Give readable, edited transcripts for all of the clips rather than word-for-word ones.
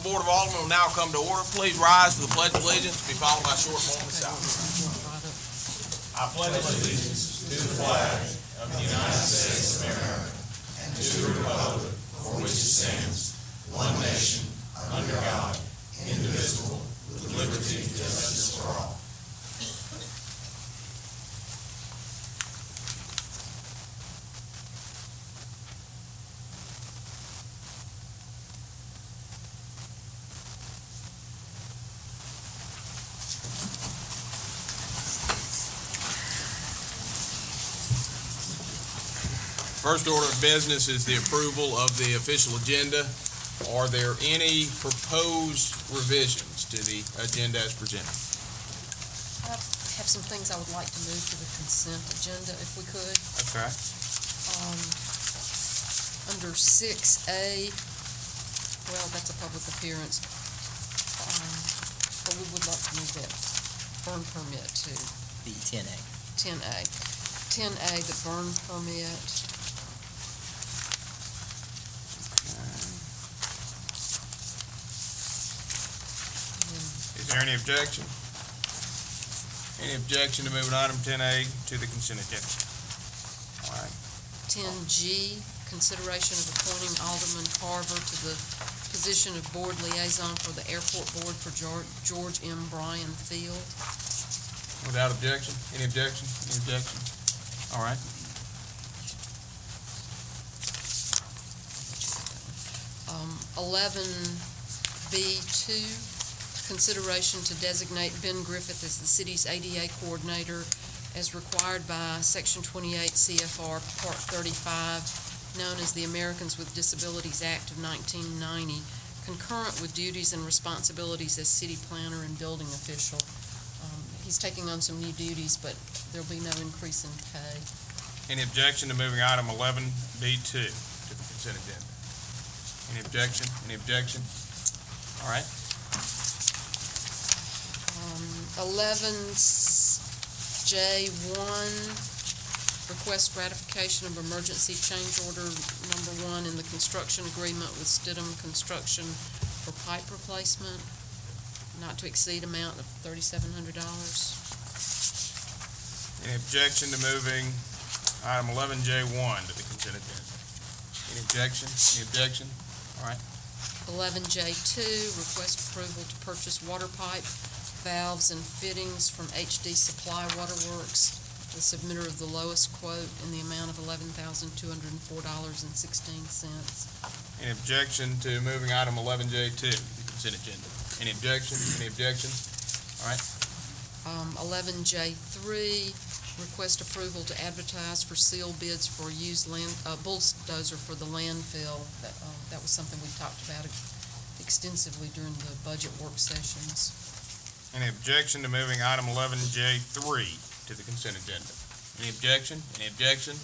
Starkville Board of Aldermen will now come to order. Please rise for the Pledge of Allegiance, be followed by a short moment of silence. I pledge allegiance to the flag of the United States of America and to the republic for which it stands, one nation, under God, indivisible, with liberty and justice for all. First order of business is the approval of the official agenda. Are there any proposed revisions to the agenda as presented? I have some things I would like to move to the consent agenda, if we could. Okay. Under 6A, well, that's a public appearance, but we would like to move that burn permit to The 10A. 10A. 10A, the burn permit. Is there any objection? Any objection to moving item 10A to the consent agenda? All right. 10G, consideration of appointing Alderman Carver to the position of board liaison for the airport board for George M. Bryan Field. Without objection? Any objection? Any objection? All right. Um, 11B2, consideration to designate Ben Griffith as the city's ADA coordinator as required by Section 28 CFR Part 35, known as the Americans with Disabilities Act of 1990, concurrent with duties and responsibilities as city planner and building official. He's taking on some new duties, but there'll be no increase in pay. Any objection to moving item 11B2 to the consent agenda? Any objection? Any objection? All right. 11J1, request ratification of emergency change order number 1 in the construction agreement with Stidham Construction for pipe replacement, not to exceed amount of $3,700. Any objection to moving item 11J1 to the consent agenda? Any objection? Any objection? All right. 11J2, request approval to purchase water pipe, valves, and fittings from HD Supply Waterworks, the submitter of the lowest quote in the amount of $11,204.16. Any objection to moving item 11J2 to the consent agenda? Any objection? Any objection? All right. 11J3, request approval to advertise for sealed bids for used bulldozer for the landfill. That was something we talked about extensively during the budget work sessions. Any objection to moving item 11J3 to the consent agenda? Any objection? Any objection?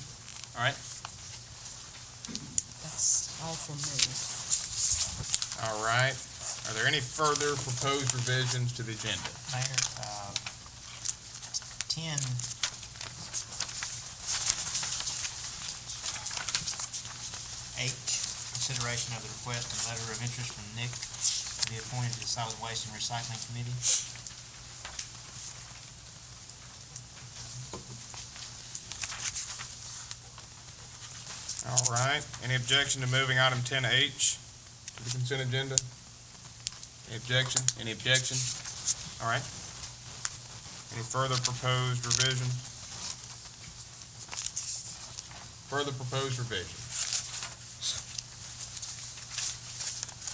All right. That's all from me. All right. Are there any further proposed revisions to the agenda? Mayor, 10H, consideration of the request and letter of interest from Nick to be appointed to the Solid Waste and Recycling Committee. All right. Any objection to moving item 10H to the consent agenda? Any objection? Any objection? All right. Any further proposed revision? Further proposed revision?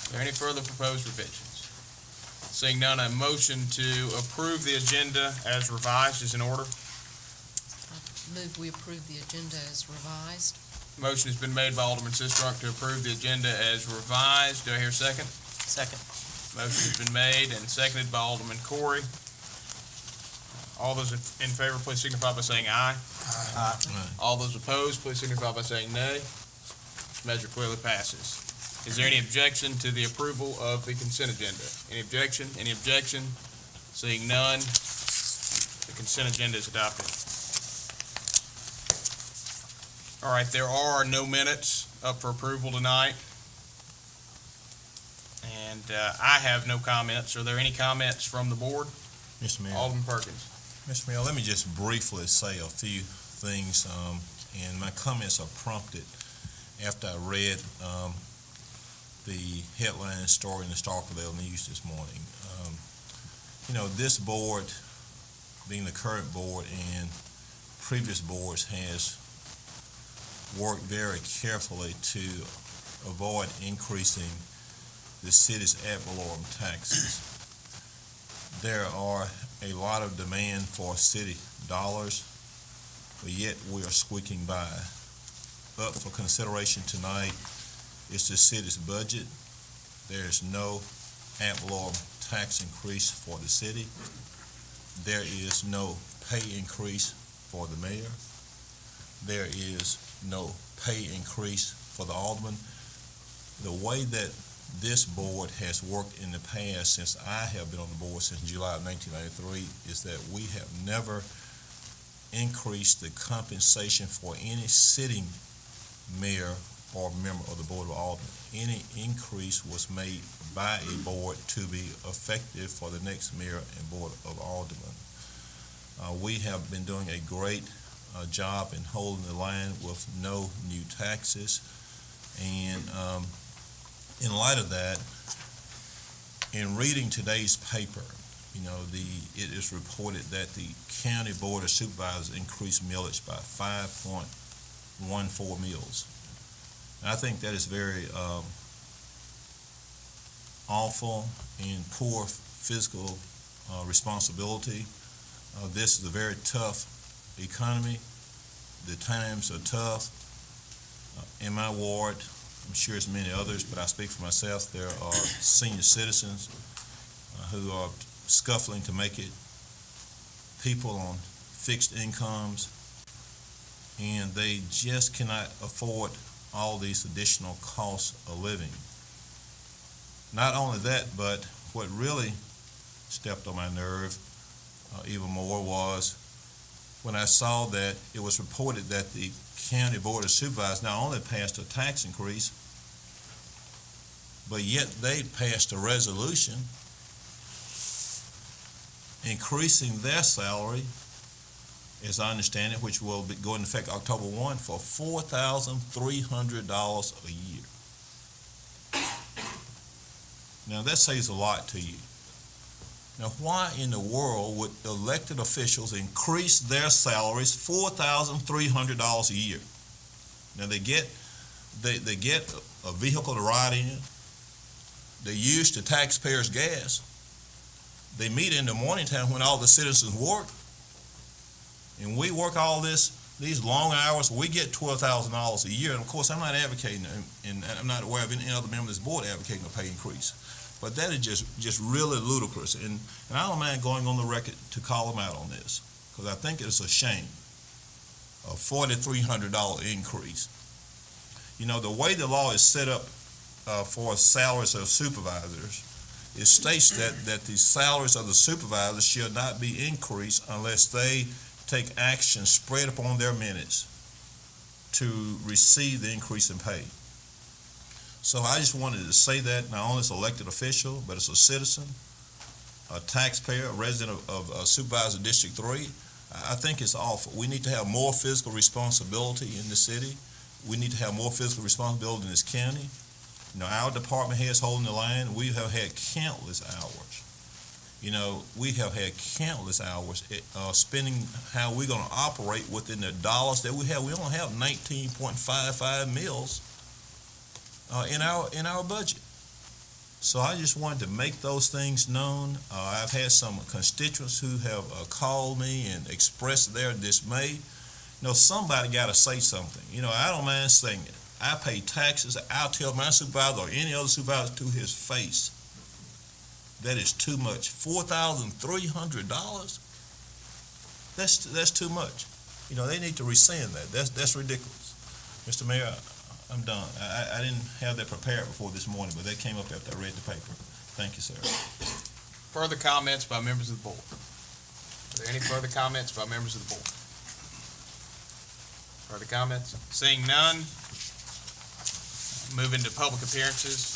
Are there any further proposed revisions? Seeing none, a motion to approve the agenda as revised is in order. I move we approve the agenda as revised. Motion has been made by Alderman Sistrunk to approve the agenda as revised. Do I hear a second? Second. Motion has been made and seconded by Alderman Corey. All those in favor, please signify by saying aye. Aye. All those opposed, please signify by saying nay. This measure clearly passes. Is there any objection to the approval of the consent agenda? Any objection? Any objection? Seeing none, the consent agenda is adopted. All right, there are no minutes up for approval tonight. And And I have no comments. Are there any comments from the board? Mr. Mayor, Alderman Perkins. Mr. Mayor, let me just briefly say a few things, and my comments are prompted after I read the headline story in the Starkville News this morning. This board, being the current board and previous boards, has worked very carefully to avoid increasing the city's ad valorem taxes. There are a lot of demand for city dollars, but yet we are squeaking by. Up for consideration tonight is the city's budget. There is no ad valorem tax increase for the city. There is no pay increase for the mayor. There is no pay increase for the alderman. The way that this board has worked in the past, since I have been on the board since July of 1993, is that we have never increased the compensation for any sitting mayor or member of the Board of Aldermen. Any increase was made by a board to be effective for the next mayor and Board of Aldermen. We have been doing a great job in holding the line with no new taxes, and in light of that, in reading today's paper, it is reported that the County Board of Supervisors increased millage by 5.14 mills. And I think that is very awful and poor fiscal responsibility. This is a very tough economy. The times are tough. In my ward, I'm sure it's many others, but I speak for myself, there are senior citizens who are scuffling to make it, people on fixed incomes, and they just cannot afford all these additional costs of living. Not only that, but what really stepped on my nerve even more was when I saw that it was reported that the County Board of Supervisors not only passed a tax increase, but yet they passed a resolution increasing their salary, as I understand it, which will go into effect October 1, for $4,300 a year. Now, that says a lot to you. Now, why in the world would elected officials increase their salaries $4,300 a year? Now, they get a vehicle to ride in. They use the taxpayers' gas. They meet in the morning time when all the citizens work. And we work all these long hours. We get $12,000 a year. And of course, I'm not advocating, and I'm not aware of any other member of this board advocating a pay increase. But that is just really ludicrous. And I don't mind going on the record to call them out on this, because I think it's a shame. A $4,300 increase. The way the law is set up for salaries of supervisors, it states that the salaries of the supervisors shall not be increased unless they take action spread upon their minutes to receive the increase in pay. So I just wanted to say that not only as an elected official, but as a citizen, a taxpayer, a resident of Supervisor District 3, I think it's awful. We need to have more fiscal responsibility in the city. We need to have more fiscal responsibility in this county. Our department heads holding the line. We have had countless hours. We have had countless hours spending how we're going to operate within the dollars that we have. We only have 19.55 mills in our budget. So I just wanted to make those things known. I've had some constituents who have called me and expressed their dismay. Somebody got to say something. I don't mind saying it. I pay taxes. I'll tell my supervisor or any other supervisor to his face, that is too much. $4,300? That's too much. They need to rescind that. That's ridiculous. Mr. Mayor, I'm done. I didn't have that prepared before this morning, but that came up after I read the paper. Thank you, sir. Further comments by members of the board? Are there any further comments by members of the board? Further comments? Seeing none, moving to public appearances.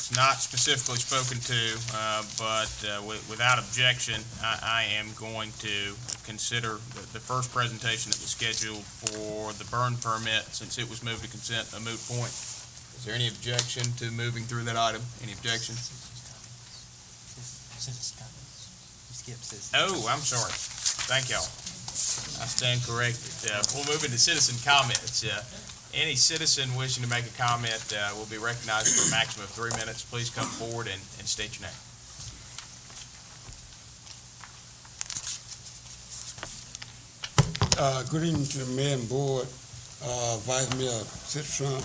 it's not specifically spoken to, but without objection, I am going to consider the first presentation that was scheduled for the burn permit, since it was moved to consent, a moot point. Is there any objection to moving through that item? Any objection? Oh, I'm sorry. Thank y'all. I stand corrected. We'll move into citizen comments. Any citizen wishing to make a comment will be recognized for a maximum of 3 minutes. Please come forward and state your name. Good evening to the mayor and board, Vice Mayor Citron,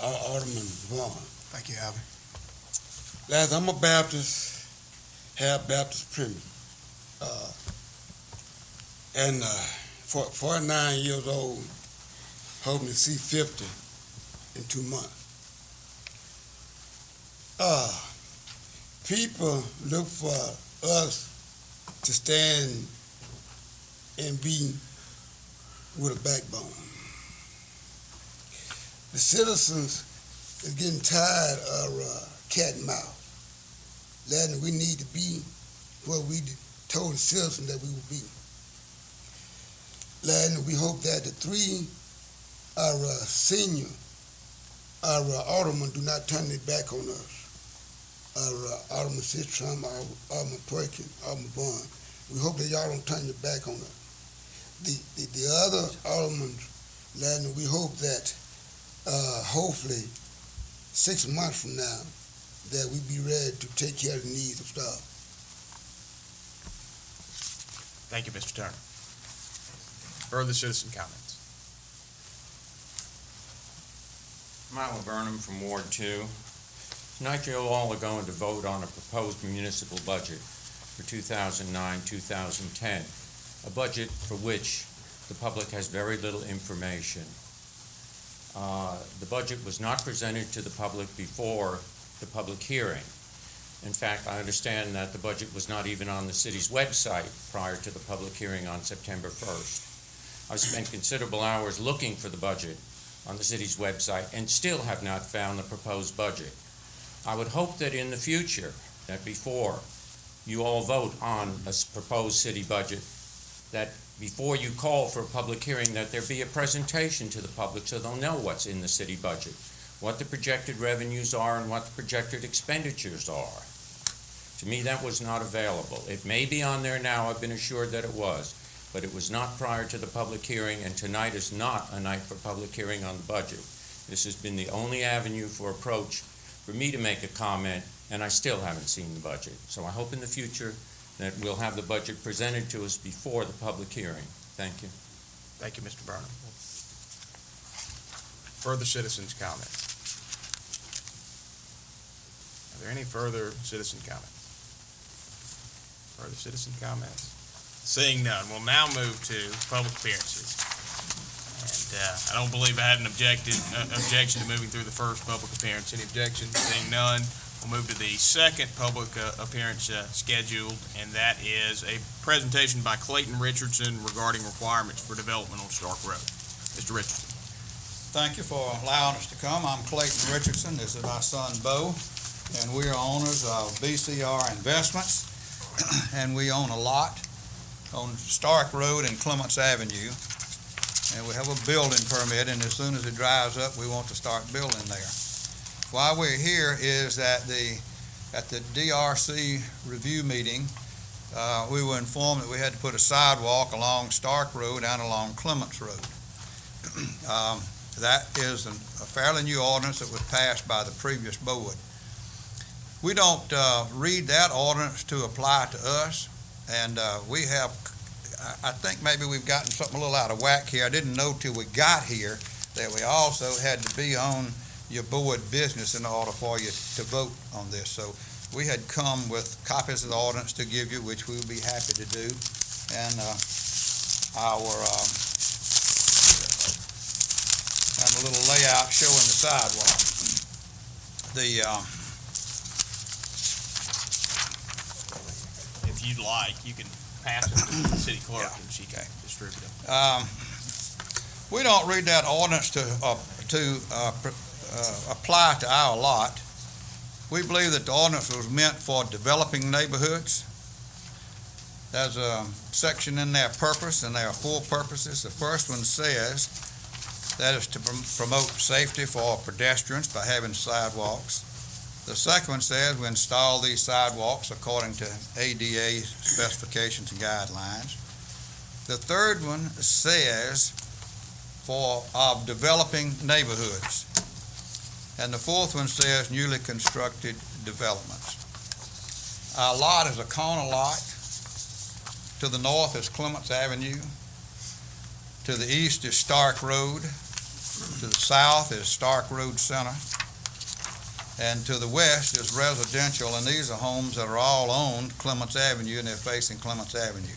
Alderman Vaughn. Thank you, Alvin. Last, I'm a Baptist, have Baptist premise. And 49 years old, hoping to see 50 in 2 months. People look for us to stand and be with a backbone. The citizens is getting tired of cat and mouse. Letting we need to be where we told the citizens that we would be. Letting we hope that the three our senior, our aldermen do not turn their back on us. Our Alderman Sitram, our Alderman Perkins, Alderman Vaughn. We hope that y'all don't turn your back on us. The other aldermen, we hope that hopefully 6 months from now that we be ready to take care of the needs of staff. Thank you, Mr. Turner. Further citizen comments? Myla Burnham from Ward 2. Tonight you all are going to vote on a proposed municipal budget for 2009-2010, a budget for which the public has very little information. The budget was not presented to the public before the public hearing. In fact, I understand that the budget was not even on the city's website prior to the public hearing on September 1st. I've spent considerable hours looking for the budget on the city's website and still have not found the proposed budget. I would hope that in the future, that before you all vote on a proposed city budget, that before you call for a public hearing, that there be a presentation to the public so they'll know what's in the city budget, what the projected revenues are and what the projected expenditures are. To me, that was not available. It may be on there now, I've been assured that it was, but it was not prior to the public hearing, and tonight is not a night for public hearing on the budget. This has been the only avenue for approach for me to make a comment, and I still haven't seen the budget. So I hope in the future that we'll have the budget presented to us before the public hearing. Thank you. Thank you, Mr. Burnham. Further citizens' comments? Are there any further citizen comments? Further citizen comments? Seeing none, we'll now move to public appearances. And I don't believe I had an objection to moving through the first public appearance. Any objection? Seeing none, we'll move to the second public appearance scheduled, and that is a presentation by Clayton Richardson regarding requirements for development on Stark Road. Mr. Richardson. Thank you for allowing us to come. I'm Clayton Richardson. This is my son, Bo, and we are owners of BCR Investments, and we own a lot on Stark Road and Clements Avenue, and we have a building permit, and as soon as it dries up, we want to start building there. Why we're here is that at the DRC review meeting, we were informed that we had to put a sidewalk along Stark Road and along Clements Road. That is a fairly new ordinance that was passed by the previous board. We don't read that ordinance to apply to us, and we have, I think maybe we've gotten something a little out of whack here. I didn't know till we got here that we also had to be on your board business in order for you to vote on this. So we had come with copies of the ordinance to give you, which we'll be happy to do. And and a little layout showing the sidewalk. If you'd like, you can pass it to the city clerk and she can distribute them. We don't read that ordinance to apply to our lot. We believe that the ordinance was meant for developing neighborhoods. There's a section in their purpose, and there are 4 purposes. The first one says that is to promote safety for pedestrians by having sidewalks. The second one says we install these sidewalks according to ADA specifications and guidelines. The third one says of developing neighborhoods. And the fourth one says newly constructed developments. Our lot is a corner lot. To the north is Clements Avenue. To the east is Stark Road. To the south is Stark Road Center. And to the west is residential, and these are homes that are all owned Clements Avenue, and they're facing Clements Avenue.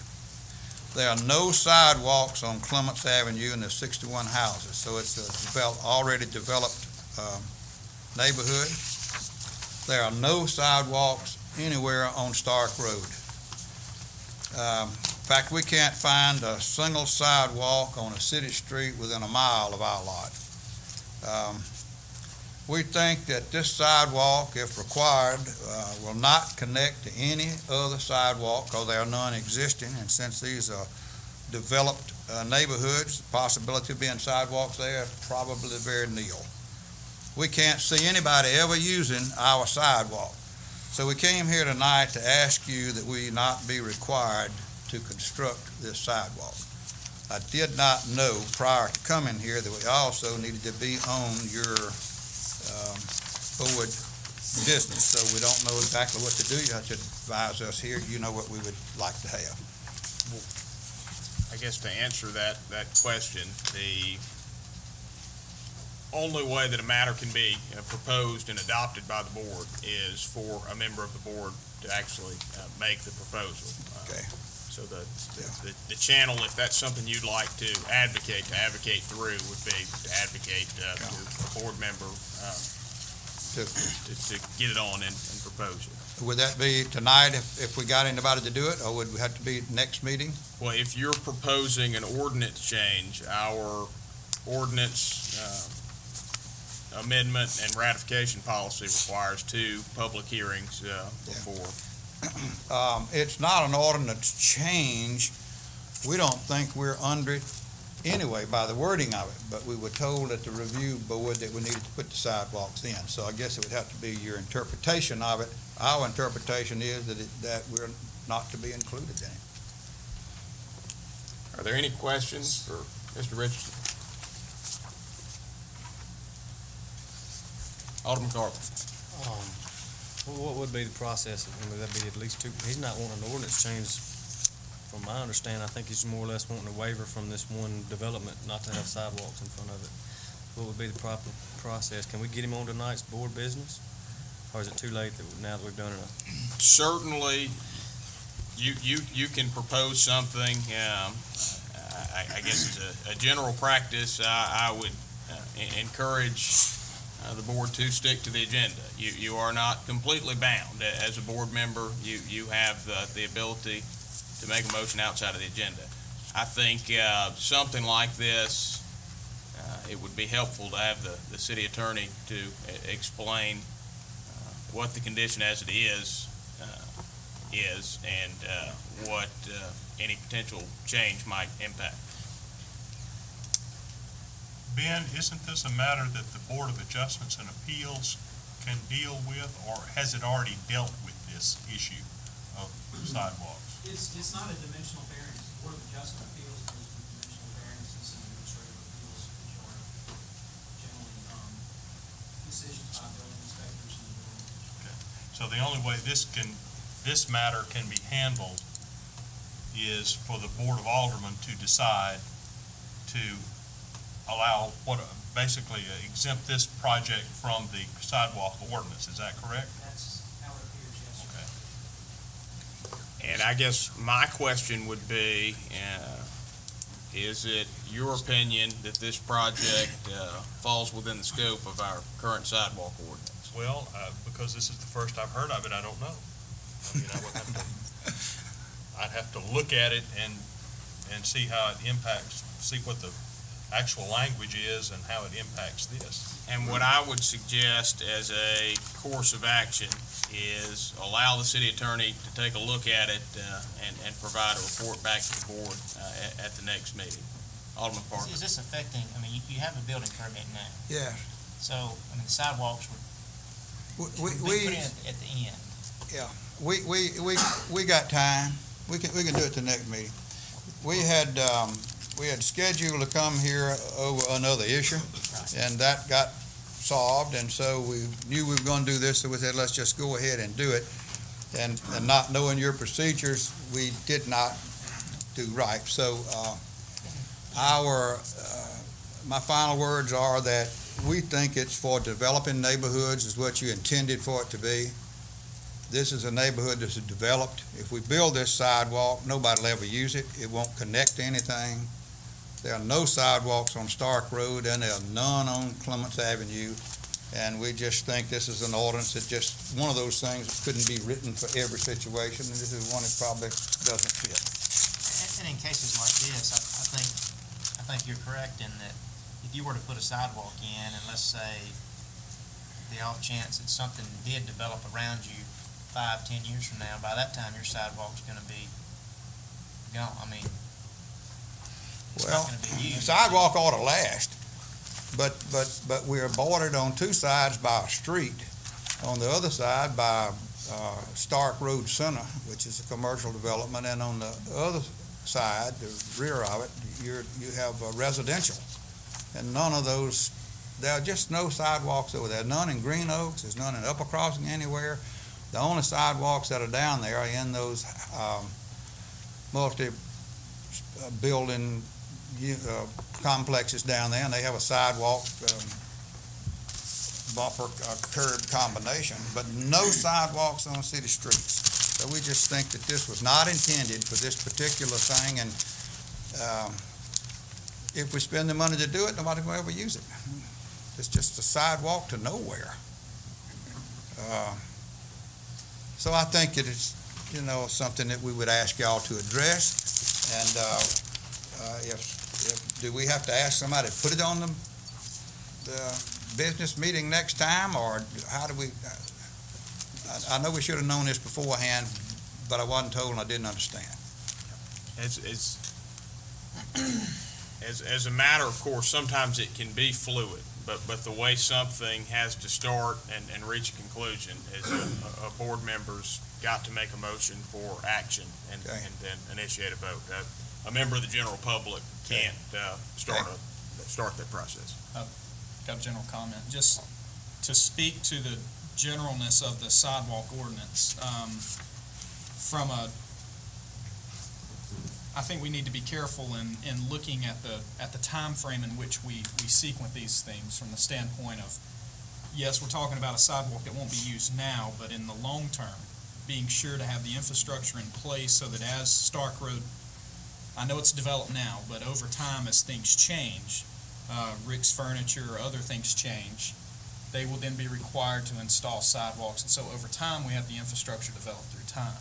There are no sidewalks on Clements Avenue, and there's 61 houses, so it's a already developed neighborhood. There are no sidewalks anywhere on Stark Road. In fact, we can't find a single sidewalk on a city street within a mile of our lot. We think that this sidewalk, if required, will not connect to any other sidewalk because they are non-existing, and since these are developed neighborhoods, the possibility of being sidewalks there is probably very nil. We can't see anybody ever using our sidewalk. So we came here tonight to ask you that we not be required to construct this sidewalk. I did not know prior to coming here that we also needed to be on your board business, so we don't know exactly what to do. You have to advise us here. You know what we would like to have. I guess to answer that question, the only way that a matter can be proposed and adopted by the board is for a member of the board to actually make the proposal. Okay. So the channel, if that's something you'd like to advocate through, would be to advocate to a board member to get it on and propose it. Would that be tonight if we got anybody to do it, or would we have to be next meeting? Well, if you're proposing an ordinance change, our ordinance amendment and ratification policy requires 2 public hearings before. It's not an ordinance change. We don't think we're under it anyway by the wording of it, but we were told at the review board that we needed to put the sidewalks in. So I guess it would have to be your interpretation of it. Our interpretation is that we're not to be included in it. Are there any questions for Mr. Richardson? Alderman Carter. What would be the process? Would that be at least 2? He's not wanting an ordinance change. From my understanding, I think he's more or less wanting a waiver from this one development not to have sidewalks in front of it. What would be the proper process? Can we get him on tonight's board business? Or is it too late now that we've done it? Certainly, you can propose something. I guess as a general practice, I would encourage the board to stick to the agenda. You are not completely bound. As a board member, you have the ability to make a motion outside of the agenda. I think something like this, it would be helpful to have the city attorney to explain what the condition as it is and what any potential change might impact. Ben, isn't this a matter that the Board of Adjustments and Appeals can deal with, or has it already dealt with this issue of sidewalks? It's not a dimensional variance. The Board of Adjustment Appeals deals with dimensional variances and administrative appeals, which are generally decisions by building inspectors and the building. Okay. So the only way this matter can be handled is for the Board of Aldermen to decide to allow basically exempt this project from the sidewalk ordinance. Is that correct? That's how it appears, yes. Okay. And I guess my question would be, is it your opinion that this project falls within the scope of our current sidewalk ordinance? Well, because this is the first I've heard of it, I don't know. I mean, I'd have to look at it and see how it impacts, see what the actual language is and how it impacts this. And what I would suggest as a course of action is allow the city attorney to take a look at it and provide a report back to the board at the next meeting. Alderman Parker. Is this affecting, I mean, you have a building permit now, Yeah, so, I mean, the sidewalks would be put in at the end. we got time. We can do it the next meeting. We had scheduled to come here over another issue, and that got solved, and so we knew we were gonna do this, so we said, let's just go ahead and do it. And not knowing your procedures, we did not do right. So, my final words are that we think it's for developing neighborhoods is what you intended for it to be. This is a neighborhood that's developed. If we build this sidewalk, nobody will ever use it. It won't connect to anything. There are no sidewalks on Stark Road, and there are none on Clements Avenue. And we just think this is an ordinance that just, one of those things that couldn't be written for every situation, and this is one that probably doesn't fit. And in cases like this, I think you're correct in that if you were to put a sidewalk in, and let's say the off chance that something did develop around you 5-10 years from now, by that time your sidewalk's gonna be gone. I mean, it's Well, not gonna be the used. sidewalk ought to last, but we are bordered on two sides by a street. On the other side by Stark Road Center, which is a commercial development, and on the other side, the rear of it, you have residential. And none of those, there are just no sidewalks over there. None in Green Oaks, there's none in Upper Crossing anywhere. The only sidewalks that are down there are in those multi-building complexes down there, and they have a sidewalk bumper curb combination, but no sidewalks on city streets. So we just think that this was not intended for this particular thing, and if we spend the money to do it, nobody will ever use it. It's just a sidewalk to nowhere. So I think it is, something that we would ask y'all to address, and do we have to ask somebody to put it on the business meeting next time, or how do we, I know we should have known this beforehand, but I wasn't told and I didn't understand. As a matter of course, sometimes it can be fluid, but the way something has to start and reach a conclusion is a board member's got to make a motion for action and then initiate a vote. A member of the general public can't start that process. Got a general comment, just to speak to the generalness of the sidewalk ordinance. I think we need to be careful in looking at the time frame in which we sequence these things from the standpoint of, yes, we're talking about a sidewalk that won't be used now, but in the long term, being sure to have the infrastructure in place so that as Stark Road, I know it's developed now, but over time as things change, Rick's Furniture or other things change, they will then be required to install sidewalks. And so over time, we have the infrastructure developed through time.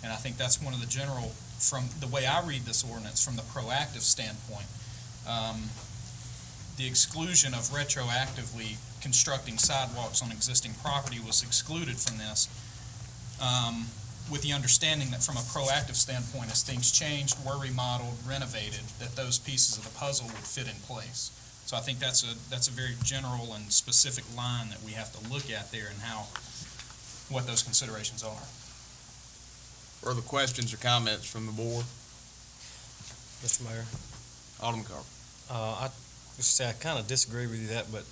And I think that's one of the general, from the way I read this ordinance, from the proactive standpoint, the exclusion of retroactively constructing sidewalks on existing property was excluded from this, with the understanding that from a proactive standpoint, as things changed, were remodeled, renovated, that those pieces of the puzzle would fit in place. So I think that's a very general and specific line that we have to look at there and what those considerations are. Further questions or comments from the board? Mr. Mayor, Alderman Carver. I just say I kind of disagree with you but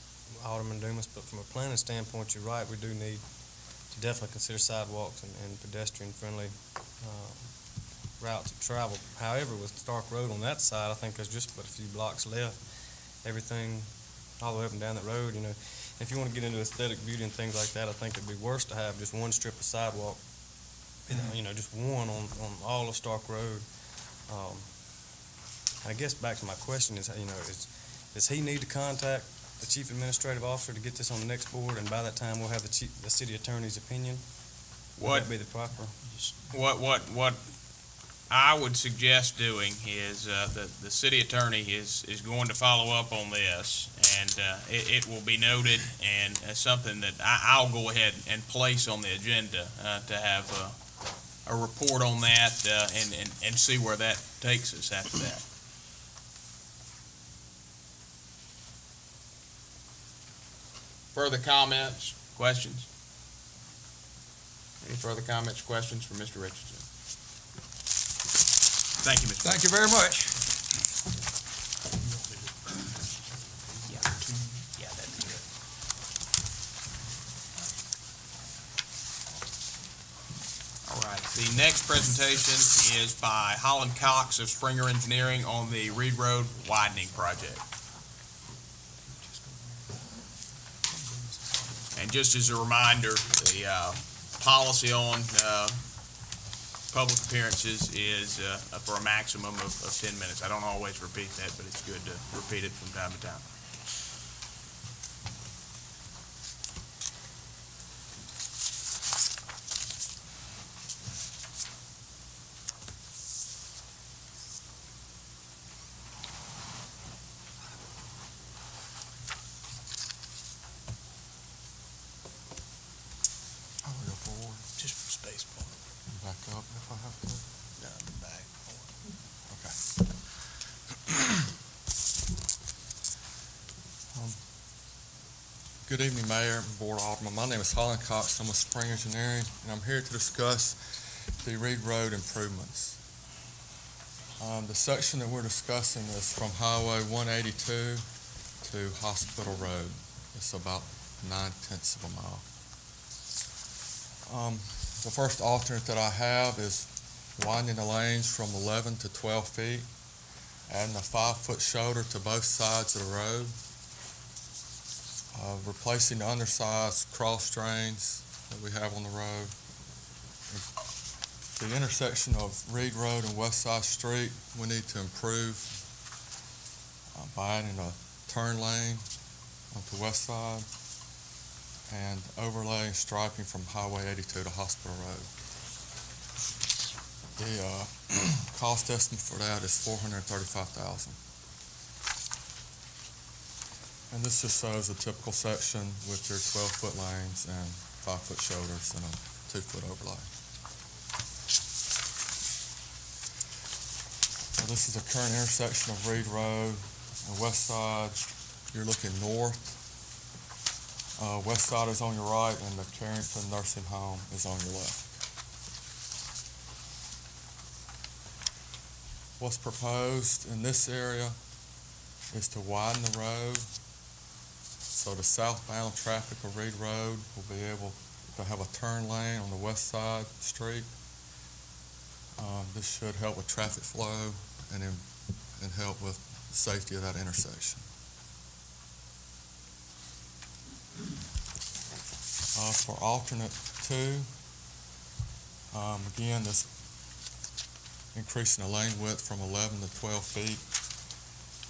Alderman Dumas, but from a planning standpoint, you're right, we do need to definitely consider sidewalks and pedestrian-friendly routes of travel. However, with Stark Road on that side, I think there's just but a few blocks left. Everything all the way up and down that road, if you want to get into aesthetic beauty and things like that, I think it'd be worse to have just one strip of sidewalk, just one on all of Stark Road. I guess back to my question is, does he need to contact the chief administrative officer to get this on the next board, and by that time we'll have the city attorney's opinion? Would that be the proper? What I would suggest doing is, the city attorney is going to follow up on this, and it will be noted, and something that I'll go ahead and place on the agenda to have a report on that, and see where that takes us after that. Further comments, questions? Any further comments, questions for Mr. Richardson? Thank you, Mr. Thank you very much. Yeah, that'd be good. All right, the next presentation is by Holland Cox of Springer Engineering on the Reed Road widening project. And just as a reminder, the policy on public appearances is for a maximum of 10 minutes. I don't always repeat that, but it's good to repeat it from time to time. I will go forward. Just space bar. Back up if I have to. No, the back. Okay. Good evening, Mayor and Board of Aldermen. My name is Holland Cox. I'm with Spring Engineering, and I'm here to discuss the Reed Road improvements. The section that we're discussing is from Highway 182 to Hospital Road. It's about 9/10 of a mile. The first alternate that I have is widening the lanes from 11 to 12 feet, adding a 5-foot shoulder to both sides of the road, replacing the undersized cross drains that we have on the road. The intersection of Reed Road and West Side Street, we need to improve by adding a turn lane onto West Side and overlaying striping from Highway 82 to Hospital Road. The cost estimate for that is $435,000. And this just shows a typical section with your 12-foot lanes and 5-foot shoulders and a 2-foot overlay. Now, this is the current intersection of Reed Road and West Side. You're looking north. West Side is on your right, and the Carrington Nursing Home is on your left. What's proposed in this area is to widen the road so the southbound traffic of Reed Road will be able to have a turn lane on the west side street. This should help with traffic flow and help with the safety of that intersection. For alternate 2, again, this increasing the lane width from 11 to 12 feet,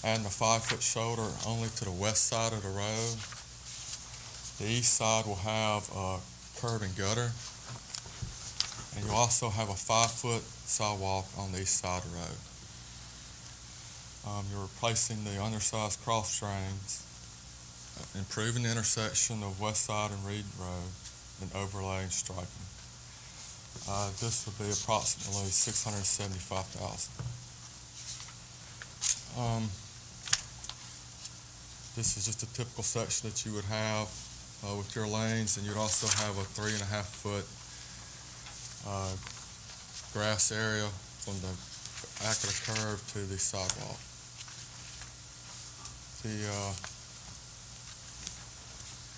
adding a 5-foot shoulder only to the west side of the road. The east side will have a curb and gutter, and you'll also have a 5-foot sidewalk on the east side of the road. You're replacing the undersized cross drains, improving the intersection of West Side and Reed Road, and overlaying striping. This would be approximately $675,000. This is just a typical section that you would have with your lanes, and you'd also have a 3.5-foot grass area from the back of the curve to the sidewalk.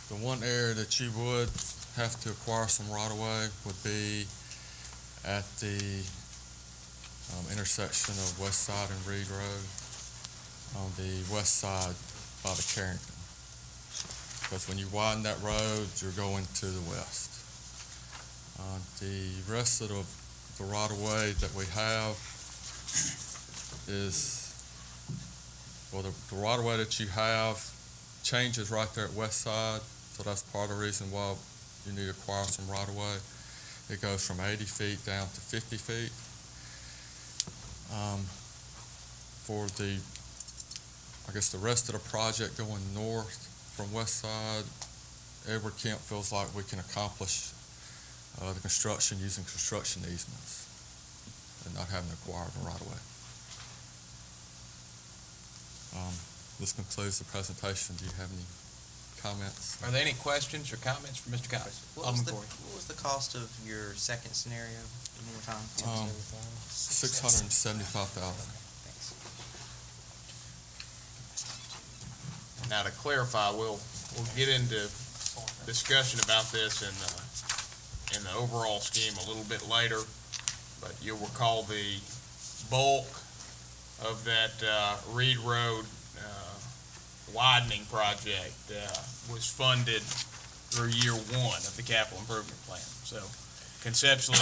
The one area that you would have to acquire some right-of-way would be at the intersection of West Side and Reed Road on the west side by the Carrington. Because when you widen that road, you're going to the west. The rest of the right-of-way that we have is, well, the right-of-way that you have changes right there at West Side, so that's part of the reason why you need to acquire some right-of-way. It goes from 80 feet down to 50 feet. For the, I guess, the rest of the project going north from West Side, Edward Kemp feels like we can accomplish the construction using construction easements and not having to acquire the right of way. This concludes the presentation. Do you have any comments? Are there any questions or comments for Mr. Cox? What was the cost of your second scenario one more time? $675,000. Now, to clarify, we'll get into discussion about this in the overall scheme a little bit later, but you'll recall the bulk of that Reed Road widening project was funded through year one of the capital improvement plan. So conceptually,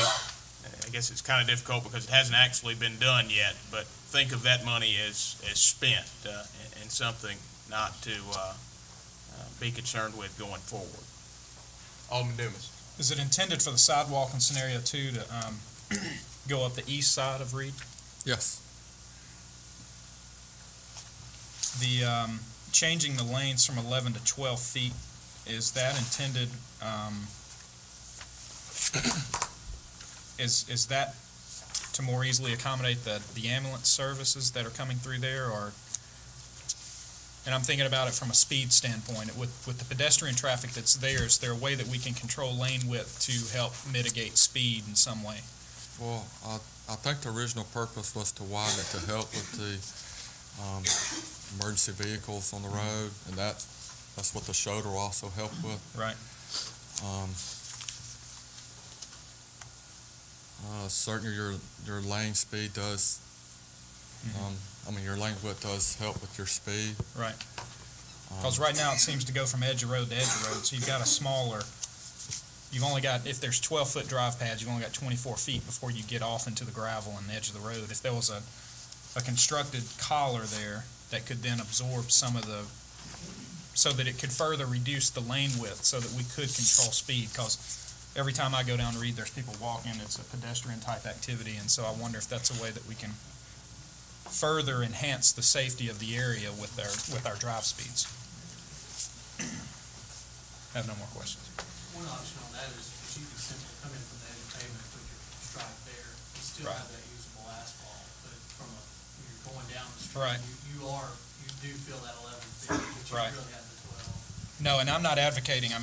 I guess it's kind of difficult because it hasn't actually been done yet, but think of that money as spent and something not to be concerned with going forward. Alderman Dumas. Is it intended for the sidewalk in scenario 2 to go up the east side of Reed? Yes. The changing the lanes from 11 to 12 feet, is that intended, is that to more easily accommodate the ambulance services that are coming through there, or? And I'm thinking about it from a speed standpoint. With the pedestrian traffic that's there, is there a way that we can control lane width to help mitigate speed in some way? Well, I think the original purpose was to widen it to help with the emergency vehicles on the road, and that's what the shoulder will also help with. Right. Certainly your lane speed does, your lane width does help with your speed. Right. Because right now it seems to go from edge of road to edge of road, so you've got a smaller, you've only got, if there's 12-foot drive pads, you've only got 24 feet before you get off into the gravel and the edge of the road. If there was a constructed collar there that could then absorb some of the, so that it could further reduce the lane width so that we could control speed, because every time I go down to Reed, there's people walking, it's a pedestrian type activity, and so I wonder if that's a way that we can further enhance the safety of the area with our drive speeds. I have no more questions. One option on that is you can simply come in from the edge of pavement, put your stripe there, and still have that usable asphalt, but when you're going down the street, you do feel that 11 feet, but you really have the 12. No, and I'm not advocating, I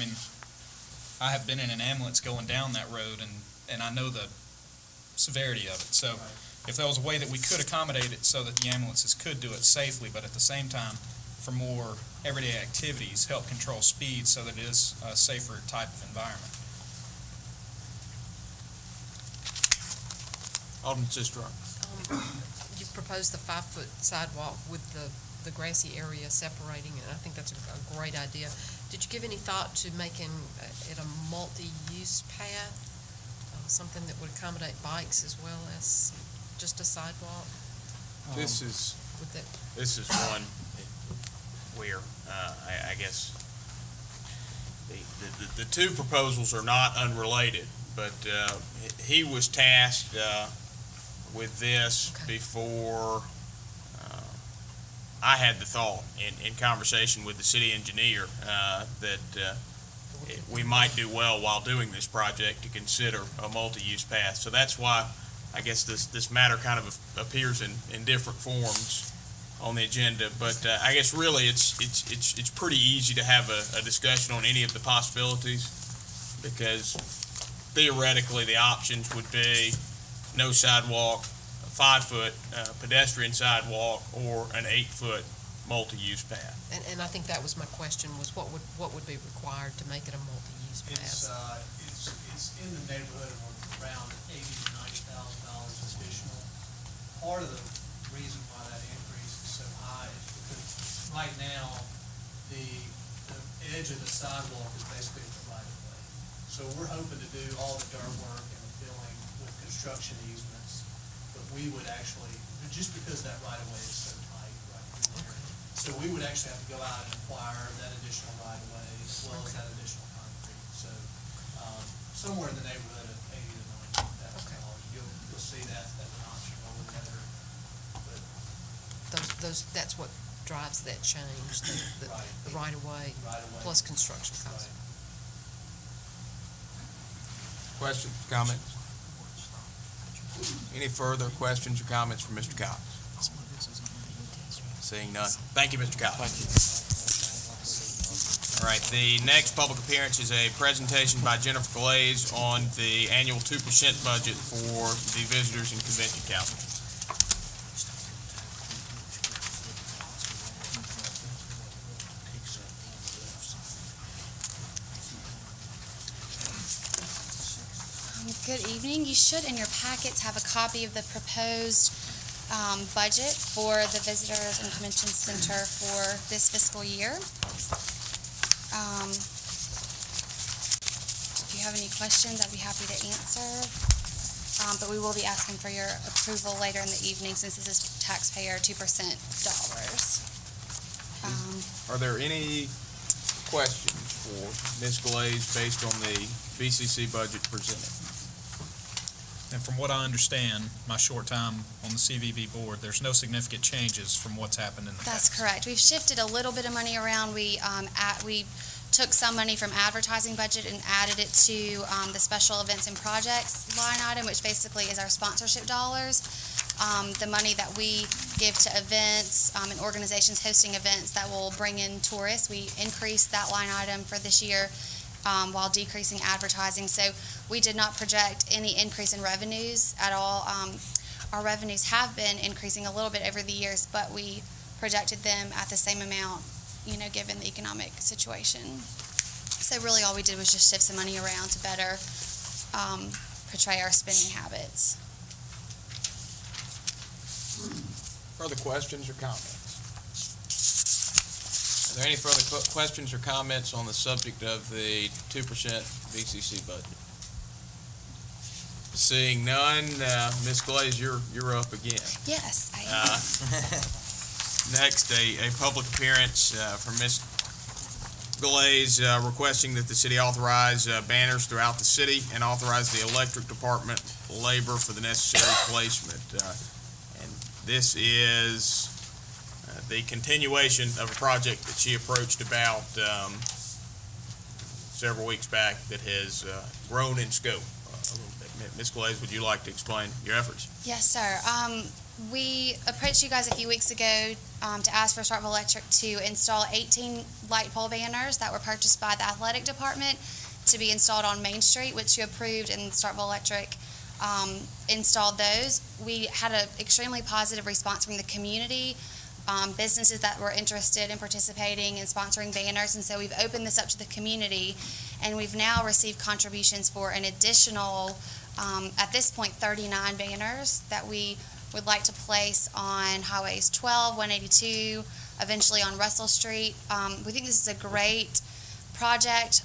have been in an ambulance going down that road, and I know the severity of it, so if there was a way that we could accommodate it so that the ambulances could do it safely, but at the same time, for more everyday activities, help control speed so that it is a safer type of environment. Alderman Sistrum. You proposed the 5-foot sidewalk with the grassy area separating it. I think that's a great idea. Did you give any thought to making it a multi-use path, something that would accommodate bikes as well as just a sidewalk? This is one where I guess the two proposals are not unrelated, but he was tasked with this before I had the thought in conversation with the city engineer that we might do well while doing this project to consider a multi-use path. So that's why I guess this matter kind of appears in different forms on the agenda. But I guess really it's pretty easy to have a discussion on any of the possibilities, because theoretically the options would be no sidewalk, a 5-foot pedestrian sidewalk, or an 8-foot multi-use path. And I think that was my question, was what would be required to make it a multi-use path? It's in the neighborhood of around $80,000 to $90,000 additional. Part of the reason why that increase is so high is because right now the edge of the sidewalk is basically the right of way. So we're hoping to do all the dirt work and the filling with construction easements, but we would actually, just because that right of way is so tight right through there. So we would actually have to go out and acquire that additional right of way as well as that additional concrete. So somewhere in the neighborhood of $80,000 to $90,000. You'll see that as an option over the other that's what drives that change, the right-of-way plus construction costs. Questions, comments? Any further questions or comments from Mr. Cox? Seeing none. Thank you, Mr. Cox. All right, the next public appearance is a presentation by Jennifer Glaze on the annual 2% budget for the Visitors and Convention Council. Good evening. You should in your packets have a copy of the proposed budget for the Visitors and Convention Center for this fiscal year. If you have any questions, I'd be happy to answer. But we will be asking for your approval later in the evening since this is taxpayer 2% dollars. Are there any questions for Ms. Glaze based on the BCC budget presented? And from what I understand, my short time on the CVB board, there's no significant changes from what's happened in the That's past. correct. We've shifted a little bit of money around. We took some money from advertising budget and added it to the special events and projects line item, which basically is our sponsorship dollars. The money that we give to events and organizations hosting events that will bring in tourists, we increased that line item for this year while decreasing advertising. So we did not project any increase in revenues at all. Our revenues have been increasing a little bit over the years, but we projected them at the same amount, given the economic situation. So really all we did was just shift some money around to better portray our spending habits. Further questions or comments? Are there any further questions or comments on the subject of the 2% VCC budget? Seeing none, Ms. Glaze, you're up again. Yes, I am. Next, a public appearance from Ms. Glaze requesting that the city authorize banners throughout the city and authorize the electric department labor for the necessary placement. And this is the continuation of a project that she approached about several weeks back that has grown in scope a little bit. Ms. Glaze, would you like to explain your efforts? Yes, sir. We approached you guys a few weeks ago to ask for Starkville Electric to install 18 light pole banners that were purchased by the athletic department to be installed on Main Street, which you approved, and Starkville Electric installed those. We had an extremely positive response from the community, businesses that were interested in participating and sponsoring banners, and so we've opened this up to the community, and we've now received contributions for an additional, at this point, 39 banners that we would like to place on highways 12, 182, eventually on Russell Street. We think this is a great project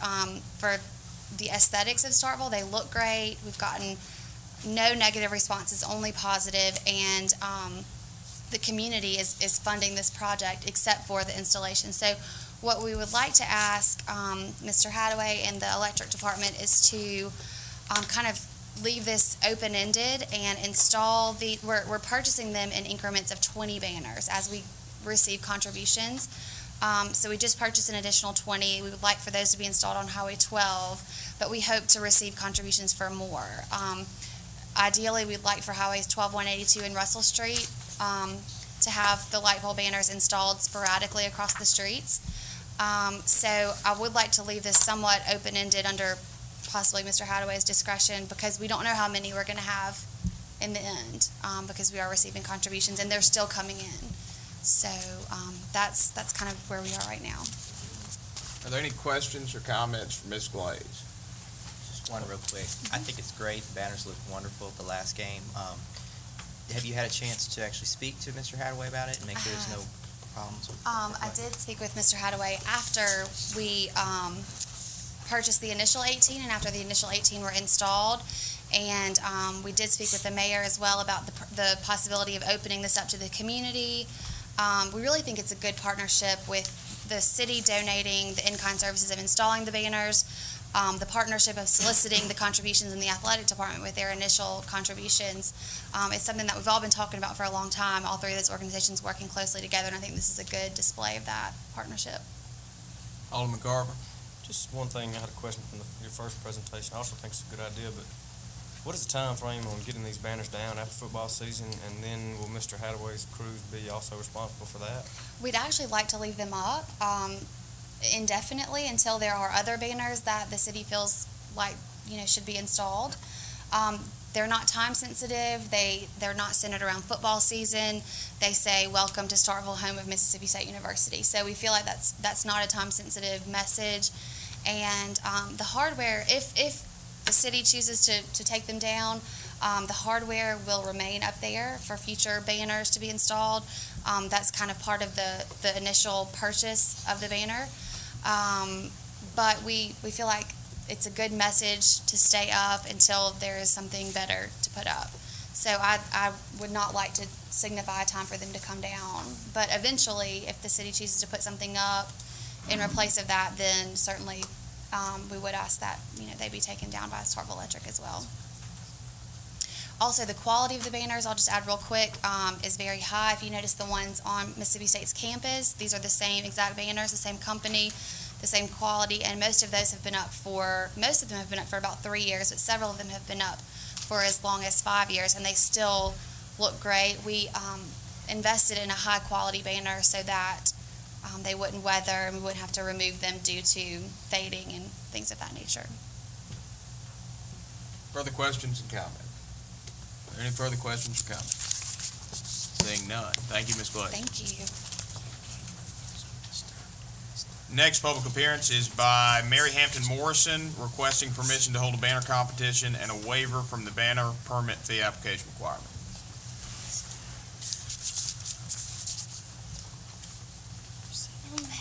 for the aesthetics of Starkville. They look great. We've gotten no negative responses, only positive, and the community is funding this project except for the installation. So what we would like to ask Mr. Hadaway and the electric department is to kind of leave this open-ended and install we're purchasing them in increments of 20 banners as we receive contributions. So we just purchased an additional 20. We would like for those to be installed on Highway 12, but we hope to receive contributions for more. Ideally, we'd like for Highways 12, 182, and Russell Street to have the light pole banners installed sporadically across the streets. So I would like to leave this somewhat open-ended under possibly Mr. Hadaway's discretion, because we don't know how many we're going to have in the end, because we are receiving contributions and they're still coming in. So that's kind of where we are right now. Are there any questions or comments from Ms. Glaze? Just one real quick. I think it's great. The banners look wonderful at the last game. Have you had a chance to actually speak to Mr. Hadaway about it and make sure there's no problems with I did speak with Mr. Hadaway after we purchased the initial 18 and after the initial 18 were installed. And we did speak with the mayor as well about the possibility of opening this up to the community. We really think it's a good partnership with the city donating the in-kind services of installing the banners, the partnership of soliciting the contributions in the athletic department with their initial contributions is something that we've all been talking about for a long time, all three of those organizations working closely together, and I think this is a good display of that partnership. Alderman Carver? Just one thing, I had a question from your first presentation. I also think it's a good idea, but what is the time frame on getting these banners down after football season, and then will Mr. Hadaway's crews be also responsible for that? We'd actually like to leave them up indefinitely until there are other banners that the city feels like, should be installed. They're not time sensitive. They're not centered around football season. They say, "Welcome to Starkville, home of Mississippi State University." So we feel like that's not a time sensitive message. And the hardware, if the city chooses to take them down, the hardware will remain up there for future banners to be installed. That's kind of part of the initial purchase of the banner. But we feel like it's a good message to stay up until there is something better to put up. So I would not like to signify a time for them to come down. But eventually, if the city chooses to put something up in replace of that, then certainly we would ask that they be taken down by Starkville Electric as well. Also, the quality of the banners, I'll just add real quick, is very high. If you notice the ones on Mississippi State's campus, these are the same exact banners, the same company, the same quality, and most of them have been up for about 3 years, but several of them have been up for as long as 5 years, and they still look great. We invested in a high quality banner so that they wouldn't weather and we wouldn't have to remove them due to fading and things of that nature. Further questions and comments? Are there any further questions or comments? Seeing none. Thank you, Ms. Clay. Thank you. Next public appearance is by Mary Hampton Morrison, requesting permission to hold a banner competition and a waiver from the banner permit fee application requirement.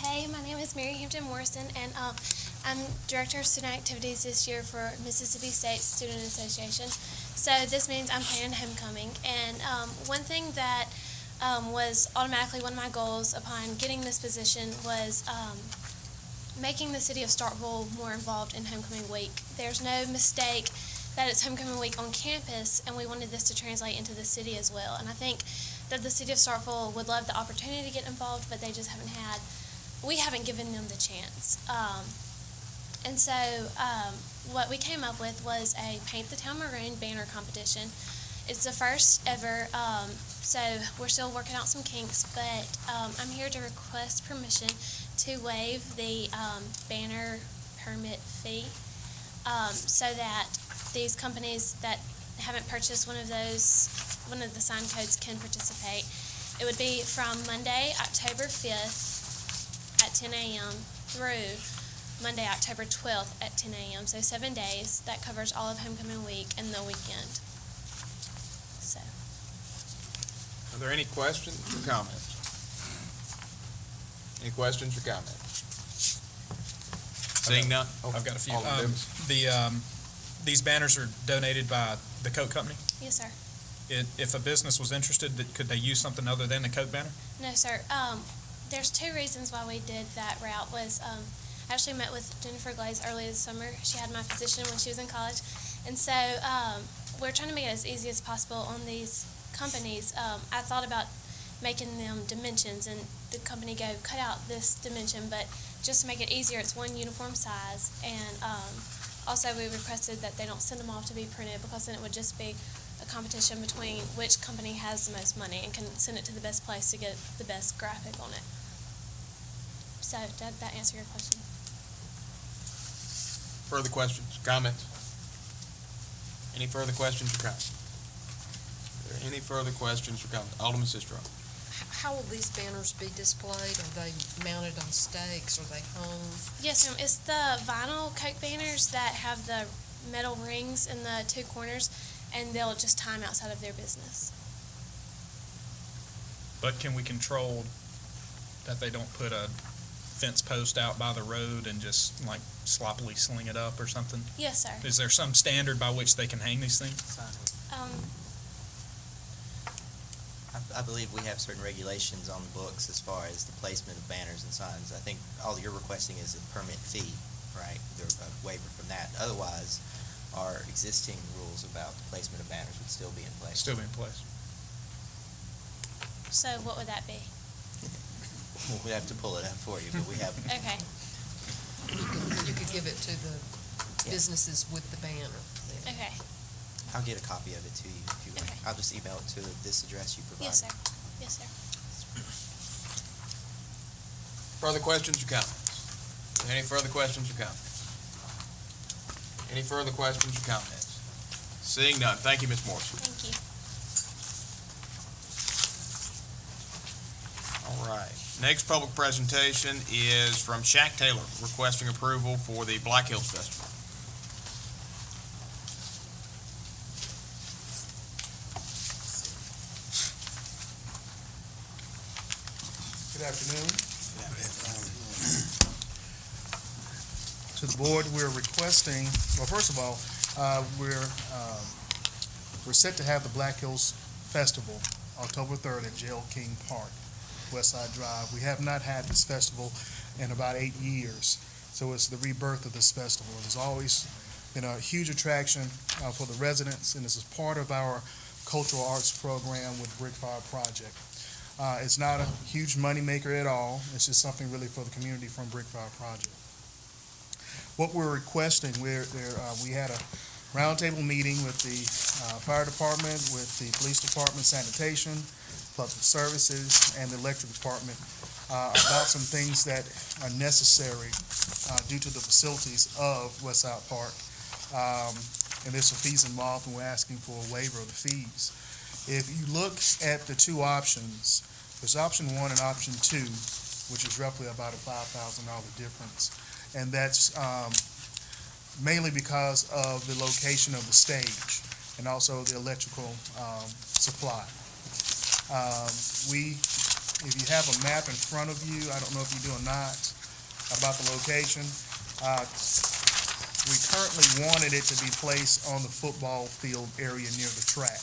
Hey, my name is Mary Hampton Morrison, and I'm Director of Student Activities this year for Mississippi State Student Association. So this means I'm planning homecoming, and one thing that was automatically one of my goals upon getting this position was making the city of Starkville more involved in homecoming week. There's no mistake that it's homecoming week on campus, and we wanted this to translate into the city as well. And I think that the city of Starkville would love the opportunity to get involved, but they just we haven't given them the chance. And so what we came up with was a Paint the Town Maroon banner competition. It's the first ever, so we're still working out some kinks, but I'm here to request permission to waive the banner permit fee so that these companies that haven't purchased one of the sign codes can participate. It would be from Monday, October 5th at 10 a.m. through Monday, October 12th at 10 a.m. So 7 days. That covers all of homecoming week and the weekend. So. Are there any questions or comments? Any questions or comments? Seeing none? I've got a few. Alderman Davis. These banners are donated by the Coke Company. Yes, sir. If a business was interested, could they use something other than the Coke banner? No, sir. There's two reasons why we did that route. Was I actually met with Jennifer Glaze early this summer. She had my position when she was in college, and so we're trying to make it as easy as possible on these companies. I thought about making them dimensions, and the company go cut out this dimension, but just to make it easier, it's one uniform size. And also, we requested that they don't send them off to be printed, because then it would just be a competition between which company has the most money and can send it to the best place to get the best graphic on it. So, did that answer your question? Further questions, comments? Any further questions or comments? Are there any further questions or comments? Alderman Sistro. How will these banners be displayed? Are they mounted on stakes? Are they hung? Yes, ma'am. It's the vinyl Coke banners that have the metal rings in the two corners, and they'll just tie them outside of their business. But can we control that they don't put a fence post out by the road and just like sloppily sling it up or something? Yes, sir. Is there some standard by which they can hang these things? I believe we have certain regulations on the books as far as the placement of banners and signs. I think all you're requesting is a permit fee right? There a waiver from that. Otherwise, our existing rules about the placement of banners would still be in place. Still be in place. So what would that be? We'd have to pull it up for you, but we have. Okay. You could give it to the Yeah. businesses with the banner. Okay. I'll get a copy of it to you if you like. Okay. I'll just email it to this address you provided. Yes, sir. Yes, sir. Further questions or comments? Any further questions or comments? Any further questions or comments? Seeing none, thank you, Ms. Morrison. Thank you. All right. Next public presentation is from Shaq Taylor, requesting approval for the Black Hills Festival. Good afternoon. To the board, we're requesting, well, first of all, we're set to have the Black Hills Festival October 3rd at Gerald King Park, West Side Drive. We have not had this festival in about 8 years, so it's the rebirth of this festival. It has always been a huge attraction for the residents, and this is part of our cultural arts program with Brickfire Project. It's not a huge moneymaker at all. It's just something really for the community from Brickfire Project. What we're requesting, we had a roundtable meeting with the fire department, with the police department, sanitation, public services, and the electric department about some things that are necessary due to the facilities of Westside Park. And there's some fees involved, and we're asking for a waiver of the fees. If you look at the two options, there's option 1 and option 2, which is roughly about a $5,000 difference. And that's mainly because of the location of the stage and also the electrical supply. If you have a map in front of you, I don't know if you do or not, about the location, we currently wanted it to be placed on the football field area near the track.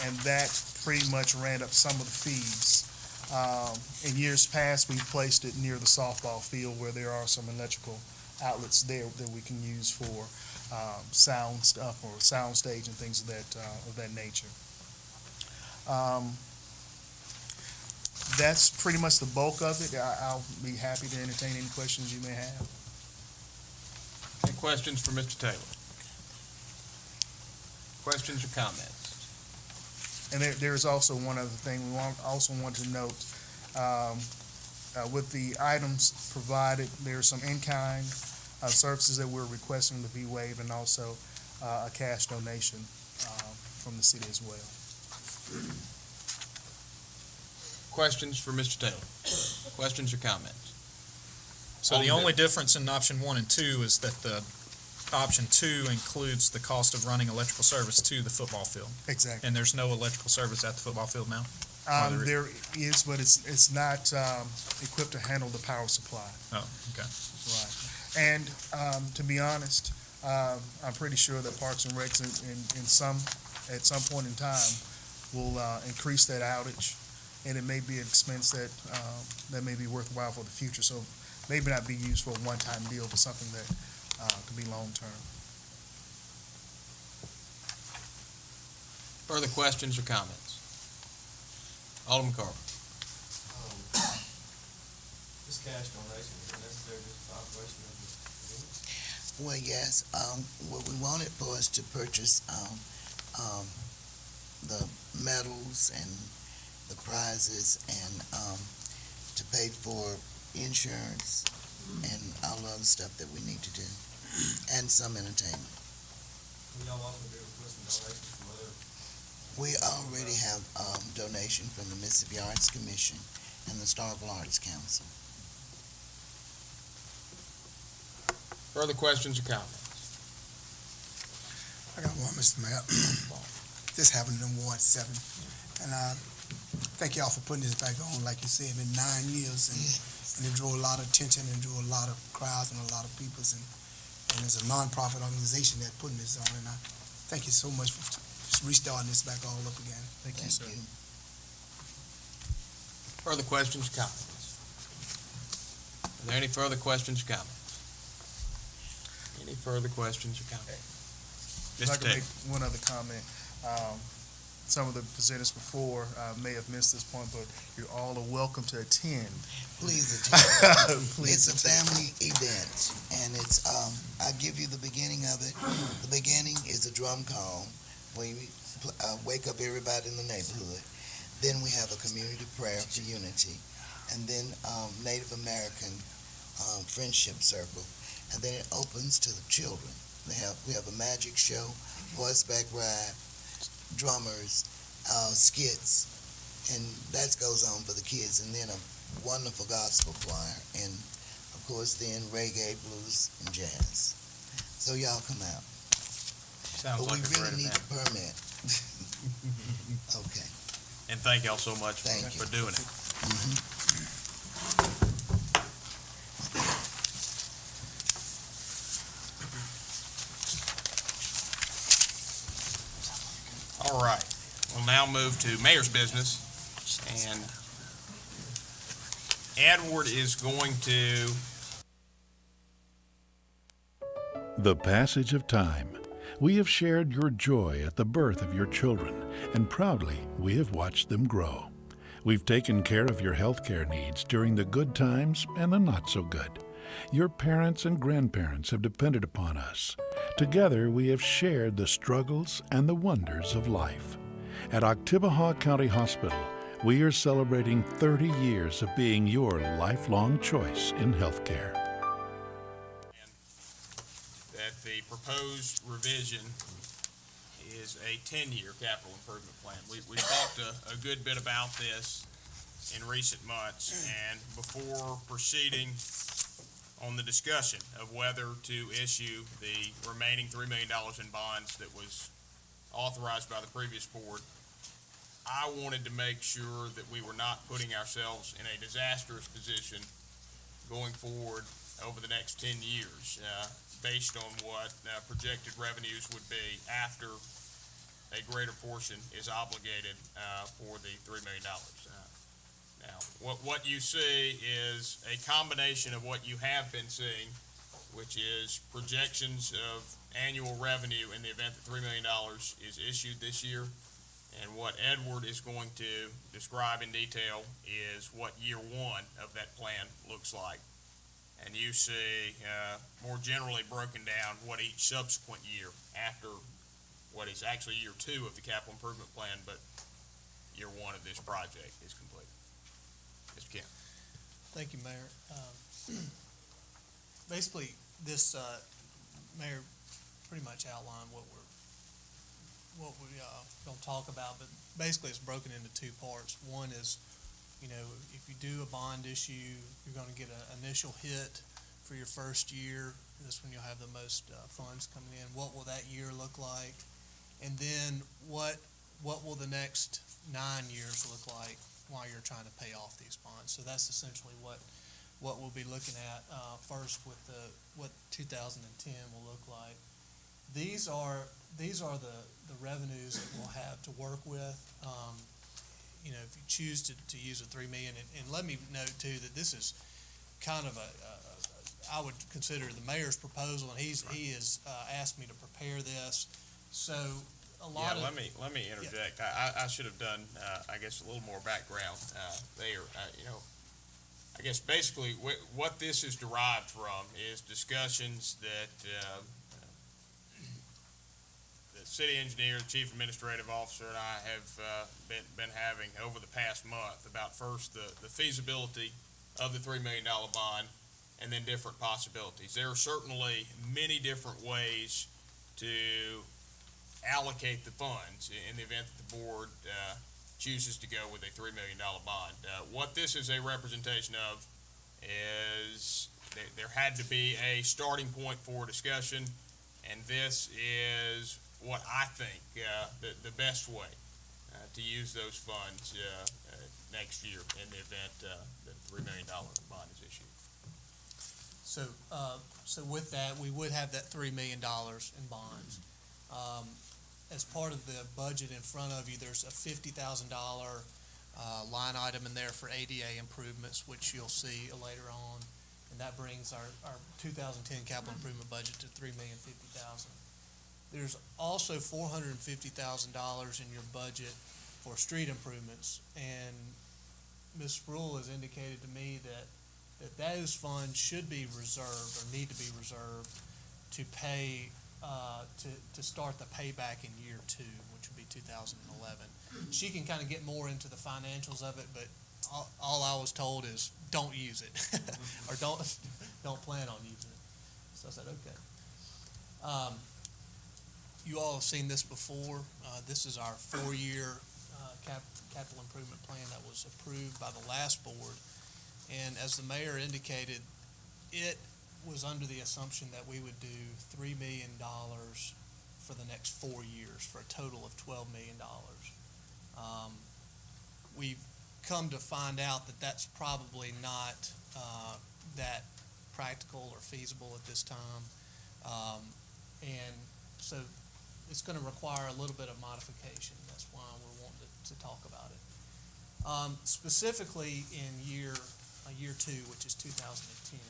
And that pretty much ran up some of the fees. In years past, we've placed it near the softball field where there are some electrical outlets there that we can use for sound stuff or sound stage and things of that nature. That's pretty much the bulk of it. I'll be happy to entertain any questions you may have. Any questions for Mr. Taylor? Questions or comments? And there's also one other thing we also want to note. With the items provided, there's some in-kind services that we're requesting to be waived, and also a cash donation from the city as well. Questions for Mr. Taylor? Questions or comments? So the only difference in option 1 and 2 is that the option 2 includes the cost of running electrical service to the football field. Exactly. And there's no electrical service at the football field now? There is, but it's not equipped to handle the power supply. Oh, okay. Right. And to be honest, I'm pretty sure that Parks and Recs at some point in time will increase that outage, and it may be an expense that may be worthwhile for the future. So maybe not be used for a one-time deal, but something that could be long-term. Further questions or comments? Alderman Carver. This cash donation, is it necessary just for operation of the event? Well, yes, what we wanted was to purchase the medals and the prizes and to pay for insurance and all the other stuff that we need to do, and some entertainment. Will y'all also be requesting donations from other? We already have donation from the Mississippi Arts Commission and the Starkville Arts Council. Further questions or comments? I got one, Mr. Mayor. This happened in Ward 7, and thank y'all for putting this back on. Like you said, it's been 9 years, and it drew a lot of attention and drew a lot of crowds and a lot of people, and it's a non-profit organization that's putting this on, and I thank you so much for restarting this back all up again. Thank you, sir. Further questions or comments? Are there any further questions or comments? Any further questions or comments? If I Mr. could Tate. make one other comment. Some of the presenters before may have missed this point, but you all are welcome to attend. Please attend. Please It's a family event, and it's, I give you the beginning of it. The beginning is a drum call, where we wake up everybody in the neighborhood. Then we have a community prayer for unity, and then Native American friendship circle, and then it opens to the children. We have a magic show, horseback ride, drummers, skits, and that goes on for the kids, and then a wonderful gospel choir, and of course then reggae, blues, and jazz. So y'all come out. Sounds But like we a really great need event. a permit. Okay. And thank y'all so much Thank for doing it. All right, we'll now move to mayor's business, and Edward is going to. The passage of time. We have shared your joy at the birth of your children, and proudly we have watched them grow. We've taken care of your health care needs during the good times and the not so good. Your parents and grandparents have depended upon us. Together we have shared the struggles and the wonders of life. At Oktibbeha County Hospital, we are celebrating 30 years of being your lifelong choice in health care. That the proposed revision is a 10-year capital improvement plan. We talked a good bit about this in recent months, and before proceeding on the discussion of whether to issue the remaining $3 million in bonds that was authorized by the previous board, I wanted to make sure that we were not putting ourselves in a disastrous position going forward over the next 10 years, based on what projected revenues would be after a greater portion is obligated for the $3 million. Now, what you see is a combination of what you have been seeing, which is projections of annual revenue in the event that $3 million is issued this year. And what Edward is going to describe in detail is what year one of that plan looks like. And you see, more generally broken down, what each subsequent year after what is actually year two of the capital improvement plan, but year one of this project is complete. Mr. Kent. Thank you, Mayor. Basically, this, Mayor pretty much outlined what we're going to talk about, but basically it's broken into two parts. One is, if you do a bond issue, you're going to get an initial hit for your first year. This when you'll have the most funds coming in. What will that year look like? And then what will the next 9 years look like while you're trying to pay off these bonds? So that's essentially what we'll be looking at first with what 2010 will look like. These are the revenues that we'll have to work with. If you choose to use a $3 million, and let me note too that this is kind of I would consider the mayor's proposal, and he has asked me to prepare this. So a lot of let me interject. Yeah. I should have done I guess a little more background there. I guess basically what this is derived from is discussions that the city engineer, the chief administrative officer, and I have been having over the past month about first the feasibility of the $3 million bond, and then different possibilities. There are certainly many different ways to allocate the funds in the event that the board chooses to go with a $3 million bond. What this is a representation of is there had to be a starting point for discussion, and this is what I think the best way to use those funds next year in the event that a $3 million bond is issued. So with that, we would have that $3 million in bonds. As part of the budget in front of you, there's a $50,000 line item in there for ADA improvements, which you'll see later on. and that brings our 2010 capital improvement budget to $3,050,000. There's also $450,000 in your budget for street improvements, and Ms. Sproul has indicated to me that those funds should be reserved or need to be reserved to pay to start the payback in year 2, which would be 2011. She can kind of get more into the financials of it, but all I was told is don't use it or don't plan on using it. So I said, okay. You all have seen this before. This is our 4-year capital improvement plan that was approved by the last board. And as the mayor indicated, it was under the assumption that we would do $3 million for the next 4 years for a total of $12 million. We've come to find out that that's probably not that practical or feasible at this time. And so it's going to require a little bit of modification. That's why we're wanting to talk about it. Specifically in year 2, which is 2010.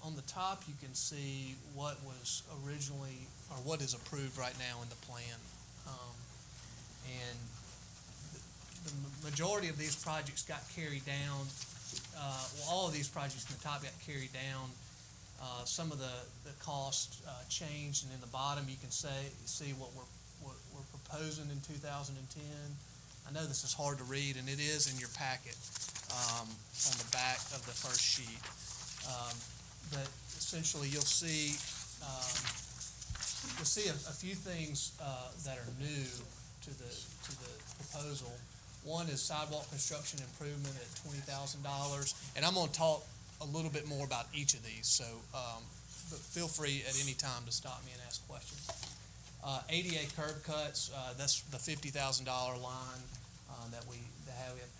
On the top, you can see what was originally, or what is approved right now in the plan. And the majority of these projects got carried down. All of these projects in the top got carried down. Some of the costs changed, and in the bottom you can see what we're proposing in 2010. I know this is hard to read, and it is in your packet on the back of the first sheet. But essentially, you'll see a few things that are new to the proposal. One is sidewalk construction improvement at $20,000, and I'm going to talk a little bit more about each of these. So, but feel free at any time to stop me and ask questions. ADA curb cuts, that's the $50,000 line that we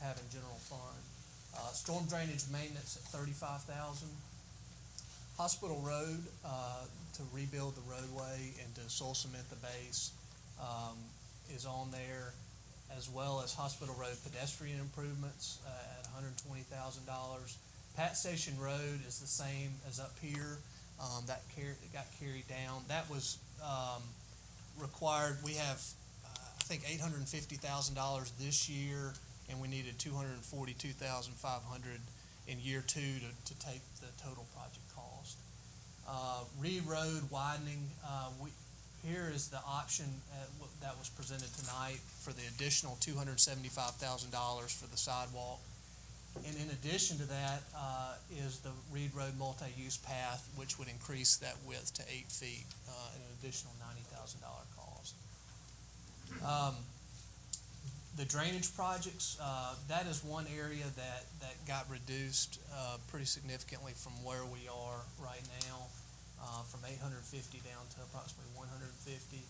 have in general fund. Storm drainage maintenance at $35,000. Hospital Road, to rebuild the roadway and to soil cement the base, is on there, as well as Hospital Road pedestrian improvements at $120,000. Pat Station Road is the same as up here. That got carried down. That was required. We have, I think, $850,000 this year, and we needed $242,500 in year 2 to take the total project cost. Reed Road widening. Here is the option that was presented tonight for the additional $275,000 for the sidewalk. And in addition to that is the Reed Road multi-use path, which would increase that width to 8 feet, and an additional $90,000 cost. The drainage projects, that is one area that got reduced pretty significantly from where we are right now, from 850 down to approximately 150.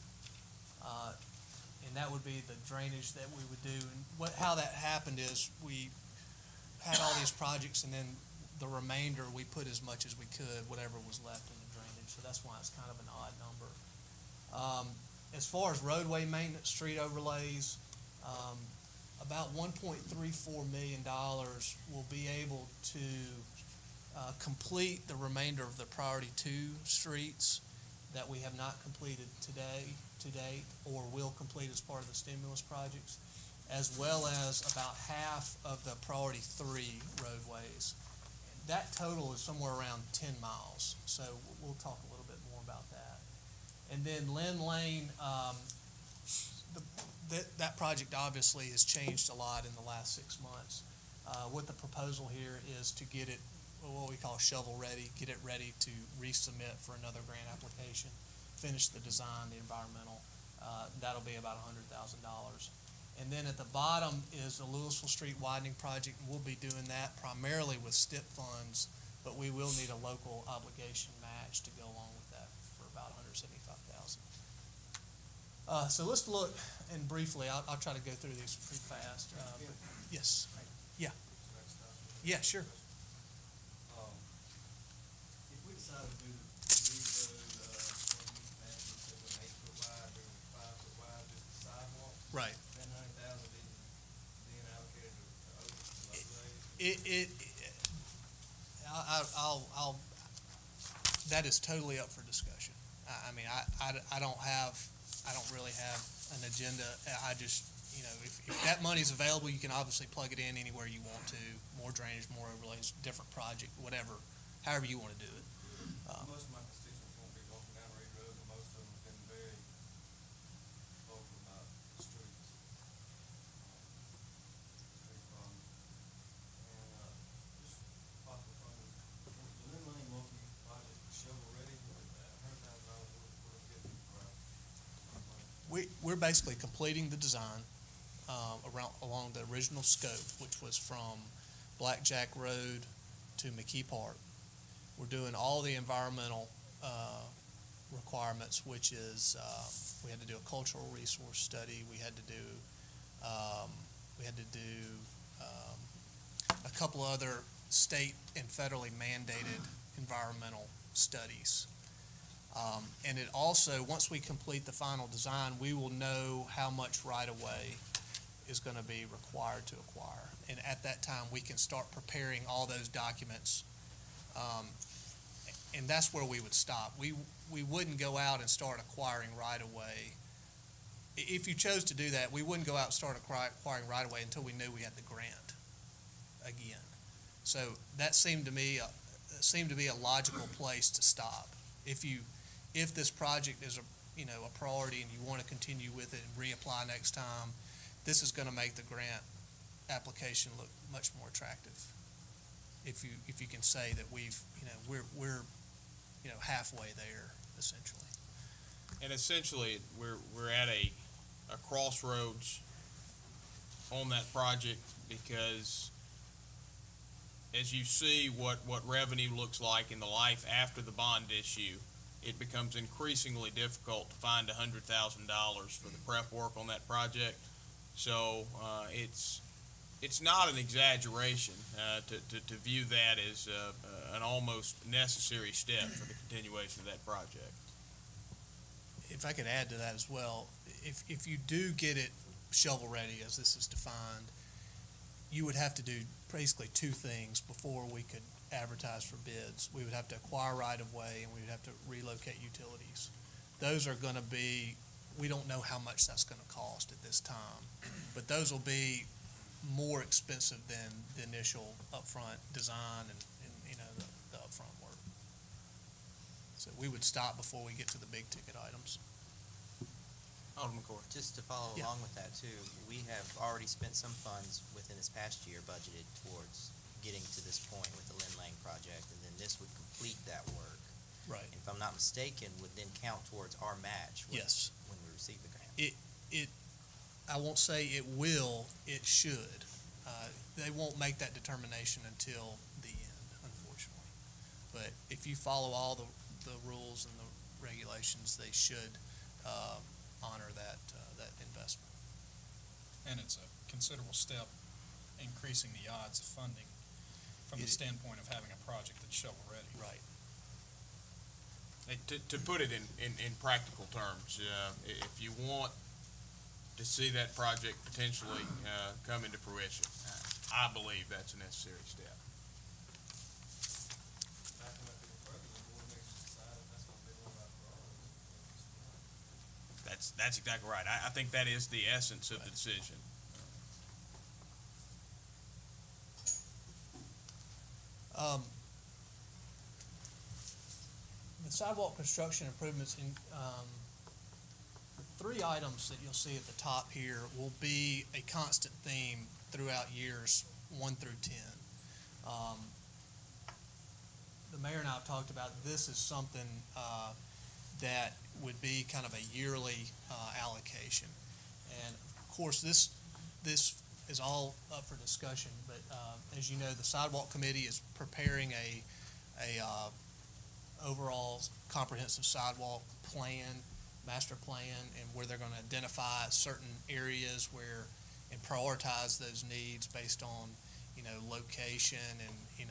And that would be the drainage that we would do. And how that happened is we had all these projects, and then the remainder we put as much as we could, whatever was left in the drainage. So that's why it's kind of an odd number. As far as roadway maintenance, street overlays, about $1.34 million will be able to complete the remainder of the priority 2 streets that we have not completed to date, or will complete as part of the stimulus projects, as well as about half of the priority 3 roadways. That total is somewhere around 10 miles, so we'll talk a little bit more about that. And then Lynn Lane, that project obviously has changed a lot in the last 6 months. What the proposal here is to get it what we call shovel ready, get it ready to resubmit for another grant application, finish the design, the environmental. That'll be about $100,000. And then at the bottom is the Louisville Street widening project. We'll be doing that primarily with STIP funds, but we will need a local obligation match to go along with that for about $175,000. So let's look, and briefly, I'll try to go through these pretty fast. Yes. Yeah. Yeah, sure. If we decide to do the road, when you mentioned 8 foot wide, or 5 foot wide, just the sidewalk. Right. That $9,000 being allocated to open. I'll, that is totally up for discussion. I mean, I don't really have an agenda. I just, if that money's available, you can obviously plug it in anywhere you want to, more drainage, more overlays, different project, whatever, however you want to do it. Most of my constituents won't be walking down Reed Road, but most of them have been very vocal about the streets. Street problem. And, just possible funding. The Lynn Lane multi project shovel ready, $100,000 we're getting for money. We're basically completing the design along the original scope, which was from Blackjack Road to McKee Park. We're doing all the environmental requirements, which is we had to do a cultural resource study. We had to do a couple other state and federally mandated environmental studies. And it also, once we complete the final design, we will know how much right-of-way is going to be required to acquire. And at that time, we can start preparing all those documents. And that's where we would stop. We wouldn't go out and start acquiring right-of-way. If you chose to do that, we wouldn't go out and start acquiring right-of-way until we knew we had the grant again. So that seemed to me a logical place to stop. If this project is a priority and you want to continue with it and reapply next time, this is going to make the grant application look much more attractive. If you can say that we're halfway there, essentially. And essentially, we're at a crossroads on that project, because as you see what revenue looks like in the life after the bond issue, it becomes increasingly difficult to find $100,000 for the prep work on that project. So it's not an exaggeration to view that as an almost necessary step for the continuation of that project. If I could add to that as well, if you do get it shovel ready, as this is defined, you would have to do basically two things before we could advertise for bids. We would have to acquire right-of-way, and we would have to relocate utilities. Those are going to be, we don't know how much that's going to cost at this time, but those will be more expensive than the initial upfront design and the upfront work. So we would stop before we get to the big ticket items. Alderman Corey. Just to follow Yeah. along with that too, we have already spent some funds within this past year budgeted towards getting to this point with the Lynn Lane project, and then this would complete that work. Right. And if I'm not mistaken, would then count towards our match when we receive the grant. I won't say it will, it should. They won't make that determination until the end, unfortunately. But if you follow all the rules and the regulations, they should honor that investment. And it's a considerable step increasing the odds of funding from the standpoint of having a project that's shovel-ready. Right. To put it in practical terms, if you want to see that project potentially come into fruition, I believe that's a necessary step. Backing up even further, the board makes us decide if that's going to be one of our priorities. That's exactly right. I think that is the essence of the decision. The sidewalk construction improvements in the three items that you'll see at the top here will be a constant theme throughout years 1 through 10. The mayor and I have talked about this is something that would be kind of a yearly allocation. And of course, this is all up for discussion, but as you know, the sidewalk committee is preparing a overall comprehensive sidewalk plan, master plan, and where they're going to identify certain areas where and prioritize those needs based on location and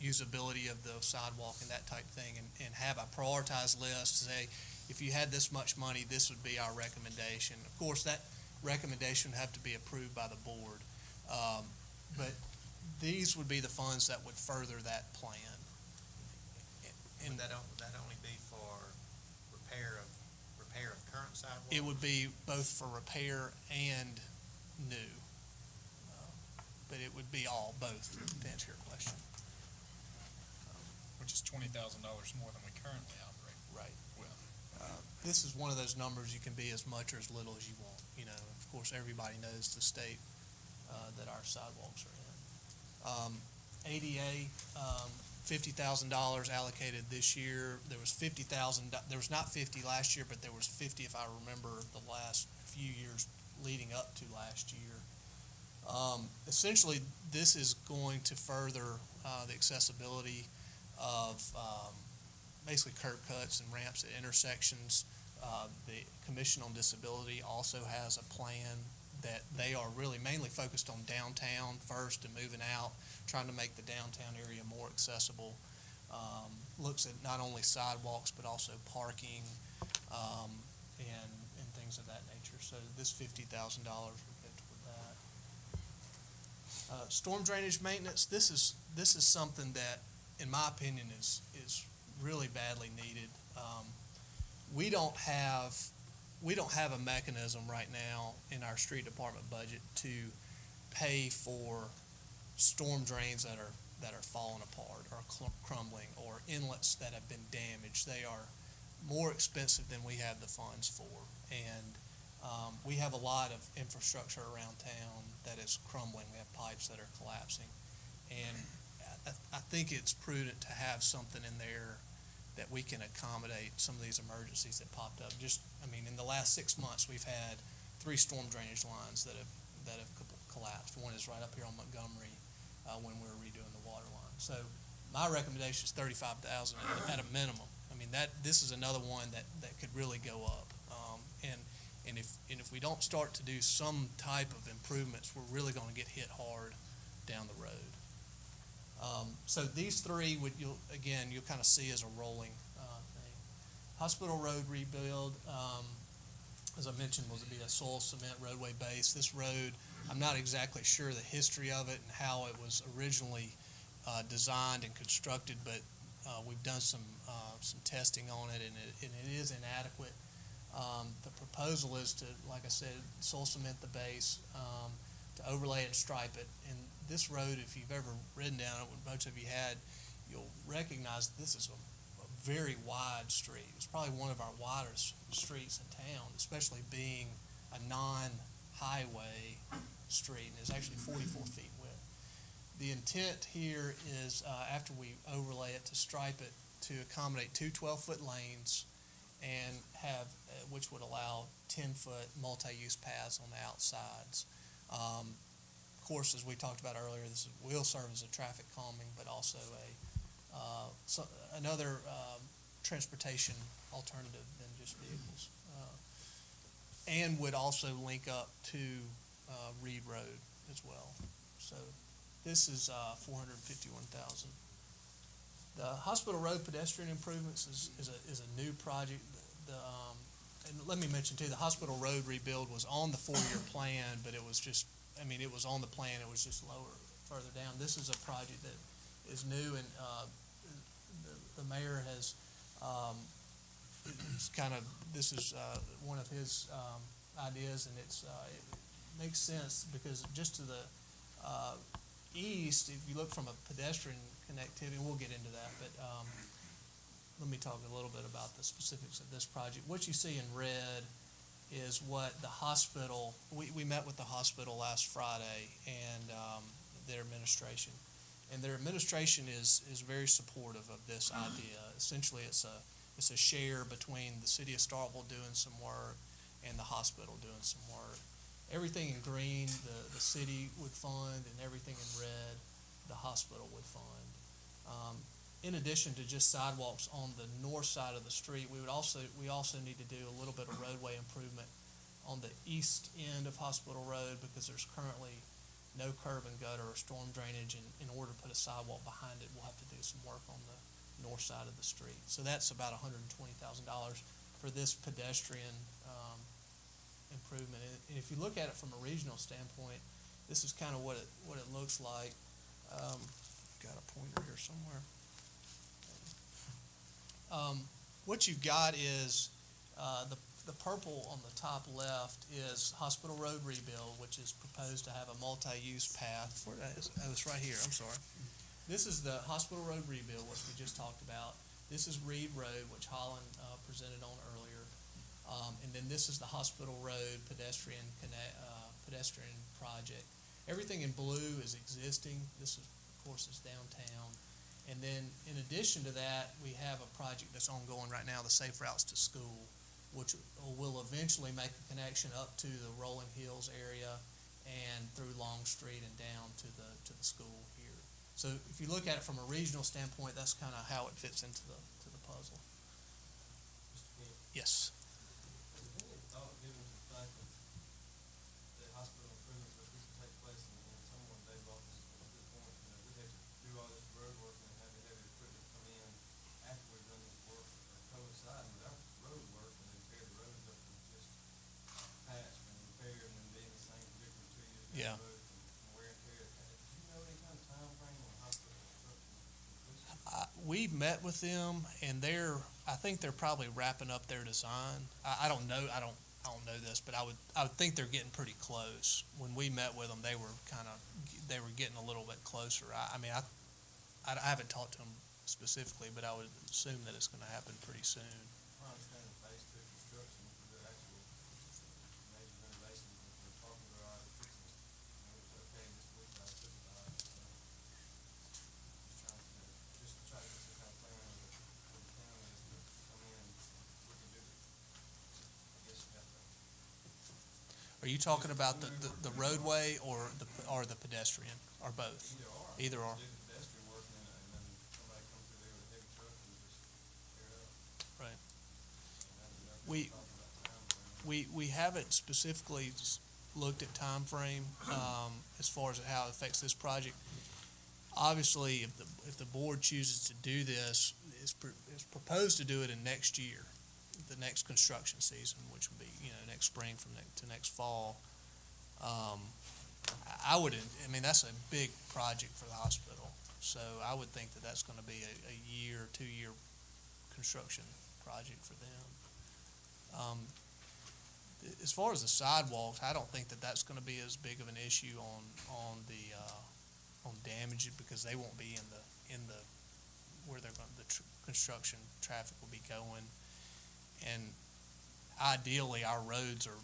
usability of the sidewalk and that type thing, and have a prioritized list. Say, if you had this much money, this would be our recommendation. Of course, that recommendation would have to be approved by the board, but these would be the funds that would further that plan. Would that only be for repair of current sidewalks? It would be both for repair and new. But it would be both, to answer your question. Which is $20,000 more than we currently operate. Right. With. This is one of those numbers you can be as much or as little as you want. You know, of course, everybody knows the state that our sidewalks are in. ADA, $50,000 allocated this year. There was $50,000. There was not 50 last year, but there was 50 if I remember the last few years leading up to last year. Essentially, this is going to further the accessibility of basically curb cuts and ramps at intersections. The Commission on Disability also has a plan that they are really mainly focused on downtown first and moving out, trying to make the downtown area more accessible. Looks at not only sidewalks but also parking and things of that nature. So this $50,000 would go toward that. Storm drainage maintenance. This is something that, in my opinion, is really badly needed. We don't have a mechanism right now in our street department budget to pay for storm drains that are falling apart or crumbling, or inlets that have been damaged. They are more expensive than we have the funds for, and we have a lot of infrastructure around town that is crumbling. We have pipes that are collapsing, and I think it's prudent to have something in there that we can accommodate some of these emergencies that popped up. In the last 6 months, we've had 3 storm drainage lines that have collapsed. One is right up here on Montgomery when we were redoing the water line. So my recommendation is $35,000 at a minimum. This is another one that could really go up. And if we don't start to do some type of improvements, we're really going to get hit hard down the road. So these 3 you'll kind of see as a rolling thing. Hospital road rebuild, as I mentioned, was to be a soil cement roadway base. This road, I'm not exactly sure the history of it and how it was originally designed and constructed, but we've done some testing on it, and it is inadequate. The proposal is to, like I said, soil cement the base, to overlay it and stripe it. And this road, if you've ever ridden down it, when most of you had, you'll recognize this is a very wide street. It's probably one of our widest streets in town, especially being a non-highway street, and it's actually 44 feet width. The intent here is, after we overlay it, to stripe it to accommodate 2 12-foot lanes and have, which would allow 10-foot multi-use paths on the outsides. Of course, as we talked about earlier, this will serve as a traffic calming, but also another transportation alternative than just vehicles, and would also link up to Reed Road as well. So this is $451,000. The Hospital Road pedestrian improvements is a new project. And let me mention too, the Hospital Road rebuild was on the 4-year plan, but it was just, it was on the plan, it was just further down. This is a project that is new, and the mayor has, this is one of his ideas, and it makes sense because just to the east, if you look from a pedestrian connectivity, we'll get into that, but let me talk a little bit about the specifics of this project. What you see in red is what the hospital, we met with the hospital last Friday and their administration. And their administration is very supportive of this idea. Essentially, it's a share between the city of Starkville doing some work and the hospital doing some work. Everything in green, the city would fund, and everything in red, the hospital would fund. In addition to just sidewalks on the north side of the street, we also need to do a little bit of roadway improvement on the east end of Hospital Road, because there's currently no curb and gutter or storm drainage, and in order to put a sidewalk behind it, we'll have to do some work on the north side of the street. So that's about $120,000 for this pedestrian improvement. And if you look at it from a regional standpoint, this is kind of what it looks like. Got a pointer here somewhere. What you've got is, the purple on the top left is Hospital Road rebuild, which is proposed to have a multi-use path. Where that is? Oh, it's right here, I'm sorry. This is the Hospital Road rebuild, which we just talked about. This is Reed Road, which Holland presented on earlier. And then this is the Hospital Road pedestrian project. Everything in blue is existing. This is, of course, is downtown. And then in addition to that, we have a project that's ongoing right now, the Safe Routes to School, which will eventually make a connection up to the Rolling Hills area and through Long Street and down to the school here. So if you look at it from a regional standpoint, that's kind of how it fits into the puzzle. Yes. Has there been any thought given to the fact that the hospital improvements that this will take place in someone, Dave Loftus, a good point, we have to do all this road work and have the heavy equipment come in after we've done this work or coincide with our road work and then tear the roads up and just patch and repair and then be in the same predicament 2 years down Yeah. the road and wear and tear. Do you know any kind of time frame on hospital construction completion? We've met with them, and I think they're probably wrapping up their design. I don't know this, but I would think they're getting pretty close. When we met with them, they were getting a little bit closer. I haven't talked to them specifically, but I would assume that it's going to happen pretty soon. I understand the phase 2 construction for the actual major renovations that we're talking about, fixing it. It's okay, just look at it, just try to get some kind of plan with the county is to come in and we can do it. I guess you have to. Are you talking about the roadway or the pedestrian, or both? Either or. Do the pedestrian work and then somebody come through there with a heavy truck and just tear it up. Right. And that's talking about time frame. We haven't specifically looked at time frame as far as how it affects this project. Obviously, if the board chooses to do this, it's proposed to do it in next year, the next construction season, which would be next spring to next fall. That's a big project for the hospital, so I would think that that's going to be a 2-year construction project for them. As far as the sidewalks, I don't think that that's going to be as big of an issue on damage, because they won't be in the where they're going, construction traffic will be going. And ideally, our roads are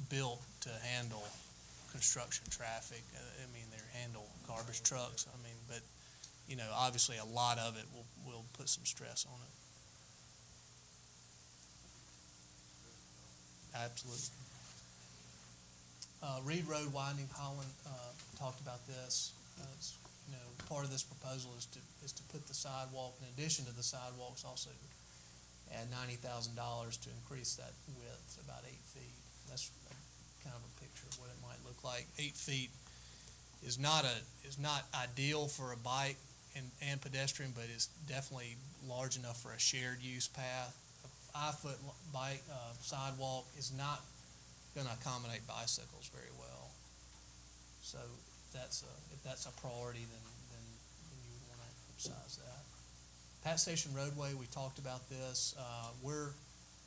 built to handle construction traffic. They handle garbage trucks. But obviously a lot of it will put some stress on it. Absolutely. Reed Road widening, Holland talked about this. Part of this proposal is to put the sidewalk, in addition to the sidewalks, also add $90,000 to increase that width about 8 feet. That's kind of a picture of what it might look like. 8 feet is not ideal for a bike and pedestrian, but it's definitely large enough for a shared use path. A 5-foot bike sidewalk is not going to accommodate bicycles very well. So if that's a priority, then you would want to emphasize that. Pat Station Roadway, we talked about this. We're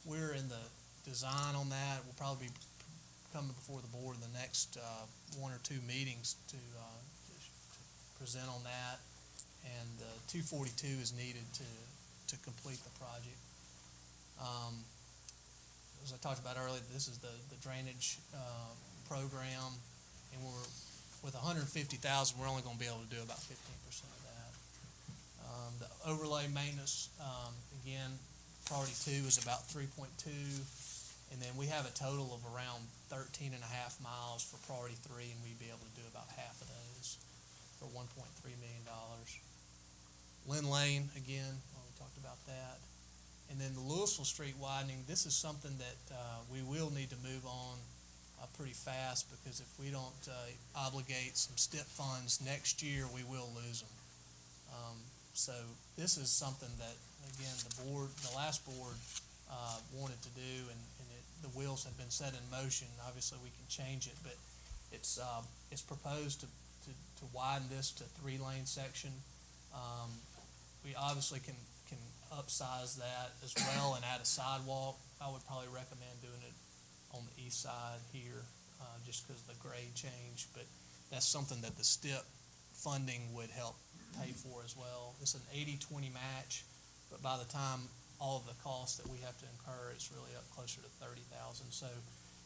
in the design on that. We'll probably be coming before the board in the next 1 or 2 meetings to present on that. And 242 is needed to complete the project. As I talked about earlier, this is the drainage program, and with $150,000, we're only going to be able to do about 15% of that. The overlay maintenance, again, priority 2 is about 3.2, and then we have a total of around 13.5 miles for priority 3, and we'd be able to do about half of those for $1.3 million. Lynn Lane, again, we talked about that. And then the Louisville Street widening, this is something that we will need to move on pretty fast, because if we don't obligate some STIP funds next year, we will lose them. So this is something that, again, the last board wanted to do, and the wheels have been set in motion. Obviously, we can change it, but it's proposed to to widen this to 3-lane section. We obviously can upsize that as well and add a sidewalk. I would probably recommend doing it on the east side here, just because of the grade change, but that's something that the STIP funding would help pay for as well. It's an 80-20 match, but by the time all of the costs that we have to incur, it's really up closer to $30,000. So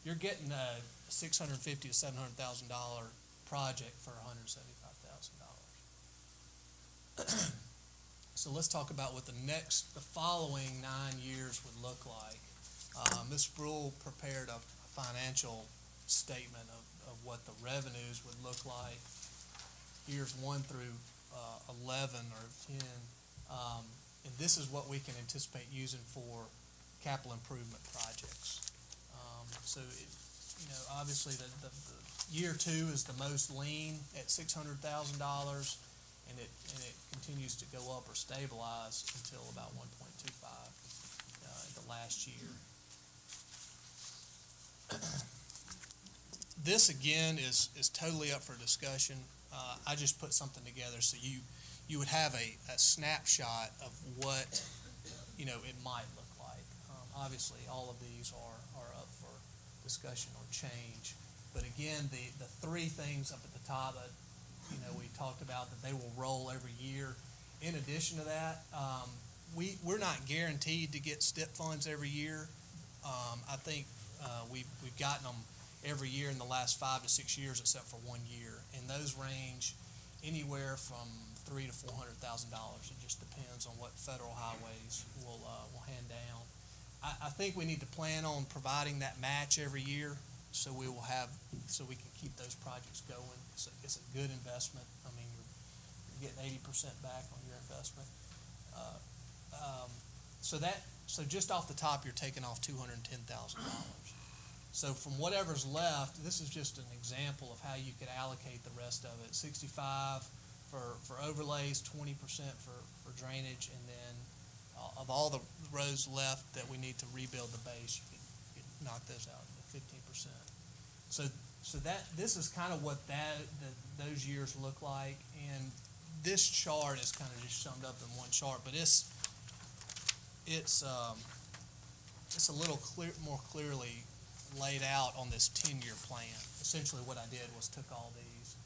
you're getting a $650,000 to $700,000 project for $175,000. So let's talk about what the following 9 years would look like. Ms. Brule prepared a financial statement of what the revenues would look like. Years 1 through 11 or 10. And this is what we can anticipate using for capital improvement projects. Obviously the year 2 is the most lean at $600,000, and it continues to go up or stabilize until about 1.25 the last year. This again is totally up for discussion. I just put something together so you would have a snapshot of what it might look like. Obviously, all of these are up for discussion or change. But again, the 3 things up at the top that we talked about that they will roll every year. In addition to that, we're not guaranteed to get STIP funds every year. I think we've gotten them every year in the last 5 to 6 years, except for 1 year, and those range anywhere from $300,000 to $400,000. It just depends on what federal highways will hand down. I think we need to plan on providing that match every year, so we can keep those projects going. It's a good investment. I mean, you're getting 80% back on your investment. So just off the top, you're taking off $210,000. So from whatever's left, this is just an example of how you could allocate the rest of it. 65 for overlays, 20% for drainage, and then of all the roads left that we need to rebuild the base, you could knock those out to 15%. So this is kind of what those years look like, and this chart is kind of just summed up in one chart, but it's a little more clearly laid out on this 10-year plan. Essentially what I did was took all these.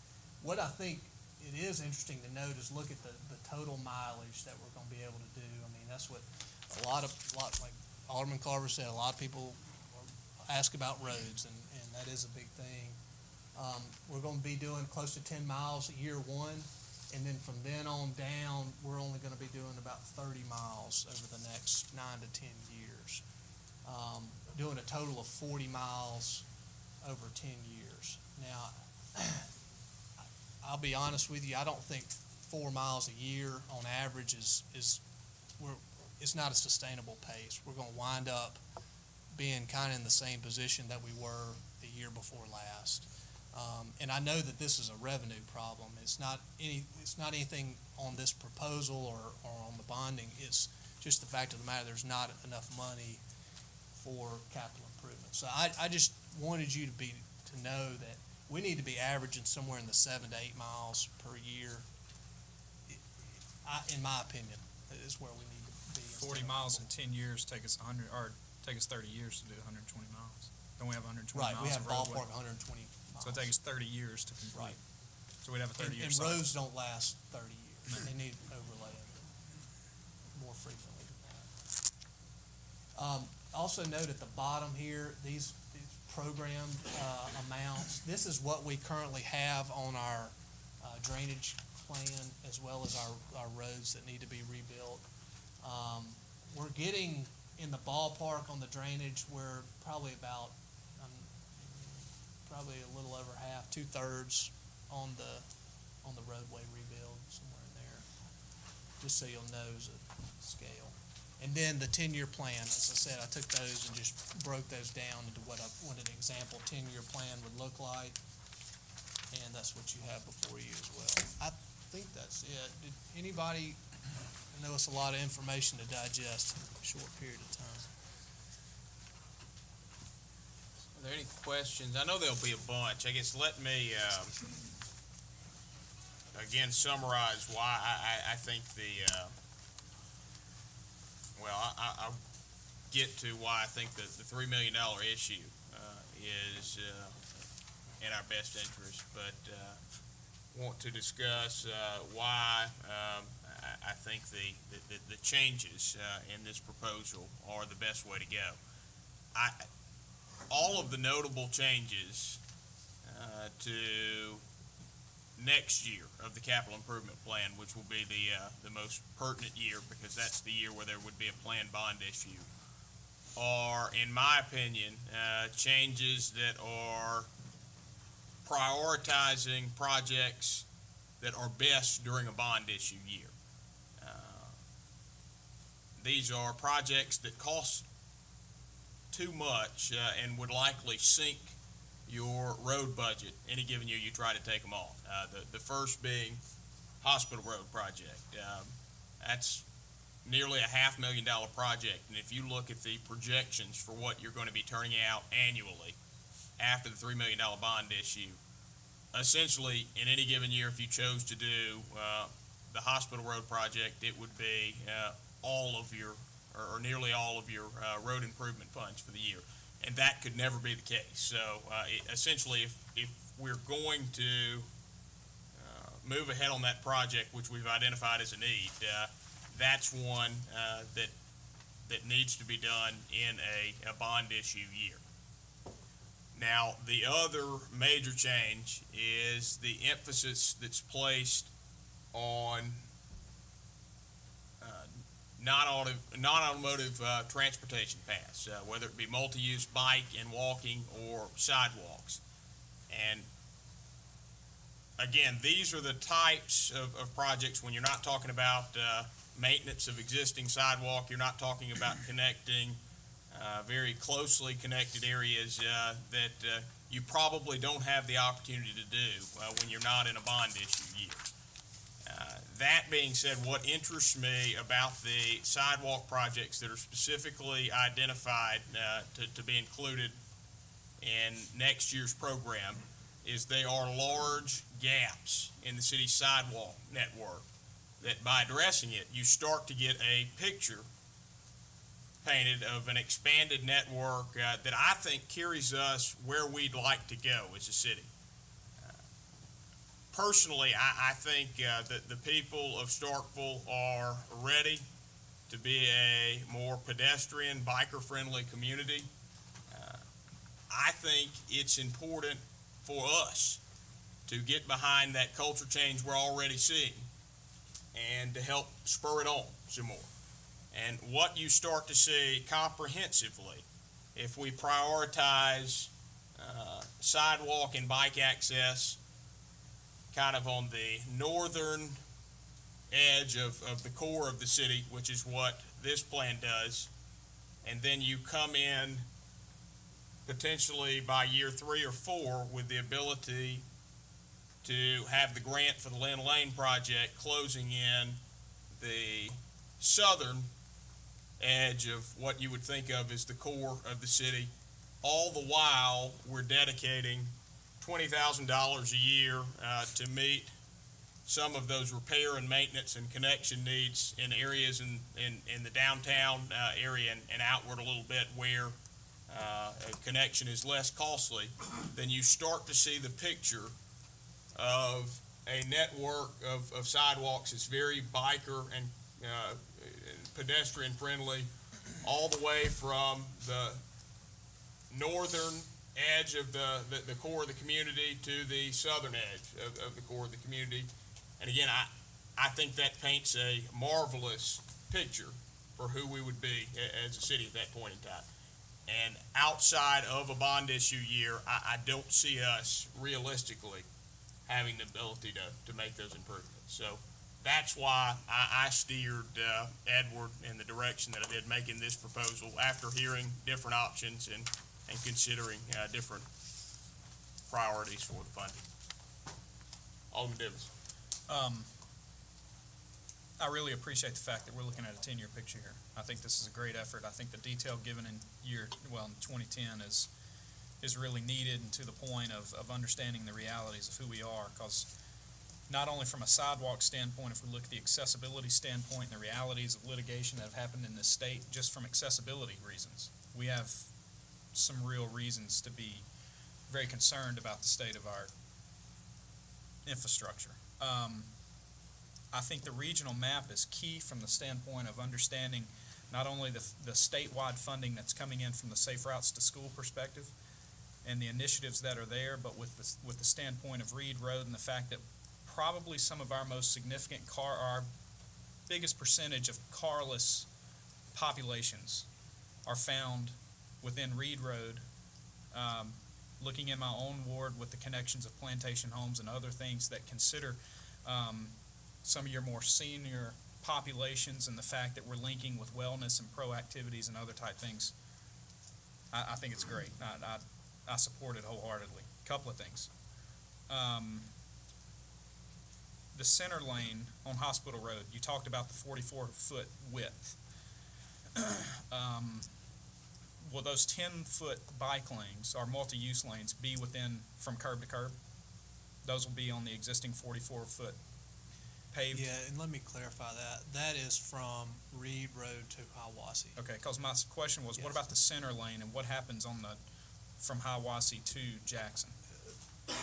What I think it is interesting to note is look at the total mileage that we're going to be able to do. I mean, that's what a lot like Alderman Carver said, a lot of people ask about roads, and that is a big thing. We're going to be doing close to 10 miles year 1, and then from then on down, we're only going to be doing about 30 miles over the next 9 to 10 years. Doing a total of 40 miles over 10 years. Now, I'll be honest with you, I don't think 4 miles a year on average it's not a sustainable pace. We're going to wind up being kind of in the same position that we were the year before last. And I know that this is a revenue problem. It's not anything on this proposal or on the bonding. It's just the fact of the matter, there's not enough money for capital improvement. So I just wanted you to know that we need to be averaging somewhere in the 7 to 8 miles per year. In my opinion, is where we need to be. 40 miles in 10 years take us 30 years to do 120 miles. Don't we have 120 right, miles? Right, we have of ballpark roadway? 120 miles. So it takes 30 years to complete. Right. So we'd have a 30-year And cycle. roads don't last 30 years. They need overlaying more frequently than that. Also note at the bottom here, these programmed amounts. This is what we currently have on our drainage plan, as well as our roads that need to be rebuilt. We're getting in the ballpark on the drainage. We're probably about probably a little over half, 2/3 on the roadway rebuild, somewhere in there. Just so you'll know the scale. And then the 10-year plan, as I said, I took those and just broke those down into what an example 10-year plan would look like. And that's what you have before you as well. I think that's it. Did anybody, I know it's a lot of information to digest in a short period of time. Are there any questions? I know there'll be a bunch. I guess let me again, summarize why I think I'll get to why I think that the $3 million issue is in our best interest, but want to discuss why I think the changes in this proposal are the best way to go. All of the notable changes to next year of the capital improvement plan, which will be the most pertinent year because that's the year where there would be a planned bond issue, are, in my opinion, changes that are prioritizing projects that are best during a bond issue year. These are projects that cost too much and would likely sink your road budget any given year you try to take them off. The first being hospital road project. That's nearly a $500,000 project, and if you look at the projections for what you're going to be turning out annually after the $3 million bond issue, essentially in any given year, if you chose to do the hospital road project, it would be all of your or nearly all of your road improvement funds for the year, and that could never be the case. So essentially, if we're going to move ahead on that project, which we've identified as a need, that's one that needs to be done in a bond issue year. Now, the other major change is the emphasis that's placed on non-automotive transportation paths, whether it be multi-use bike and walking or sidewalks. And again, these are the types of projects when you're not talking about maintenance of existing sidewalk, you're not talking about connecting very closely connected areas that you probably don't have the opportunity to do when you're not in a bond issue year. That being said, what interests me about the sidewalk projects that are specifically identified to be included in next year's program is they are large gaps in the city's sidewalk network that by addressing it, you start to get a picture painted of an expanded network that I think carries us where we'd like to go as a city. Personally, I think that the people of Starkville are ready to be a more pedestrian, biker-friendly community. I think it's important for us to get behind that culture change we're already seeing and to help spur it on some more. And what you start to see comprehensively if we prioritize sidewalk and bike access kind of on the northern edge of the core of the city, which is what this plan does, and then you come in potentially by year 3 or 4 with the ability to have the grant for the Lynn Lane project closing in the southern edge of what you would think of as the core of the city. All the while, we're dedicating $20,000 a year to meet some of those repair and maintenance and connection needs in areas in the downtown area and outward a little bit where a connection is less costly. Then you start to see the picture of a network of sidewalks that's very biker and pedestrian friendly all the way from the northern edge of the core of the community to the southern edge of the core of the community. And again, I think that paints a marvelous picture for who we would be as a city at that point in time. And outside of a bond issue year, I don't see us realistically having the ability to make those improvements. So that's why I steered Edward in the direction that I did, making this proposal after hearing different options and considering different priorities for the funding. Alderman Davis. I really appreciate the fact that we're looking at a 10-year picture here. I think this is a great effort. I think the detail given in 2010 is really needed and to the point of understanding the realities of who we are, because not only from a sidewalk standpoint, if we look at the accessibility standpoint and the realities of litigation that have happened in this state, just from accessibility reasons. We have some real reasons to be very concerned about the state of our infrastructure. I think the regional map is key from the standpoint of understanding not only the statewide funding that's coming in from the Safe Routes to School perspective and the initiatives that are there, but with the standpoint of Reed Road and the fact that probably some of our most significant our biggest percentage of carless populations are found within Reed Road. Looking in my own ward with the connections of Plantation Homes and other things that consider some of your more senior populations and the fact that we're linking with wellness and pro activities and other type things, I think it's great. I support it wholeheartedly. Couple of things. The center lane on Hospital Road, you talked about the 44-foot width. Will those 10-foot bike lanes, or multi-use lanes, be within from curb to curb? Those will be on the existing 44-foot paved? Yeah, and let me clarify that. That is from Reed Road to Hiawassee. Okay, because my question was, Yes. what about the center lane and what happens on from Hiawassee to Jackson? A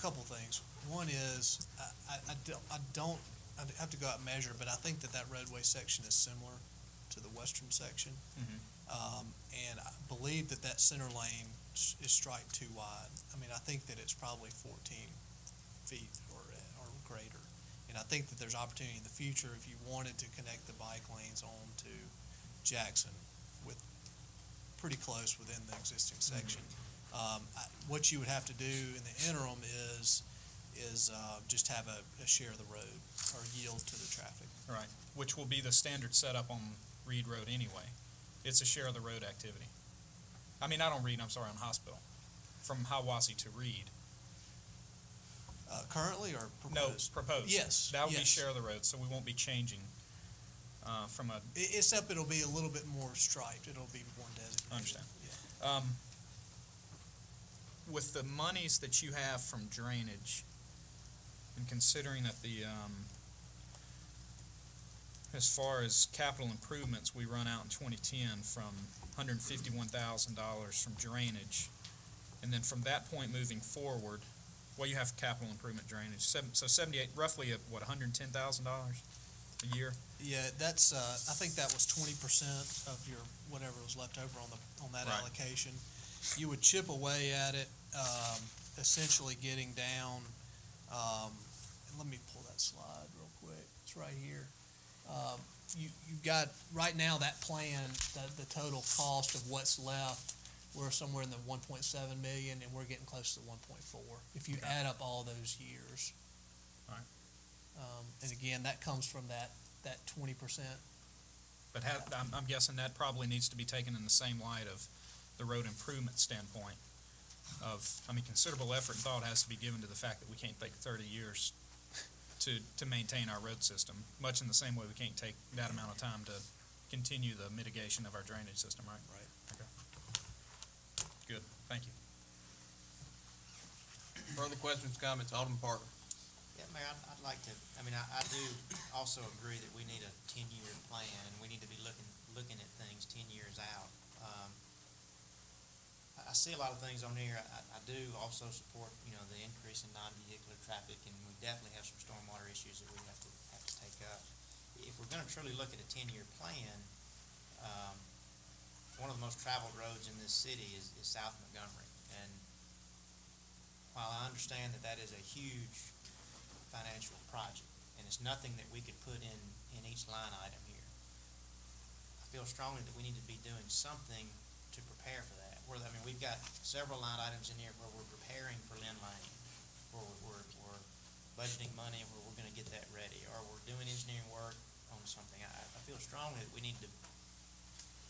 couple things. One is, I'd have to go out and measure, but I think that roadway section is similar to the western section. And I believe that center lane is striped too wide. I mean, I think that it's probably 14 feet or greater. And I think that there's opportunity in the future if you wanted to connect the bike lanes on to Jackson with pretty close within the existing section. What you would have to do in the interim is just have a share of the road or yield to the traffic. Right, which will be the standard setup on Reed Road anyway. It's a share of the road activity. I mean, not on Reed, I'm sorry, on Hospital, from Hiawassee to Reed. Currently or proposed? No, proposed. Yes. That will be yes. share of the road, so we won't be changing from a. Except it'll be a little bit more striped. It'll be more designated. Understand. Yeah. With the monies that you have from drainage, and considering that as far as capital improvements, we run out in 2010 from $151,000 from drainage, and then from that point moving forward, well, you have capital improvement drainage, so 78, roughly $110,000 a year? Yeah, that's, I think that was 20% of your, whatever was left over on that Right. allocation. You would chip away at it, essentially getting down, and let me pull that slide real quick. It's right here. You've got, right now, that plan, the total cost of what's left, we're somewhere in the 1.7 million, and we're getting close to 1.4, if you add up all those years. Right. And again, that comes from that 20%. But I'm guessing that probably needs to be taken in the same light of the road improvement standpoint considerable effort and thought has to be given to the fact that we can't take 30 years to maintain our road system, much in the same way we can't take that amount of time to continue the mitigation of our drainage system, right? Right. Okay. Good, thank you. Further questions, comments, Alderman Parker? Yeah, Mayor, I'd like to, I do also agree that we need a 10-year plan, and we need to be looking at things 10 years out. I see a lot of things on here. I do also support, the increase in non-vehicular traffic, and we definitely have some stormwater issues that we have to take up. If we're gonna truly look at a 10-year plan, one of the most traveled roads in this city is South Montgomery. And while I understand that is a huge financial project, and it's nothing that we could put in each line item here, I feel strongly that we need to be doing something to prepare for that. We've got several line items in here where we're preparing for Lynn Lane, where we're budgeting money, where we're gonna get that ready, or we're doing engineering work on something. I feel strongly that we need to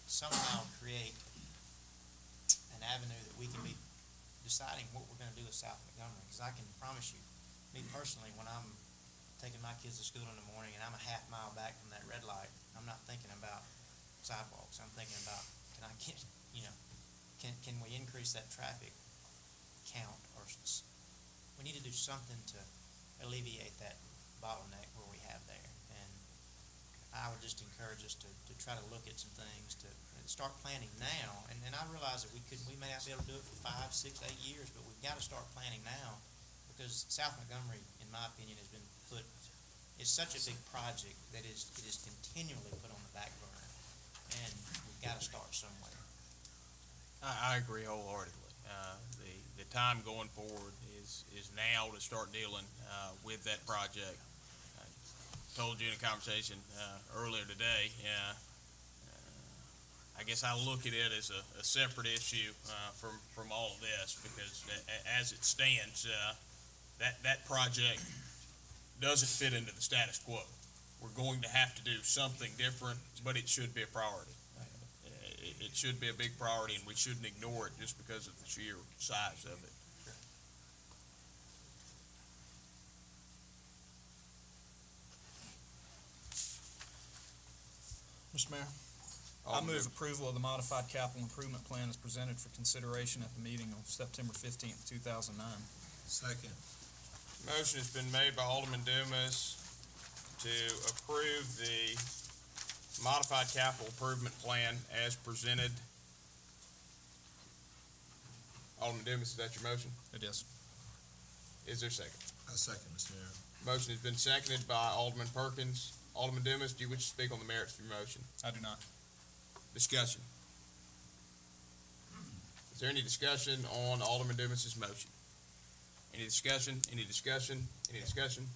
somehow create an avenue that we can be deciding what we're gonna do with South Montgomery, because I can promise you, me personally, when I'm taking my kids to school in the morning and I'm a half mile back from that red light, I'm not thinking about sidewalks. I'm thinking about, can we increase that traffic count or we need to do something to alleviate that bottleneck where we have there. And I would just encourage us to try to look at some things to start planning now. And I realize that we may not be able to do it for 5, 6, 8 years, but we've got to start planning now, because South Montgomery, in my opinion, has been put, it's such a big project that it is continually put on the back burner, and we've got to start somewhere. I agree wholeheartedly. The time going forward is now to start dealing with that project. I told you in a conversation earlier today, I guess I look at it as a separate issue from all of this, because as it stands, that project doesn't fit into the status quo. We're going to have to do something different, but it should be a priority. It should be a big priority, and we shouldn't ignore it just because of the sheer size of it. Mr. Mayor, I move approval of the modified capital improvement plan as presented for consideration at the meeting on September 15th, 2009. Second. Motion has been made by Alderman Dumas to approve the modified capital improvement plan as presented. Alderman Dumas, is that your motion? It is. Is there a second? I second, Mr. Mayor. Motion has been seconded by Alderman Perkins. Alderman Dumas, do you wish to speak on the merits of your motion? I do not. Discussion. Is there any discussion on Alderman Dumas's motion? Any discussion? Any discussion? Any discussion?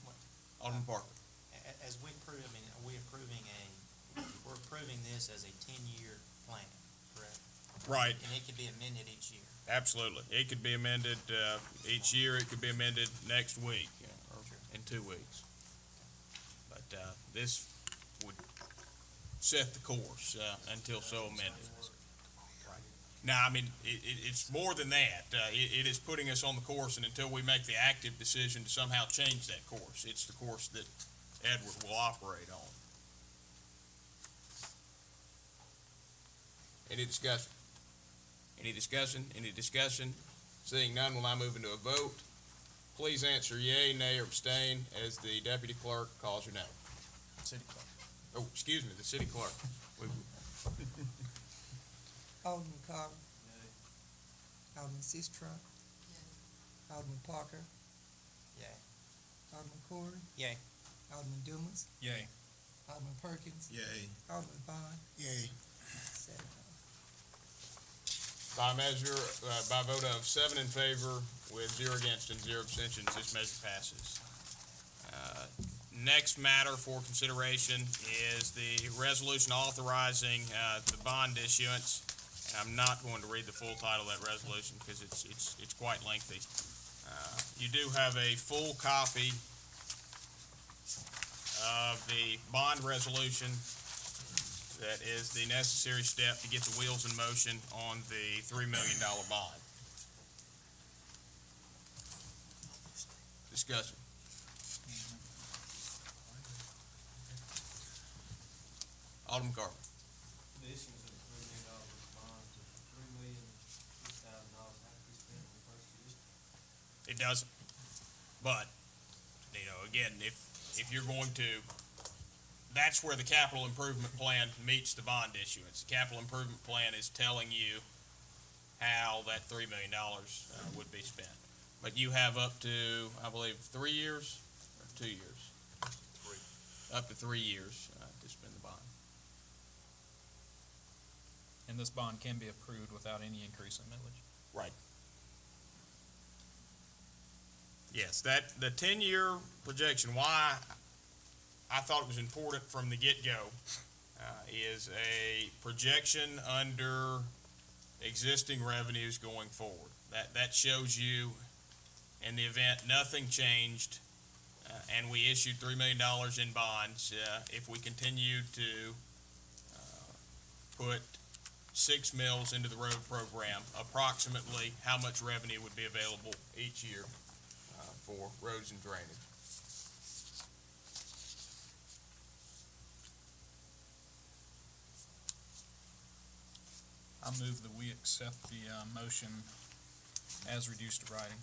Alderman Parker. As we approve, I mean, we're approving this as a 10-year plan, correct? Right. And it could be amended each year. Absolutely. It could be amended each year. It could be amended next week or in 2 weeks. But this would set the course until so amended. Now, I mean, it's more than that. It is putting us on the course, and until we make the active decision to somehow change that course, it's the course that Edward will operate on. Any discussion? Any discussion? Any discussion? Seeing none, we'll now move into a vote. Please answer yea, nay, or abstain as the deputy clerk calls your name. City clerk. Oh, excuse me, the city clerk. Alderman Carter. Alderman Sistrum. Alderman Parker. Yay. Alderman Corey. Yay. Alderman Dumas. Yay. Alderman Perkins. Yay. Alderman Vaughn. Yay. 7. By by a vote of 7 in favor with 0 against and 0 abstentions, this measure passes. Next matter for consideration is the resolution authorizing the bond issuance. And I'm not going to read the full title of that resolution because it's quite lengthy. You do have a full copy of the bond resolution. That is the necessary step to get the wheels in motion on the $3 million bond. Discussion. Alderman Carter. The issuance of $3 million bond to $3,006,000 have to be spent in the first year. It doesn't. But, again, if you're going to, that's where the capital improvement plan meets the bond issuance. The capital improvement plan is telling you how that $3 million would be spent. But you have up to, I believe, 3 years or 2 years? 3. Up to 3 years to spend the bond. And this bond can be approved without any increase in millage. Right. Yes, the 10-year projection, why I thought it was important from the get-go, is a projection under existing revenues going forward. That shows you, in the event nothing changed, and we issued $3 million in bonds, if we continue to put 6 mills into the road program, approximately how much revenue would be available each year for roads and drainage. I move that we accept the motion as reduced to writing.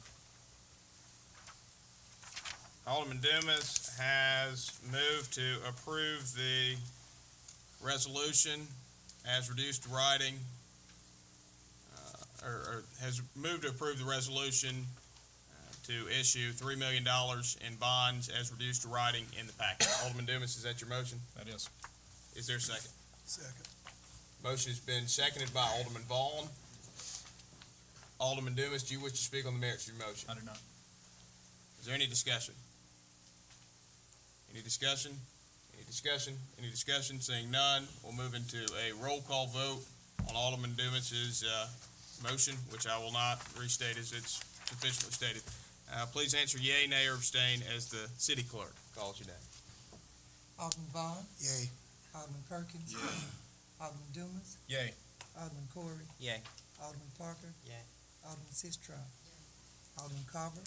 Alderman Dumas has moved to approve the resolution as reduced to writing, or has moved to approve the resolution to issue $3 million in bonds as reduced to writing in the packet. Alderman Dumas, is that your motion? That is. Is there a second? Second. Motion has been seconded by Alderman Vaughn. Alderman Dumas, do you wish to speak on the merits of your motion? I do not. Is there any discussion? Any discussion? Any discussion? Any discussion? Seeing none, we'll move into a roll call vote on Alderman Dumas's motion, which I will not restate as it's sufficiently stated. Please answer yea, nay, or abstain as the city clerk calls you down. Alderman Vaughn, Yay. Alderman Perkins. Alderman Dumas, Yay. Alderman Corey, Yay. Alderman Parker. Yay. Alderman Sistrum. Alderman Carver.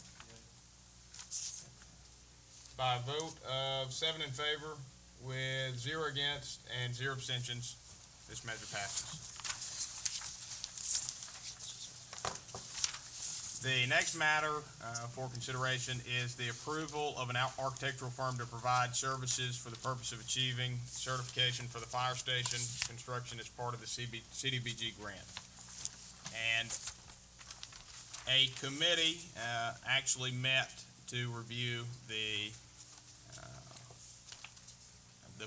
By a vote of 7 in favor with 0 against and 0 abstentions, this measure passes. The next matter for consideration is the approval of an architectural firm to provide services for the purpose of achieving certification for the fire station construction as part of the CDBG grant. And a committee actually met to review the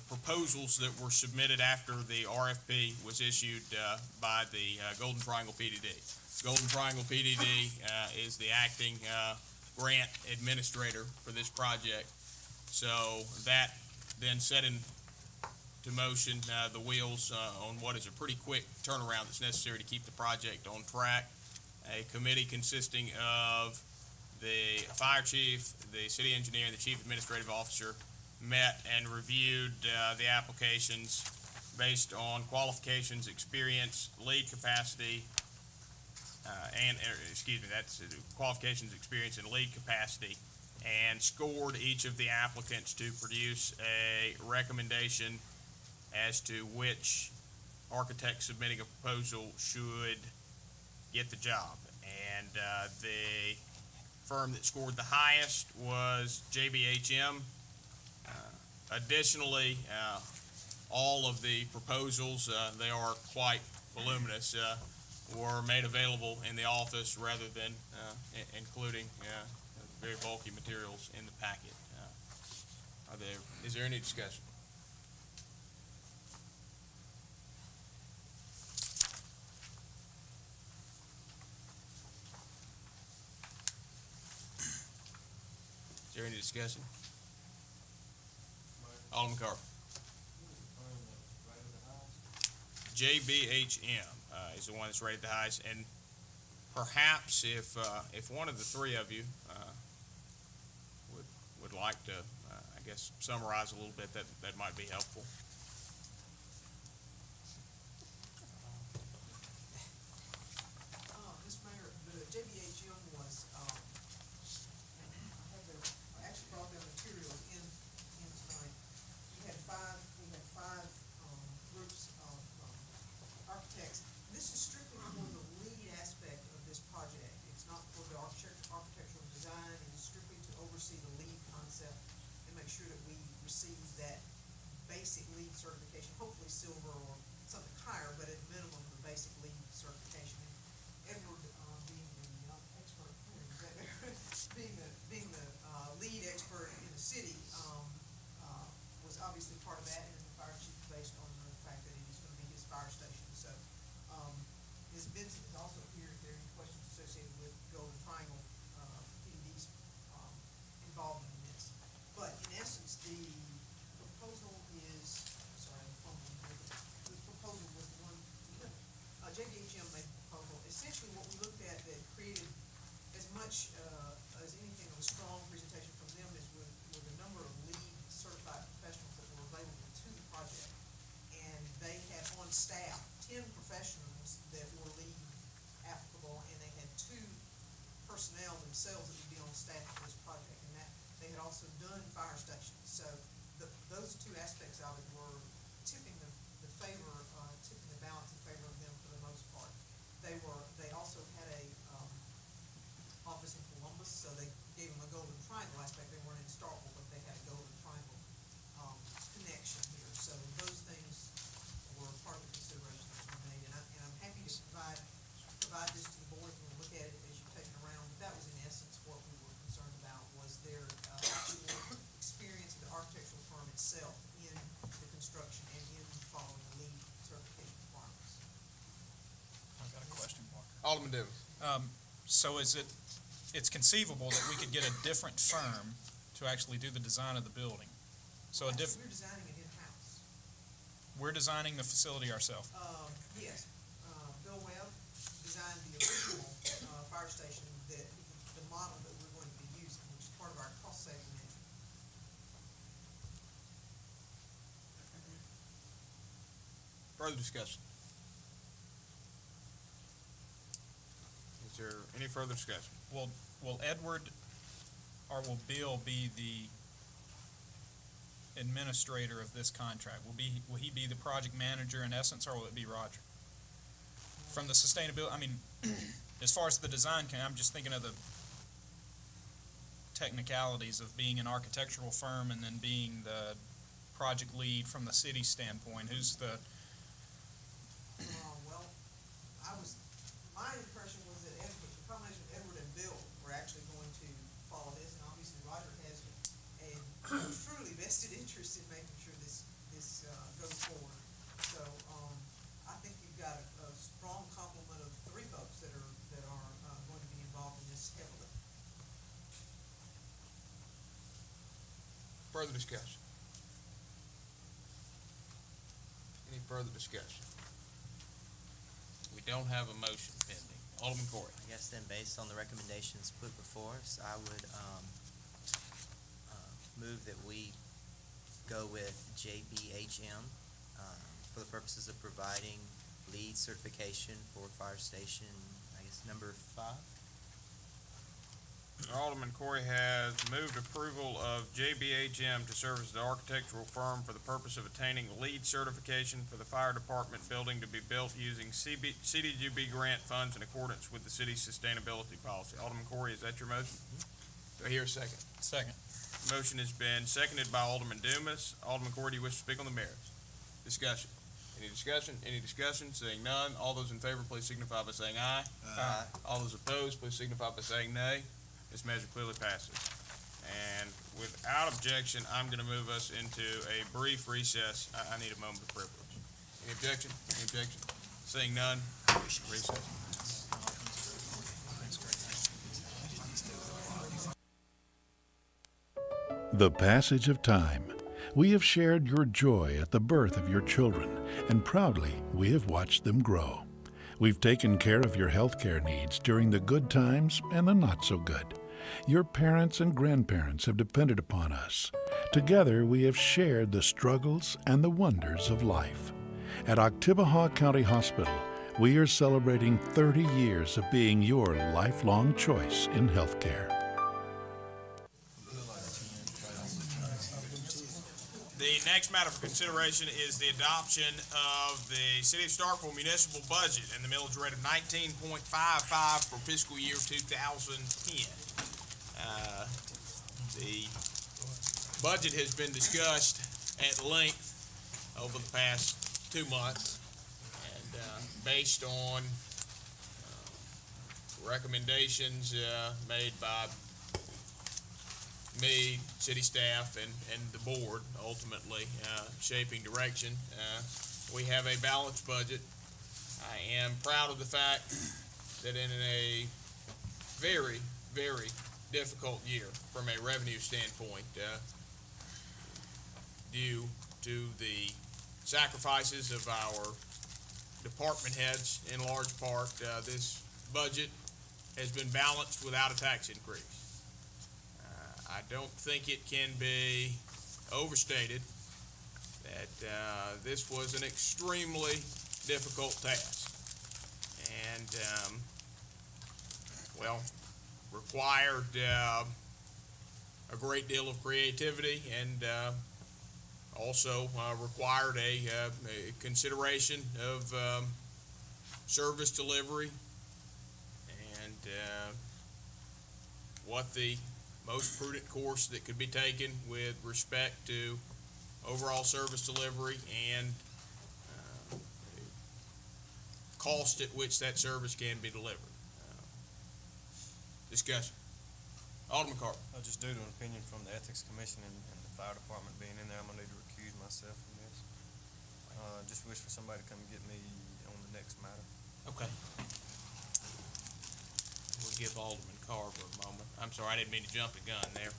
proposals that were submitted after the RFP was issued by the Golden Triangle PDD. Golden Triangle PDD is the acting grant administrator for this project. So that then set into motion the wheels on what is a pretty quick turnaround that's necessary to keep the project on track. A committee consisting of the fire chief, the city engineer, and the chief administrative officer met and reviewed the applications based on qualifications, experience, lead capacity, that's qualifications, experience, and lead capacity, and scored each of the applicants to produce a recommendation as to which architect submitting a proposal should get the job. And the firm that scored the highest was JBHM. Additionally, all of the proposals, they are quite voluminous, were made available in the office rather than including very bulky materials in the packet. Is there any discussion? Is there any discussion? Alderman Carver. JBHM is the one that's rated the highest, and perhaps if one of the three of you would like to, I guess, summarize a little bit, that might be helpful. Mr. Mayor, the JBHM was, I actually brought their materials in tonight. We had five groups of architects. This is strictly for the lead aspect of this project. It's not for the architectural design. It is strictly to oversee the lead concept and make sure that we receive that basic lead certification, hopefully silver or something higher, but at minimum, the basic lead certification. And Edward, being the expert, being the lead expert in the city, was obviously part of that, and the fire chief based on the fact that it is going to be his fire station. So, Ms. Benson is also here if there are any questions associated with Golden Triangle, PDD's involvement in this. But in essence, the proposal is, the proposal was the one, JBHM made the proposal. Essentially, what we looked at that created as much as anything of a strong presentation from them is were the number of lead certified professionals that were available to the project. And they had on staff 10 professionals that were lead applicable, and they had 2 personnel themselves that would be on staff for this project. And that they had also done fire stations. So those 2 aspects of it were tipping the balance in favor of them for the most part. They also had a office in Columbus, so they gave them a Golden Triangle aspect. They weren't in Starkville. Alderman Dibble. So it's conceivable that we could get a different firm to actually do the design of the building. So We're designing it in-house. we're designing the facility ourselves. Yes, Bill Webb designed the original, fire station that, the model that we're going to be using, which is part of our cost-saving measure. Further discussion? Is there any further discussion? Will Edward or will Bill be the administrator of this contract? Will he be the project manager in essence, or will it be Roger? From the sustainability, I mean, as far as the design, I'm just thinking of the technicalities of being an architectural firm and then being the project lead from the city standpoint. Who's the, Well, my impression was that Edward, the combination of Edward and Bill were actually going to follow this, and obviously Roger has a truly vested interest in making sure this goes forward. So, I think you've got a strong complement of three folks that are going to be involved in this heavily. Further discussion? Any further discussion? We don't have a motion pending. Alderman Corey. I guess then, based on the recommendations put before us, I would move that we go with JBHM for the purposes of providing lead certification for fire station, I guess, number 5. Alderman Corey has moved approval of JBHM to serve as the architectural firm for the purpose of attaining LEED certification for the fire department building to be built using CDGB grant funds in accordance with the city's sustainability policy. Alderman Corey, is that your motion? Do I hear a second? second? Motion has been seconded by Alderman Dumas. Alderman Corey, do you wish to speak on the merits? Discussion. Any discussion? Any discussion? Seeing none, all those in favor, please signify by saying aye. Aye. All those opposed, please signify by saying nay. This measure clearly passes. And without objection, I'm going to move us into a brief recess. I need a moment of privilege. Any objection? Any objection? Seeing none, recess. The passage of time. We have shared your joy at the birth of your children, and proudly we have watched them grow. We've taken care of your healthcare needs during the good times and the not so good. Your parents and grandparents have depended upon us. Together we have shared the struggles and the wonders of life. At Oktibbeha County Hospital, we are celebrating 30 years of being your lifelong choice in healthcare. The next matter for consideration is the adoption of the City of Starkville municipal budget and the millage rate of 19.55 for fiscal year 2010. The budget has been discussed at length over the past 2 months, and based on recommendations made by me, city staff, and the board, ultimately shaping direction. We have a balanced budget. I am proud of the fact that in a very, very difficult year from a revenue standpoint, due to the sacrifices of our department heads in large part, this budget has been balanced without a tax increase. I don't think it can be overstated that this was an extremely difficult task and, required a great deal of creativity and also required a consideration of service delivery and what the most prudent course that could be taken with respect to overall service delivery and cost at which that service can be delivered. Discussion. Alderman Carter. Just due to an opinion from the Ethics Commission and the fire department being in there, I'm gonna need to recuse myself from this. Just wish for somebody to come get me on the next matter. Okay. we'll give Alderman Carver a moment. I'm sorry, I didn't mean to jump the gun there.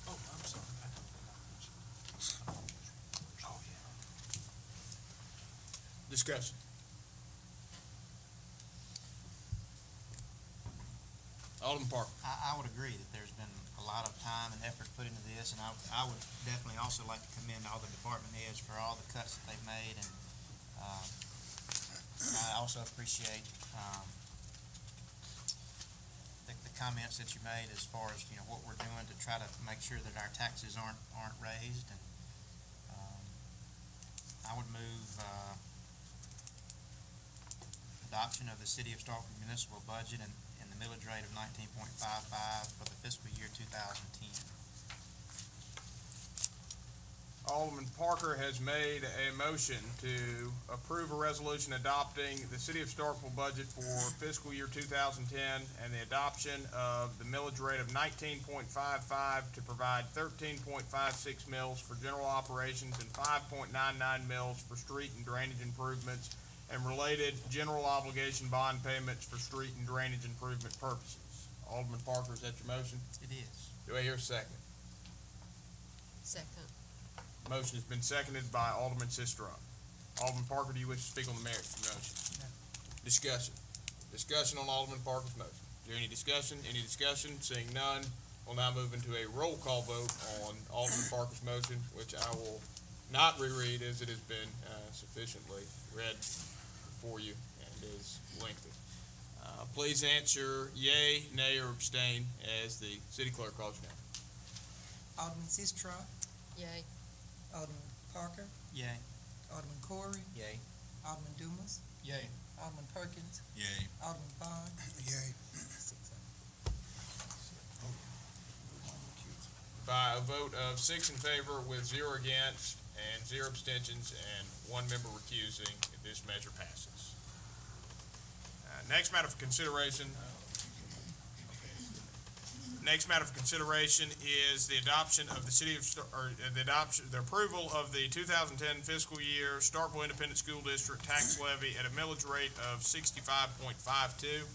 Oh, I'm sorry. Discussion. Alderman Parker. I would agree that there's been a lot of time and effort put into this, and I would definitely also like to commend all the department heads for all the cuts that they've made, and I also appreciate the comments that you made as far as, you know, what we're doing to try to make sure that our taxes aren't raised, and I would move adoption of the City of Starkville municipal budget and the millage rate of 19.55 for the fiscal year 2010. Alderman Parker has made a motion to approve a resolution adopting the City of Starkville budget for fiscal year 2010 and the adoption of the millage rate of 19.55 to provide 13.56 mills for general operations and 5.99 mills for street and drainage improvements and related general obligation bond payments for street and drainage improvement purposes. Alderman Parker, is that your motion? It is. Do I hear a second? Second. Motion has been seconded by Alderman Sistrum. Alderman Parker, do you wish to speak on the merits of the motion? No. Discussion. Discussion on Alderman Parker's motion. Is there any discussion? Any discussion? Seeing none, we'll now move into a roll call vote on Alderman Parker's motion, which I will not reread as it has been sufficiently read for you and is lengthy. Please answer yea, nay, or abstain as the city clerk calls your name. Alderman Sistrum, Yay. Alderman Parker, Yay. Alderman Corey, Yay. Alderman Dumas, Yay. Alderman Perkins, Yay. Alderman Vaughn. Yay. 6-0. By a vote of 6 in favor with 0 against and 0 abstentions and 1 member recusing, this measure passes. Next matter for consideration. Next matter for consideration is the adoption of the the approval of the 2010 fiscal year Starkville Independent School District tax levy at a millage rate of 65.52.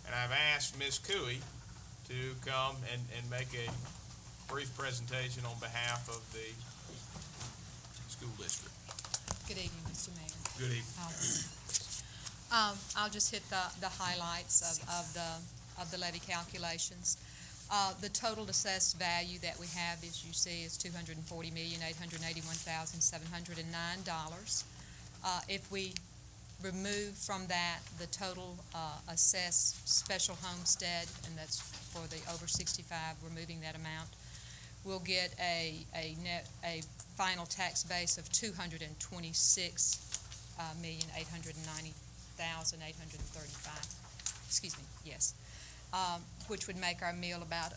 And I've asked Ms. Cooey to come and make a brief presentation on behalf of the school district. Good evening, Mr. Mayor. Good evening. I'll just hit the highlights of the levy calculations. The total assessed value that we have, as you see, is $240,881,709. If we remove from that the total assessed special homestead, and that's for the over 65, removing that amount, we'll get a final tax base of $226,890,835. Excuse me, yes. Which would make our meal about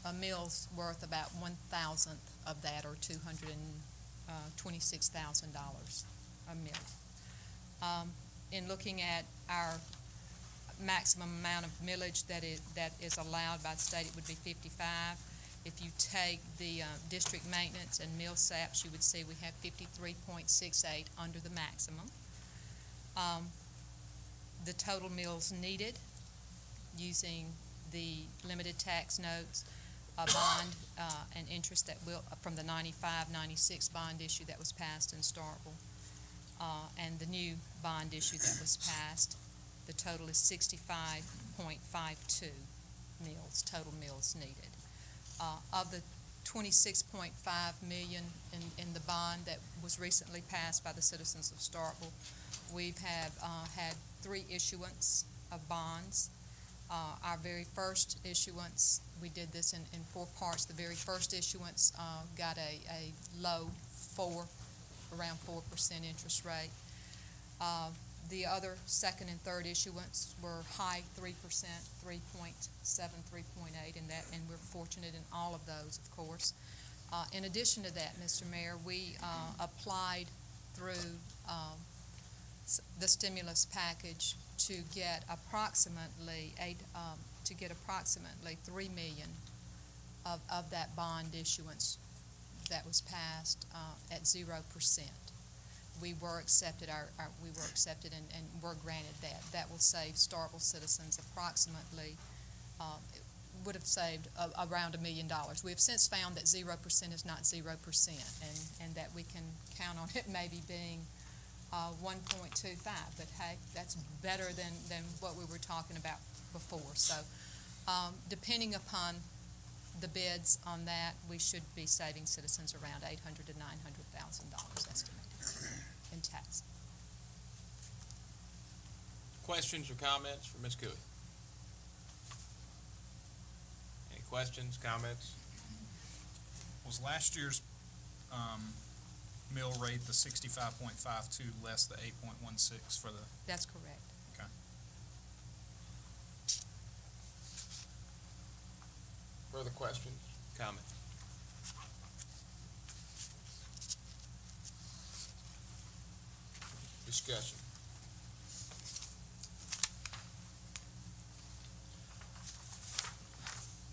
a meal's worth about 1/1,000th of that, or $226,000 a meal. In looking at our maximum amount of millage that is allowed by the state, it would be 55. If you take the district maintenance and mill saps, you would see we have 53.68 under the maximum. The total mills needed, using the limited tax notes, a bond and interest that will, from the 95-96 bond issue that was passed in Starkville, and the new bond issue that was passed, the total is 65.52 mills, total mills needed. Of the 26.5 million in the bond that was recently passed by the citizens of Starkville, we've had 3 issuance of bonds. Our very first issuance, we did this in 4 parts. The very first issuance got a low 4, around 4% interest rate. The other second and third issuance were high 3%, 3.7, 3.8, and we're fortunate in all of those, of course. In addition to that, Mr. Mayor, we applied through the stimulus package to get approximately $3 million of that bond issuance that was passed at 0%. We were accepted, we were accepted and were granted that. That will save Starkville citizens approximately, would have saved around $1 million. We have since found that 0% is not 0%, and that we can count on it maybe being 1.25, but hey, that's better than what we were talking about before. So depending upon the bids on that, we should be saving citizens around $800,000 to $900,000 estimated in tax. Questions or comments for Ms. Cooey? Any questions, comments? Was last year's mill rate the 65.52 less the 8.16 for the? That's correct. Okay. Further questions, comments? Discussion.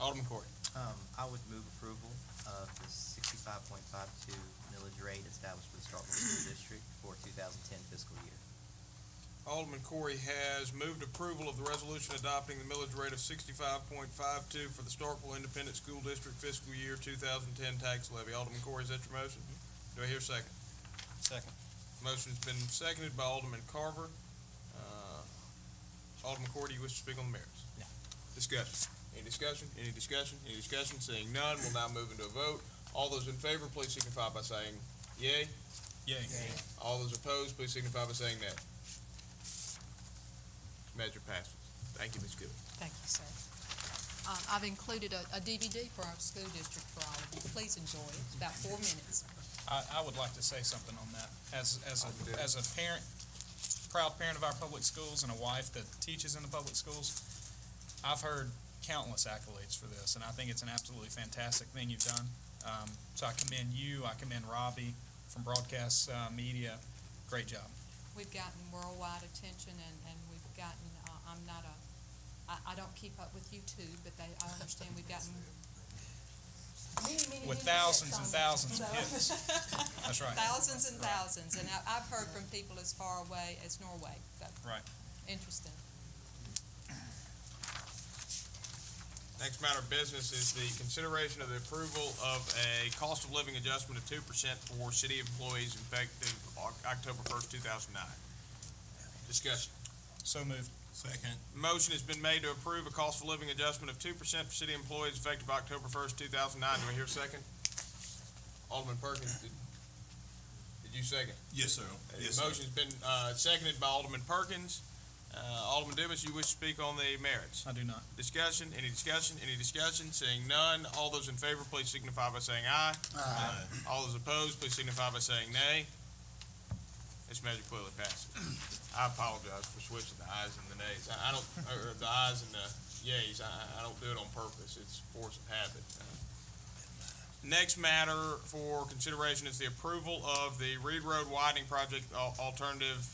Alderman Corey. I would move approval of the 65.52 millage rate established for the Starkville School District for 2010 fiscal year. Alderman Corey has moved approval of the resolution adopting the millage rate of 65.52 for the Starkville Independent School District fiscal year 2010 tax levy. Alderman Corey, is that your motion? Do I hear a second? Second. Motion's been seconded by Alderman Carver. Alderman Corey, do you wish to speak on the merits? No. Discussion. Any discussion? Any discussion? Any discussion? Seeing none, we'll now move into a vote. All those in favor, please signify by saying yea. Yay. All those opposed, please signify by saying nay. Measure passes. Thank you, Ms. Gill. Thank you, sir. I've included a DVD for our school district for all of you. Please enjoy it. It's about 4 minutes. I would like to say something on that. As a parent, proud parent of our public schools and a wife that teaches in the public schools, I've heard countless accolades for this, and I think it's an absolutely fantastic thing you've done. So I commend you, I commend Robbie from Broadcast Media. Great job. We've gotten worldwide attention, and we've gotten, I don't keep up with YouTube, but I understand we've gotten many With hits thousands and on thousands of it. hits. That's right. Thousands and thousands, and I've heard from people as far away as Norway, so. Right. Interesting. Next matter of business is the consideration of the approval of a cost of living adjustment of 2% for city employees effective October 1st, 2009. Discussion. So moved. Second. Motion has been made to approve a cost of living adjustment of 2% for city employees effective October 1st, 2009. Do I hear a second? Alderman Perkins, did you second? Yes, sir. Yes, The motion's been seconded by Alderman Perkins. Alderman Dibbs, you wish to speak on the merits? I do not. Discussion, any discussion, any discussion? Seeing none, all those in favor, please signify by saying aye. Aye. All those opposed, please signify by saying nay. This measure clearly passes. I apologize for switching the ayes and the nays. I don't, or the ayes and the yays, I don't do it on purpose. It's force of habit. Next matter for consideration is the approval of the Reed Road widening project alternative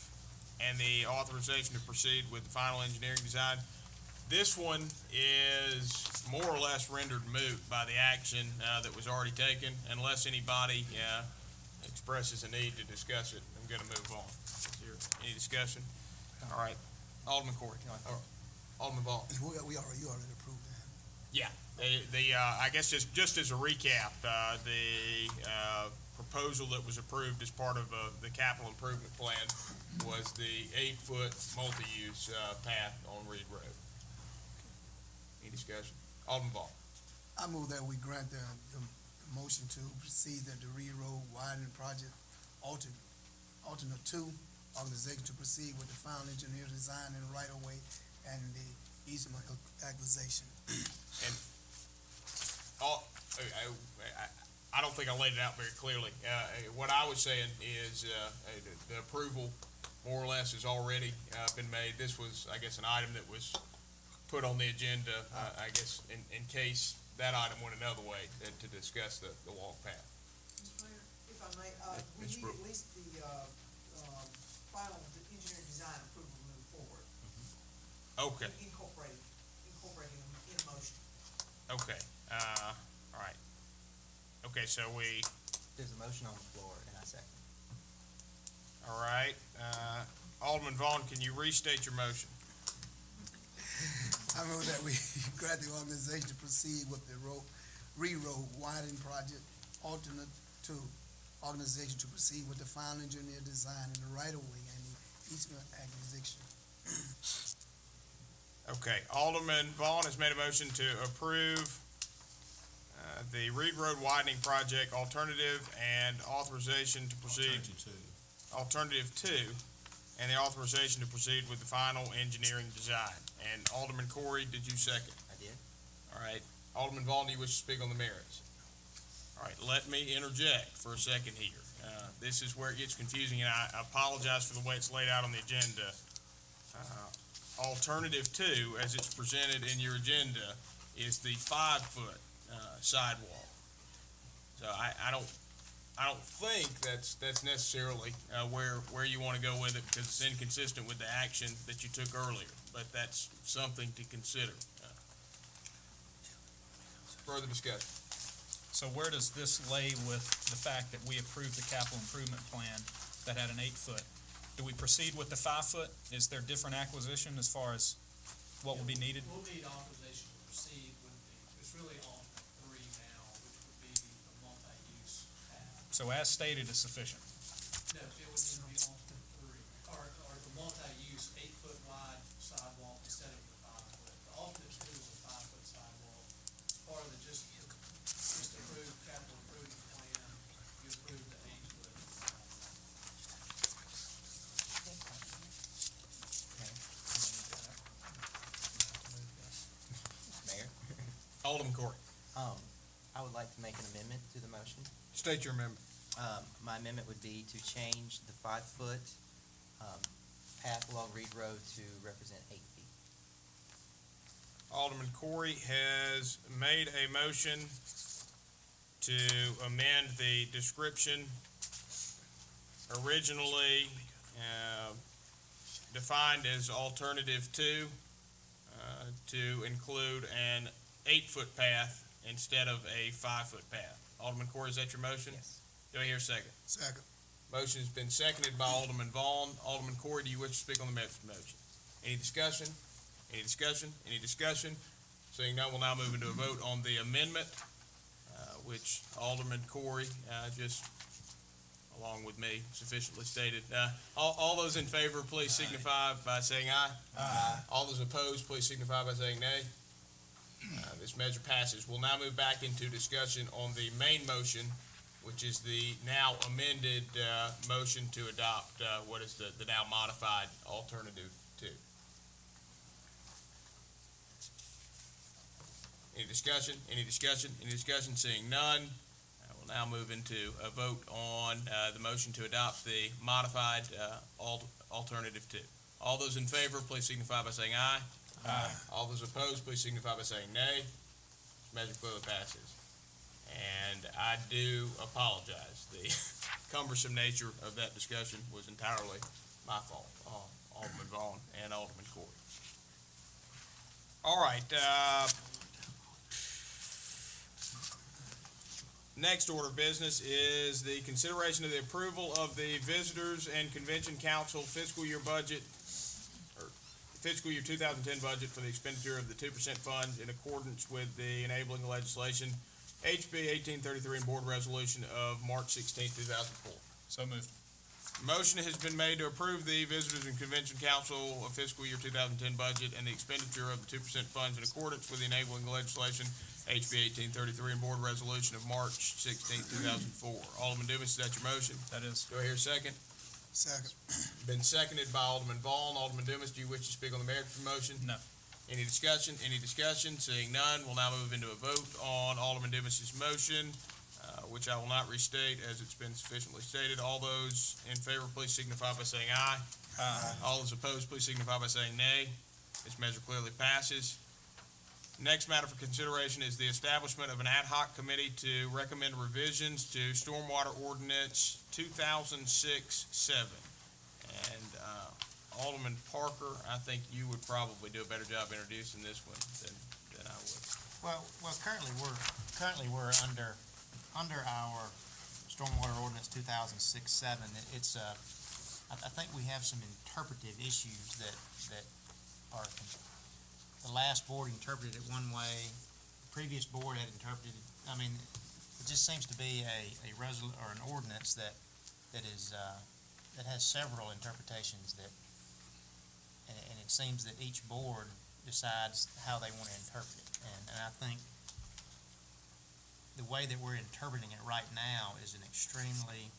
and the authorization to proceed with the final engineering design. This one is more or less rendered moot by the action that was already taken. Unless anybody expresses a need to discuss it, I'm going to move on. Is there any discussion? All right. Alderman Corey. Alderman Ball. You already approved that. Yeah. I guess just as a recap, the proposal that was approved as part of the capital improvement plan was the 8-foot multi-use path on Reed Road. Any discussion? Alderman Ball. I move that we grant the motion to proceed the Reed Road widening project, alternate 2, authorization to proceed with the final engineer design and right-of-way and the easement acquisition. And I don't think I laid it out very clearly. What I was saying is the approval more or less has already been made. This was, I guess, an item that was put on the agenda, I guess, in case that item went another way, to discuss the walk path. Mr. Mayor, if I may, we need at least the final engineering design approval to move forward. Okay. Incorporating them in a motion. Okay. All right. Okay, so we There's a motion on the floor, and I second. All right, Alderman Vaughn, can you restate your motion? I move that we grant the organization to proceed with the re-road widening project, alternate to organization to proceed with the final engineer design in the right-of-way and the easement acquisition. Okay, Alderman Vaughn has made a motion to approve the Reed Road widening project alternative and authorization to proceed. Alternative two, and the authorization to proceed with the final engineering design. And Alderman Corey, did you second? I did. All right, Alderman Vaughn, do you wish to speak on the merits? All right, let me interject for a second here. This is where it gets confusing, and I apologize for the way it's laid out on the agenda. Alternative two, as it's presented in your agenda, is the 5-foot sidewalk. So I don't think that's necessarily where you want to go with it, because it's inconsistent with the action that you took earlier. But that's something to consider. Further discussion. So where does this lay with the fact that we approved the capital improvement plan that had an 8-foot? Do we proceed with the 5-foot? Is there different acquisition as far as what will be needed? We'll need authorization to proceed with it's really alternate 3 now, which would be the multi-use path. So as stated is sufficient. No, it would need to be alternate 3, or the multi-use 8-foot wide sidewalk instead of the 5-foot. The alternate 2 is a 5-foot sidewalk. As part of the just approved capital improvement plan, you approved the 8-foot sidewalk. Mayor? Alderman Corey. I would like to make an amendment to the motion. State your amendment. My amendment would be to change the 5-foot path along Reed Road to represent 8 feet. Alderman Corey has made a motion to amend the description originally defined as alternative 2 to include an 8-foot path instead of a 5-foot path. Alderman Corey, is that your motion? Yes. Do I hear a second? Second. Motion has been seconded by Alderman Vaughn. Alderman Corey, do you wish to speak on the merits of the motion? Any discussion? Any discussion? Any discussion? Seeing none, we'll now move into a vote on the amendment, which Alderman Corey just, along with me, sufficiently stated. All those in favor, please signify by saying aye. Aye. All those opposed, please signify by saying nay. This measure passes. We'll now move back into discussion on the main motion, which is the now amended motion to adopt what is the now modified alternative 2. Any discussion? Any discussion? Any discussion? Seeing none, we'll now move into a vote on the motion to adopt the modified alternative 2. All those in favor, please signify by saying aye. Aye. All those opposed, please signify by saying nay. This measure clearly passes. And I do apologize. The cumbersome nature of that discussion was entirely my fault, Alderman Vaughn and Alderman Corey. All right. Next order of business is the consideration of the approval of the Visitors and Convention Council fiscal year budget, or fiscal year 2010 budget for the expenditure of the 2% funds in accordance with the enabling legislation, HB 1833 and Board Resolution of March 16, 2004. So moved. Motion has been made to approve the Visitors and Convention Council of fiscal year 2010 budget and the expenditure of the 2% funds in accordance with the enabling legislation, HB 1833 and Board Resolution of March 16, 2004. Alderman Dumas, is that your motion? That is. Do I hear a second? Second. Been seconded by Alderman Vaughn. Alderman Dumas, do you wish to speak on the merits of the motion? No. Any discussion? Any discussion? Seeing none, we'll now move into a vote on Alderman Dumas's motion, which I will not restate as it's been sufficiently stated. All those in favor, please signify by saying aye. Aye. All those opposed, please signify by saying nay. This measure clearly passes. Next matter for consideration is the establishment of an ad hoc committee to recommend revisions to Stormwater Ordinance 2006-7. And Alderman Parker, I think you would probably do a better job introducing this one than I would. Well, currently we're under our Stormwater Ordinance 2006-7, it's, I think we have some interpretive issues that are, the last board interpreted it one way, the previous board had interpreted it, I mean, it just seems to be or an ordinance that is, that has several interpretations and it seems that each board decides how they want to interpret it. And I think the way that we're interpreting it right now is an extremely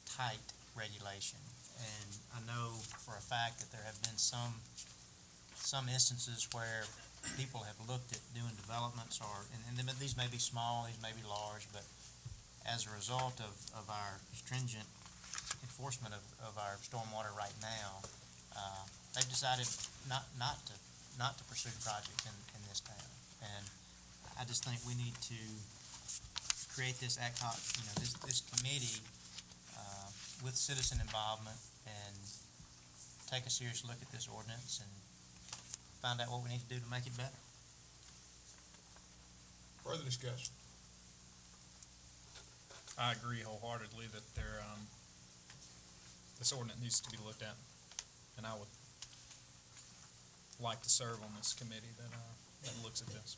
tight regulation. And I know for a fact that there have been some instances where people have looked at doing developments and these may be small, these may be large, but as a result of our stringent enforcement of our stormwater right now, they've decided not to pursue projects in this town. And I just think we need to create this ad hoc, this committee with citizen involvement and take a serious look at this ordinance and find out what we need to do to make it better. Further discussion? I agree wholeheartedly that this ordinance needs to be looked at, and I would like to serve on this committee that looks at this.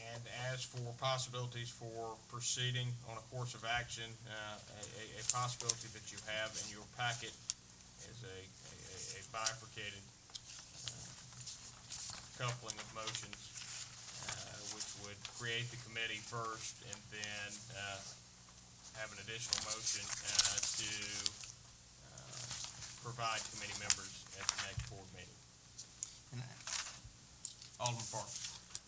And as for possibilities for proceeding on a course of action, a possibility that you have in your packet is a bifurcated coupling of motions, which would create the committee first and then have an additional motion to provide committee members at the next board meeting. And Alderman Parker.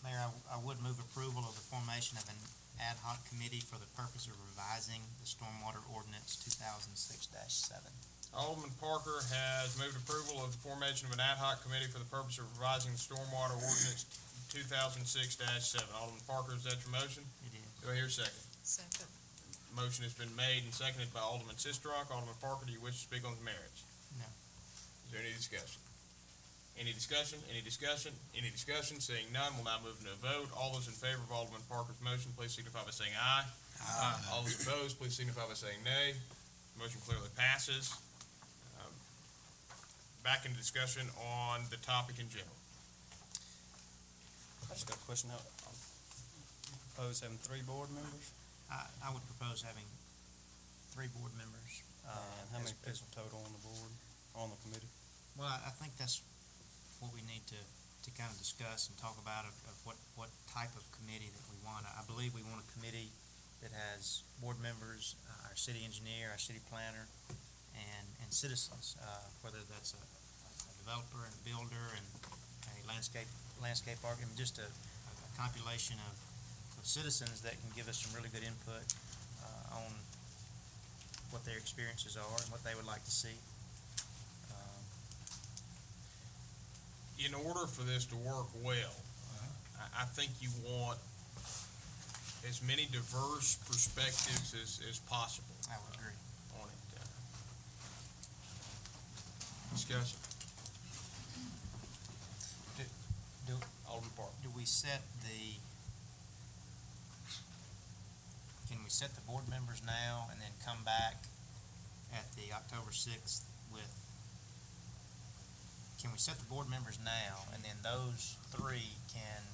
Mayor, I would move approval of the formation of an ad hoc committee for the purpose of revising the Stormwater Ordinance 2006-7. Alderman Parker has moved approval of the formation of an ad hoc committee for the purpose of revising the Stormwater Ordinance 2006-7. Alderman Parker, is that your motion? It is. Do I hear a second? Second. Motion has been made and seconded by Alderman Sistrunk. Alderman Parker, do you wish to speak on the merits? No. Is there any discussion? Any discussion? Any discussion? Any discussion? Seeing none, we'll now move into a vote. All those in favor of Alderman Parker's motion, please signify by saying aye. Aye. All those opposed, please signify by saying nay. Motion clearly passes. Back into discussion on the topic in general. I just got a question. How, propose having 3 board members? I would propose having 3 board members. And how many people total on the board, on the committee? Well, I think that's what we need to kind of discuss and talk about of what type of committee that we want. I believe we want a committee that has board members, our city engineer, our city planner, and citizens, whether that's a developer and a builder and a landscape architect, just a compilation of citizens that can give us some really good input on what their experiences are and what they would like to see. In order for this to work well, I think you want as many diverse perspectives as possible. I would agree. On it. Discussion. Alderman Parker. Can we set the board members now and then come back at the October 6th with, can we set the board members now and then those 3 can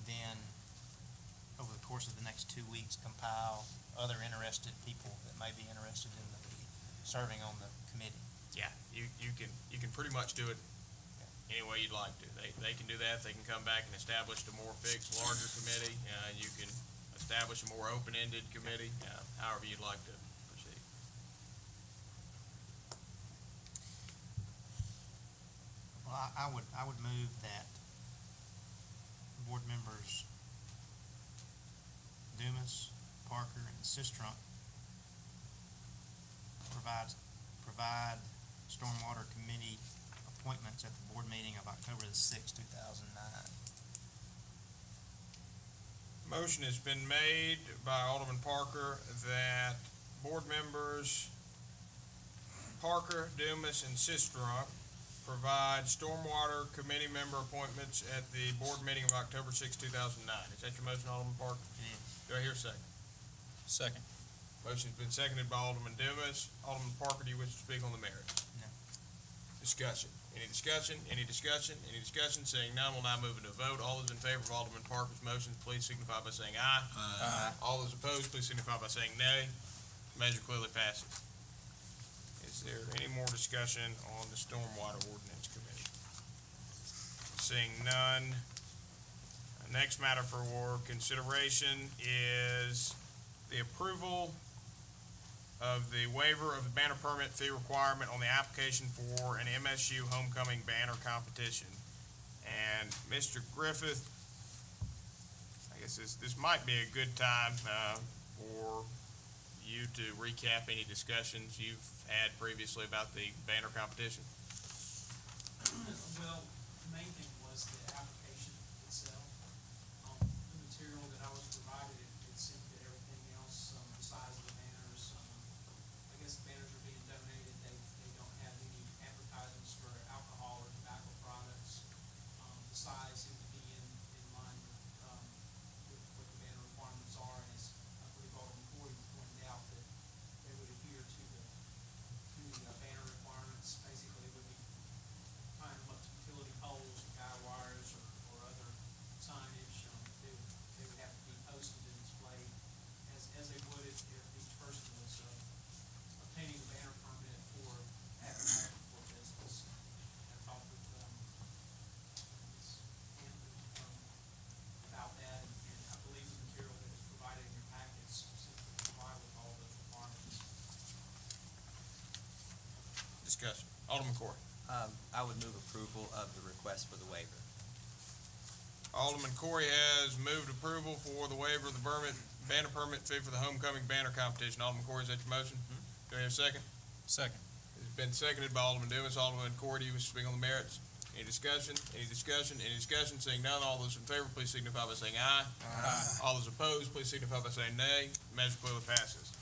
then, over the course of the next 2 weeks, compile other interested people that may be interested in serving on the committee? Yeah, you can pretty much do it any way you'd like to. They can do that. They can come back and establish a more fixed, larger committee. You can establish a more open-ended committee, however you'd like to proceed. Well, I would move that board members Dumas, Parker, and Sistrunk provide stormwater committee appointments at the board meeting of October the 6th, 2009. Motion has been made by Alderman Parker that board members Parker, Dumas, and Sistrunk provide stormwater committee member appointments at the board meeting of October 6, 2009. Is that your motion, Alderman Parker? It is. Do I hear a second? Second. Motion's been seconded by Alderman Dumas. Alderman Parker, do you wish to speak on the merits? No. Discussion. Any discussion? Any discussion? Any discussion? Seeing none, we'll now move into a vote. All those in favor of Alderman Parker's motion, please signify by saying aye. Aye. All those opposed, please signify by saying nay. Measure clearly passes. Is there any more discussion on the Stormwater Ordinance Committee? Seeing none. Next matter for consideration is the approval of the waiver of the banner permit fee requirement on the application for an MSU homecoming banner competition. And Mr. Griffith, I guess this might be a good time for you to recap any discussions you've had previously about the banner competition. Well, the main thing was the application itself. The material that I was provided, it seemed that everything else, the size of the banners, I guess the banners are being donated, they don't have any advertisements for alcohol or tobacco products. The size seemed to be in line with what the banner requirements are, and as I believe Alderman Corey pointed out, that they would adhere to the banner requirements. Basically, it would be tying them up to utility poles, guy wires, or other signage. They would have to be posted and displayed as they would if each person was obtaining a banner permit for advertising for business. I talked with Ms. Hampton about that, and I believe the material that is provided in your packets seems to comply with all those requirements. Discussion. Alderman Corey. I would move approval of the request for the waiver. Alderman Corey has moved approval for the waiver of the banner permit fee for the homecoming banner competition. Alderman Corey, is that your motion? Do we have a second? Second. It's been seconded by Alderman Dumas. Alderman Corey, do you wish to speak on the merits? Any discussion? Any discussion? Any discussion? Seeing none, all those in favor, please signify by saying aye. Aye. All those opposed, please signify by saying nay. Measure clearly passes.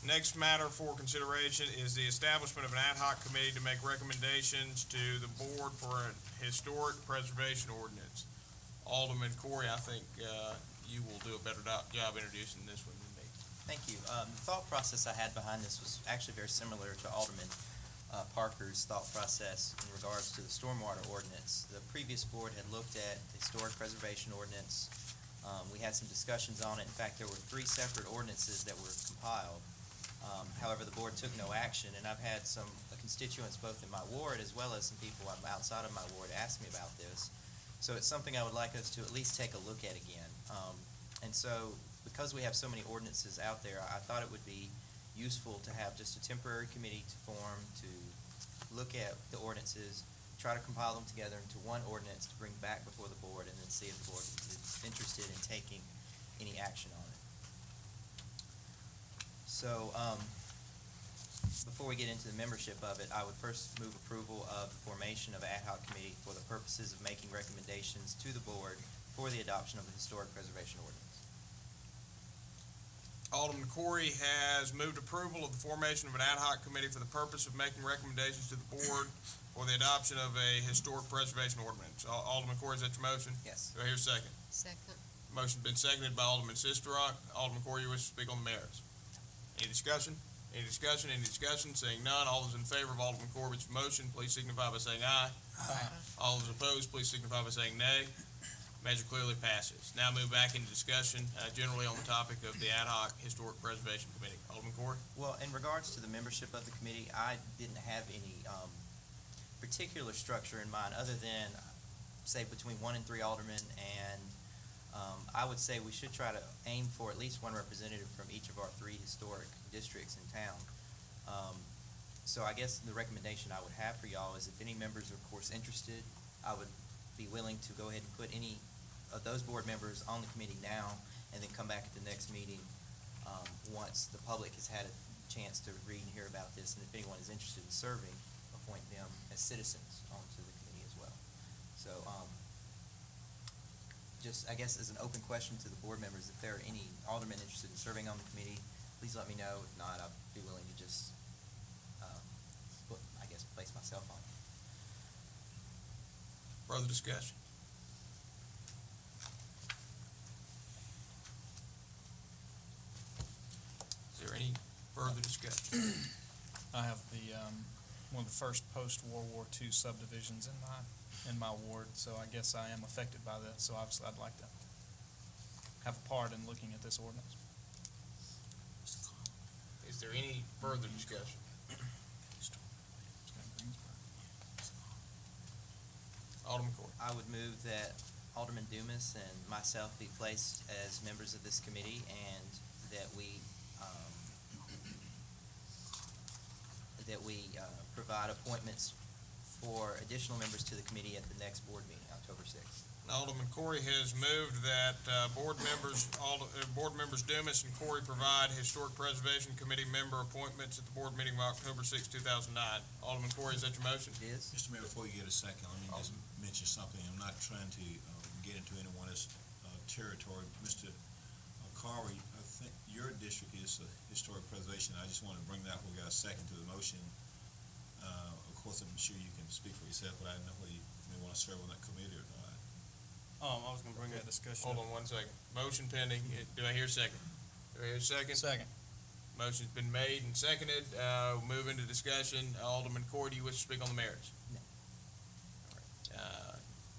Next matter for consideration is the establishment of an ad hoc committee to make recommendations to the board for a historic preservation ordinance. Alderman Corey, I think you will do a better job introducing this one than me. Thank you. The thought process I had behind this was actually very similar to Alderman Parker's thought process in regards to the stormwater ordinance. The previous board had looked at the historic preservation ordinance. We had some discussions on it. In fact, there were 3 separate ordinances that were compiled. However, the board took no action, and I've had some constituents both in my ward as well as some people outside of my ward ask me about this. So it's something I would like us to at least take a look at again. And so, because we have so many ordinances out there, I thought it would be useful to have just a temporary committee to form to look at the ordinances, try to compile them together into one ordinance to bring back before the board, and then see if the board is interested in taking any action on it. So, before we get into the membership of it, I would first move approval of the formation of an ad hoc committee for the purposes of making recommendations to the board for the adoption of the historic preservation ordinance. Alderman Corey has moved approval of the formation of an ad hoc committee for the purpose of making recommendations to the board for the adoption of a historic preservation ordinance. Alderman Corey, is that your motion? Yes. Do I hear a second? Second. Motion's been seconded by Alderman Sisteron. Alderman Corey, you wish to speak on the merits? Any discussion? Any discussion? Any discussion? Seeing none, all those in favor of Alderman Corbett's motion, please signify by saying aye. Aye. All those opposed, please signify by saying nay. Measure clearly passes. Now move back into discussion, generally on the topic of the ad hoc historic preservation committee. Alderman Corey? Well, in regards to the membership of the committee, I didn't have any particular structure in mind other than, say, between 1 and 3 aldermen, and I would say we should try to aim for at least one representative from each of our 3 historic districts in town. So I guess the recommendation I would have for y'all is if any members are, of course, interested, I would be willing to go ahead and put any of those board members on the committee now, and then come back at the next meeting once the public has had a chance to read and hear about this, and if anyone is interested in serving, appoint them as citizens onto the committee as well. So just, I guess, as an open question to the board members, if there are any aldermen interested in serving on the committee, please let me know. If not, I'll be willing to just, place myself on it. Further discussion? Further discussion? I have the, one of the first post-World War II subdivisions in my ward, so I guess I am affected by this, so obviously I'd like to have a part in looking at this ordinance. Is there any further discussion? Alderman Corey. I would move that Alderman Dumas and myself be placed as members of this committee, and that we provide appointments for additional members to the committee at the next board meeting, October 6th. Alderman Corey has moved that board members Dumas and Corey provide Historic Preservation Committee member appointments at the board meeting of October 6, 2009. Alderman Corey, is that your motion? It is. Mr. Mayor, before you get a second, let me just mention something. I'm not trying to get into anyone's territory. Mr. Carver, I think your district is historic preservation. I just want to bring that. We got a second to the motion. Of course, I'm sure you can speak for yourself, but I don't know whether you may want to serve on that committee or not. I was gonna bring that discussion Hold up. on 1 second. Motion pending. Do I hear a second? Do I hear a second? Second. Motion's been made and seconded. We'll move into discussion. Alderman Corey, do you wish to speak on the merits? No.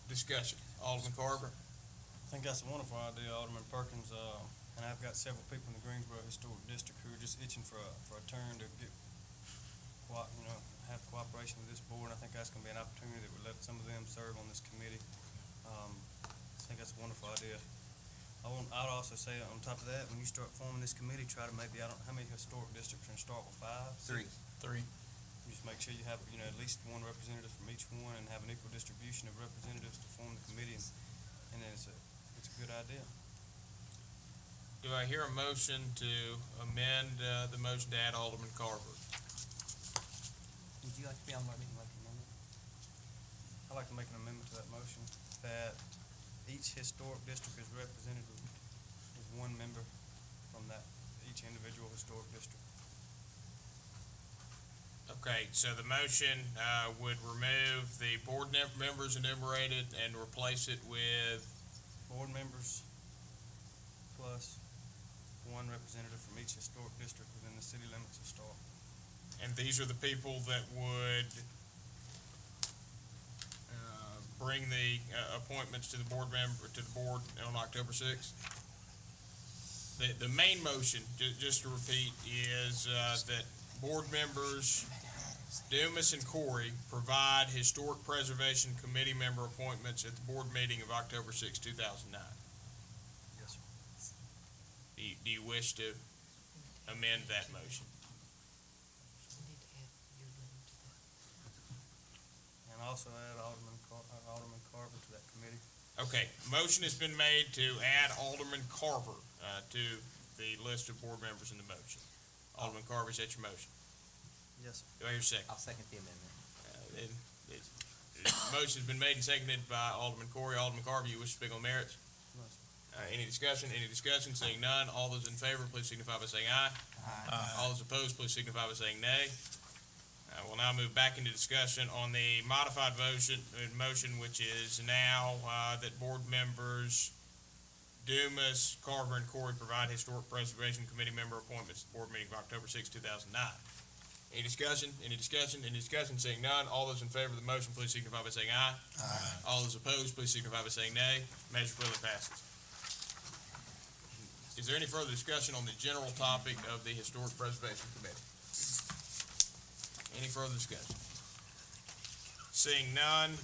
Discussion. Alderman Carver. I think that's a wonderful idea, Alderman Perkins, and I've got several people in the Greensboro Historic District who are just itching for a turn to get, have cooperation with this board. I think that's gonna be an opportunity that would let some of them serve on this committee. I think that's a wonderful idea. I'd also say on top of that, when you start forming this committee, try to maybe, how many historic districts are in Starkville? 5? 3. 3. Just make sure you have, at least one representative from each one, and have an equal distribution of representatives to form the committee, and then it's a good idea. Do I hear a motion to amend the motion to add Alderman Carver? Would you like to be on my meeting, like an amendment? I'd like to make an amendment to that motion, that each historic district is represented with one member from each individual historic district. Okay, so the motion would remove the board members enumerated and replace it with Board members plus one representative from each historic district within the city limits of Stark. and these are the people that would bring the appointments to the board on October 6th. The main motion, just to repeat, is that board members Dumas and Corey provide Historic Preservation Committee member appointments at the board meeting of October 6, 2009. Yes, sir. Do you wish to amend that motion? And also add Alderman Carver to that committee. Okay, motion has been made to add Alderman Carver to the list of board members in the motion. Alderman Carver, is that your motion? Yes, sir. Do I hear a second? I'll second the amendment. Motion's been made and seconded by Alderman Corey. Alderman Carver, you wish to speak on merits? No, sir. Any discussion? Any discussion? Seeing none, all those in favor, please signify by saying aye. Aye. All those opposed, please signify by saying nay. We'll now move back into discussion on the modified motion, which is now that board members Dumas, Carver, and Corey provide Historic Preservation Committee member appointments at the board meeting of October 6, 2009. Any discussion? Any discussion? Any discussion? Seeing none, all those in favor of the motion, please signify by saying aye. Aye. All those opposed, please signify by saying nay. Measure clearly passes. Is there any further discussion on the general topic of the Historic Preservation Committee? Any further discussion? Seeing none.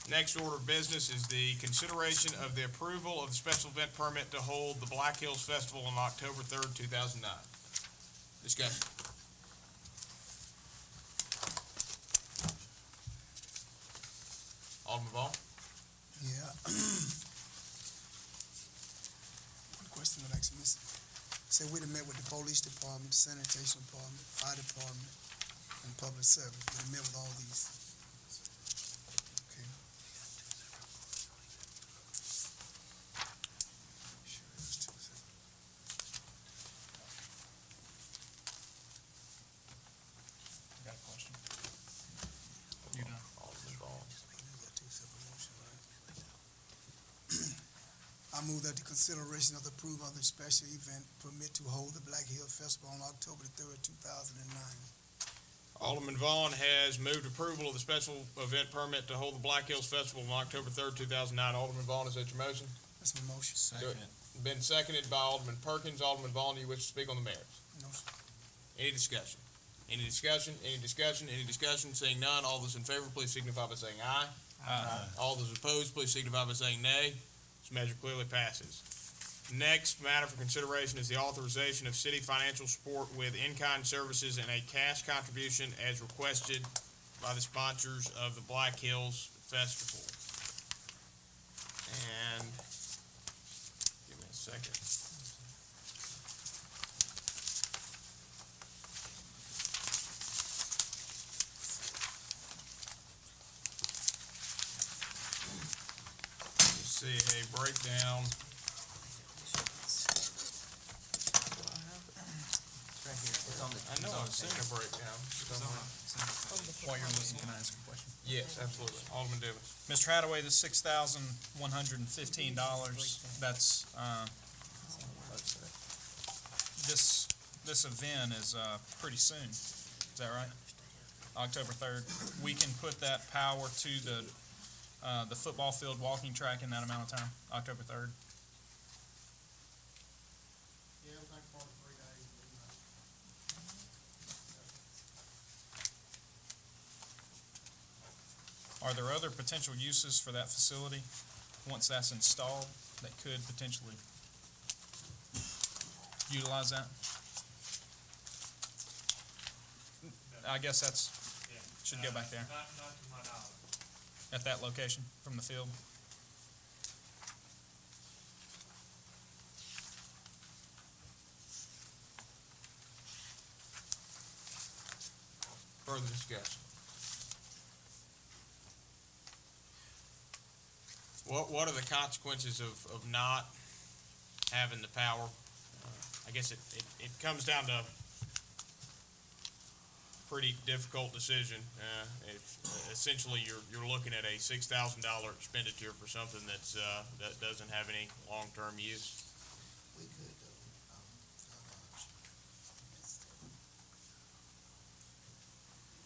Next order of business is the consideration of the approval of the special event permit to hold the Black Hills Festival on October 3rd, 2009. Discussion. Alderman Vaughn? Yeah. One question that actually missed. Say we'd have met with the police department, sanitation department, fire department, and public service. We'd have met with all these. Okay. Sure, it was Tuesday. Got a question? You done? Alderman Vaughn. You got two separate motions, right? I move that the consideration of the approval of the special event permit to hold the Black Hill Festival on October the 3rd, 2009. Alderman Vaughn has moved approval of the special event permit to hold the Black Hills Festival on October 3rd, 2009. Alderman Vaughn, is that your motion? That's my motion. Second. Been seconded by Alderman Perkins. Alderman Vaughn, do you wish to speak on the merits? No, sir. Any discussion? Any discussion? Any discussion? Any discussion? Seeing none, all those in favor, please signify by saying aye. Aye. All those opposed, please signify by saying nay. This measure clearly passes. Next matter for consideration is the authorization of city financial support with in-kind services and a cash contribution as requested by the sponsors of the Black Hills Festival. And, give me a second. See a breakdown. It's right here. It's on the. I know I've seen a breakdown. While you're listening, can I ask a question? Yes, absolutely. Alderman Dibble. Mr. Hadaway, the $6,115, that's, this event is, pretty soon. Is that right? October 3rd. We can put that power to the football field walking track in that amount of time, October 3rd. Yeah, it was like 43 days. Are there other potential uses for that facility once that's installed that could potentially utilize that? I guess that's, should go back there. Not to my knowledge. At that location from the field? Further discussion. What are the consequences of not having the power? I guess it comes down to a pretty difficult decision. Essentially, you're looking at a $6,000 expenditure for something that doesn't have any long-term use. We could,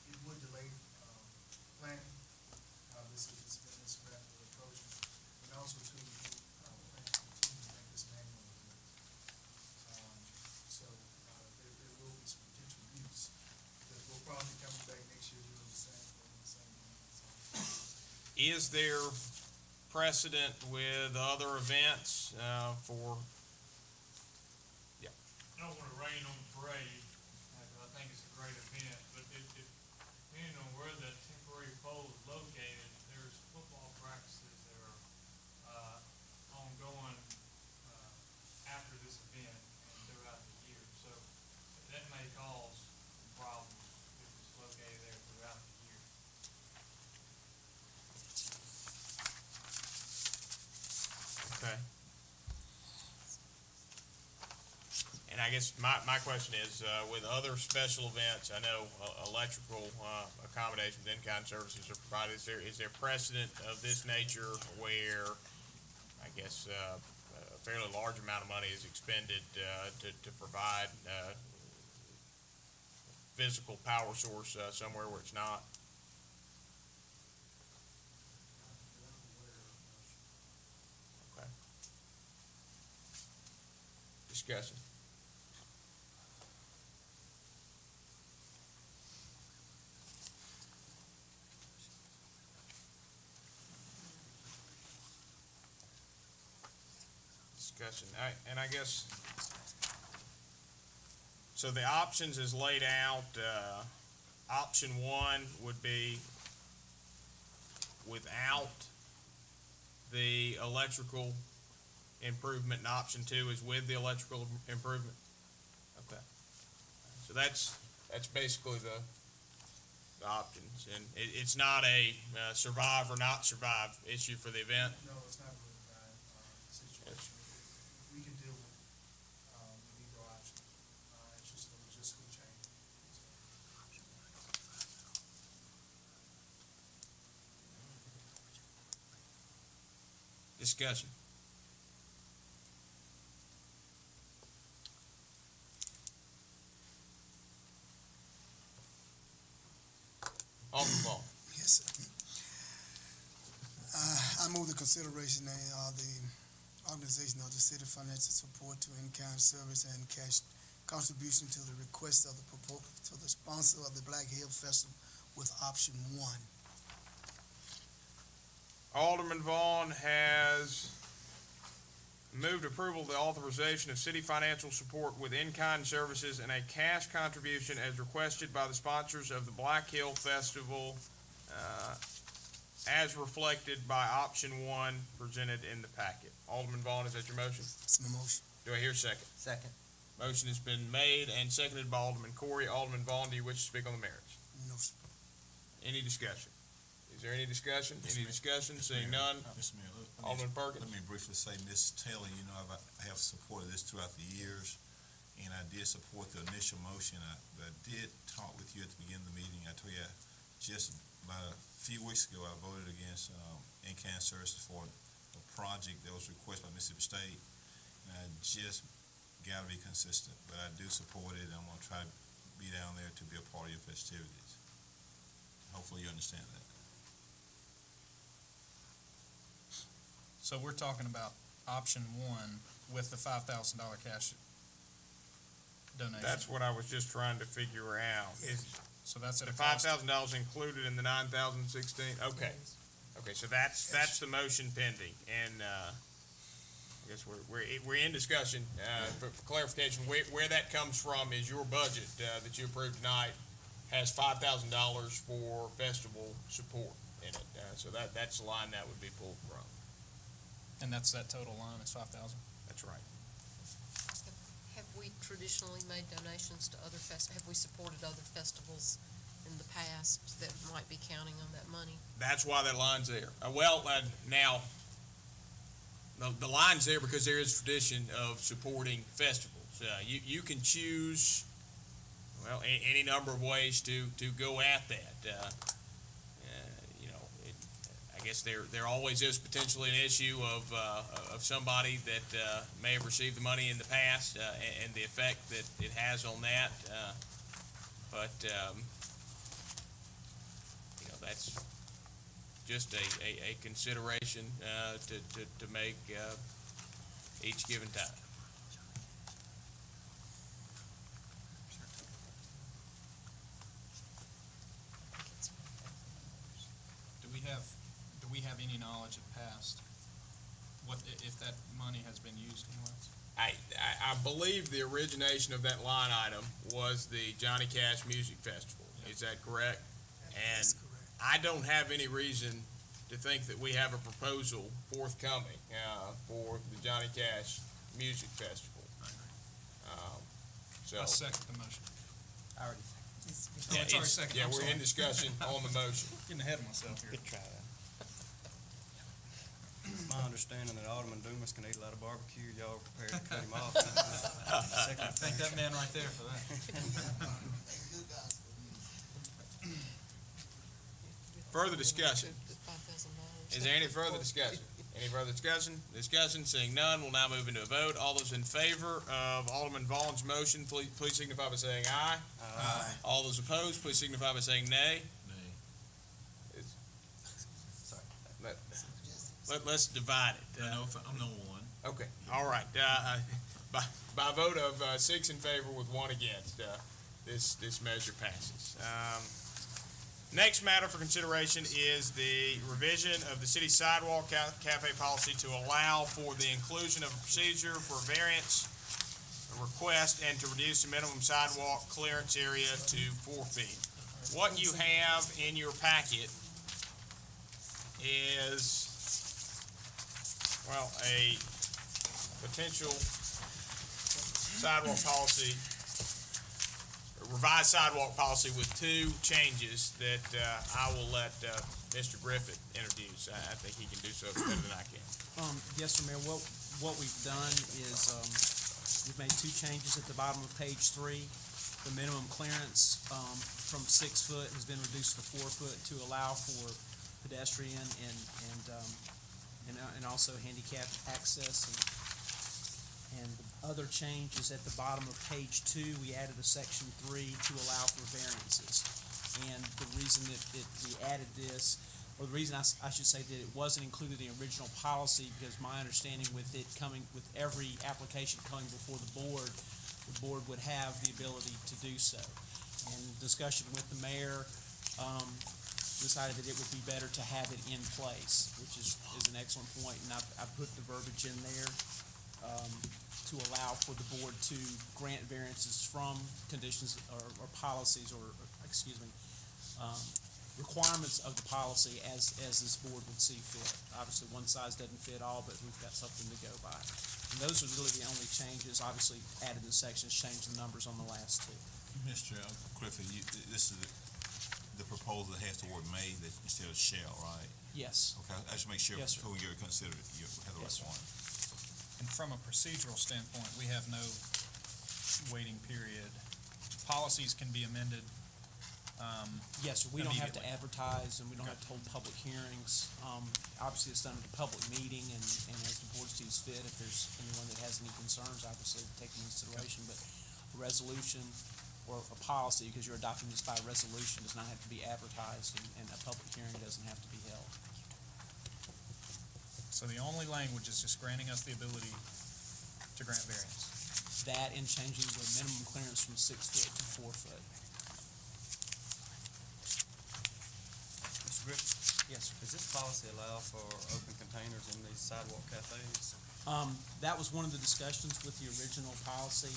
It would delay, planning, this rapid approach, and also to, make this an annual event. So, there will be some potential use, because we'll probably come back next year doing the same thing. Is there precedent with other events for? I don't want to rain on the parade, because I think it's a great event, but depending on where the temporary pole is located, there's football practices that are ongoing after this event and throughout the year. So that may cause some problems if it's located there throughout the year. Okay. And I guess my question is, with other special events, I know electrical accommodations, in-kind services are provided. Is there precedent of this nature where, I guess, a fairly large amount of money is expended to provide physical power source somewhere where it's not? Okay. Discussion. Discussion. And I guess, so the options is laid out. Option one would be without the electrical improvement, and option two is with the electrical improvement. Okay. So that's basically the options, and it's not a survive or not survive issue for the event. No, it's not really that, situation. We can deal with, either option. It's just a logistical change. Discussion. Alderman Vaughn. Yes, sir. I move the consideration of the organization of the city financial support to in-kind service and cash contribution to the request of the sponsor of the Black Hill Festival with option 1. Alderman Vaughn has moved approval of the authorization of city financial support with in-kind services and a cash contribution as requested by the sponsors of the Black Hill Festival, as reflected by option 1 presented in the packet. Alderman Vaughn, is that your motion? That's my motion. Do I hear a second? Second. Motion has been made and seconded by Alderman Corey. Alderman Vaughn, do you wish to speak on the merits? No, sir. Any discussion? Is there any discussion? Any discussion? Seeing none. Mr. Mayor, Alderman Perkins. let me briefly say, Ms. Taylor, I have supported this throughout the years, and I did support the initial motion. But I did talk with you at the beginning of the meeting. I told you just about a few weeks ago, I voted against in-kind services for a project that was requested by Mississippi State. And I just got to be consistent, but I do support it. I'm going to try to be down there to be a part of your festivities. Hopefully you understand that. So we're talking about option 1 with the $5,000 cash donation. That's what I was just trying to figure out. Is So that's at the a cost. $5,000 included in the 9,016? Okay. Okay, so that's the motion pending, and I guess we're in discussion. For clarification, where that comes from is your budget that you approved tonight has $5,000 for festival support in it. So that's the line that would be pulled from. And that's that total line is 5,000? That's right. Have we traditionally made donations to other have we supported other festivals in the past that might be counting on that money? That's why that line's there. Now, the line's there because there is tradition of supporting festivals. You can choose, well, any number of ways to go at that. I guess there always is potentially an issue of somebody that may have received the money in the past and the effect that it has on that. But that's just a consideration to make each given time. Do we have any knowledge of past, what, if that money has been used anywhere? I believe the origination of that line item was the Johnny Cash Music Festival. Yeah. Is that correct? And That's correct. I don't have any reason to think that we have a proposal forthcoming for the Johnny Cash Music Festival. I second the motion. I already Yeah, it's already second. Yeah, I'm we're sorry. in discussion on the motion. Getting ahead of myself here. My understanding that Alderman Dumas can eat a lot of barbecue, y'all are prepared to cut him off. Thank that man right there for that. Further discussion. $5,000. Is there any further discussion? Any further discussion? Discussion, seeing none, we'll now move into a vote. All those in favor of Alderman Vaughn's motion, please signify by saying aye. Aye. All those opposed, please signify by saying nay. Let's divide it. I'm no one. Okay, all right. By a vote of 6 in favor with 1 against, this measure passes. Next matter for consideration is the revision of the city sidewalk cafe policy to allow for the inclusion of a procedure for variance request and to reduce the minimum sidewalk clearance area to 4 feet. What you have in your packet is, well, a potential sidewalk policy, revised sidewalk policy with 2 changes that I will let Mr. Griffith introduce. I think he can do so better than I can. Yes, sir, Mayor. What we've done is we've made 2 changes at the bottom of page 3. The minimum clearance from 6 foot has been reduced to 4 foot to allow for pedestrian and also handicapped access. And the other change is at the bottom of page 2. We added a section 3 to allow for variances. and the reason that we added this, or the reason I should say that it wasn't included in the original policy, because my understanding with it coming, with every application coming before the board would have the ability to do so. And discussion with the mayor, decided that it would be better to have it in place, which is an excellent point, and I've put the verbiage in there, to allow for the board to grant variances from conditions or policies requirements of the policy as this board would see fit. Obviously, one size doesn't fit all, but we've got something to go by. And those are really the only changes. Obviously, added the sections, changed the numbers on the last two. Mr. Griffith, this is the proposal that has the word may that instead of shall, right? Yes. Okay, I just make sure Yes, sir. before you consider it, you have the right Yes, sir. one. And from a procedural standpoint, we have no waiting period. Policies can be amended. Yes, sir. We don't have to Immediately. advertise, and we don't have to hold public hearings. Obviously, it's done at a public meeting, and as the board sees fit, if there's anyone that has any concerns, obviously, take into consideration. But a resolution or a policy, because you're adopting this by resolution, does not have to be advertised, and a public hearing doesn't have to be held. So the only language is just granting us the ability to grant variance. That and changing the minimum clearance from 6 foot to 4 foot. Mr. Griffith, Yes, sir. does this policy allow for open containers in these sidewalk cafes? That was one of the discussions with the original policy,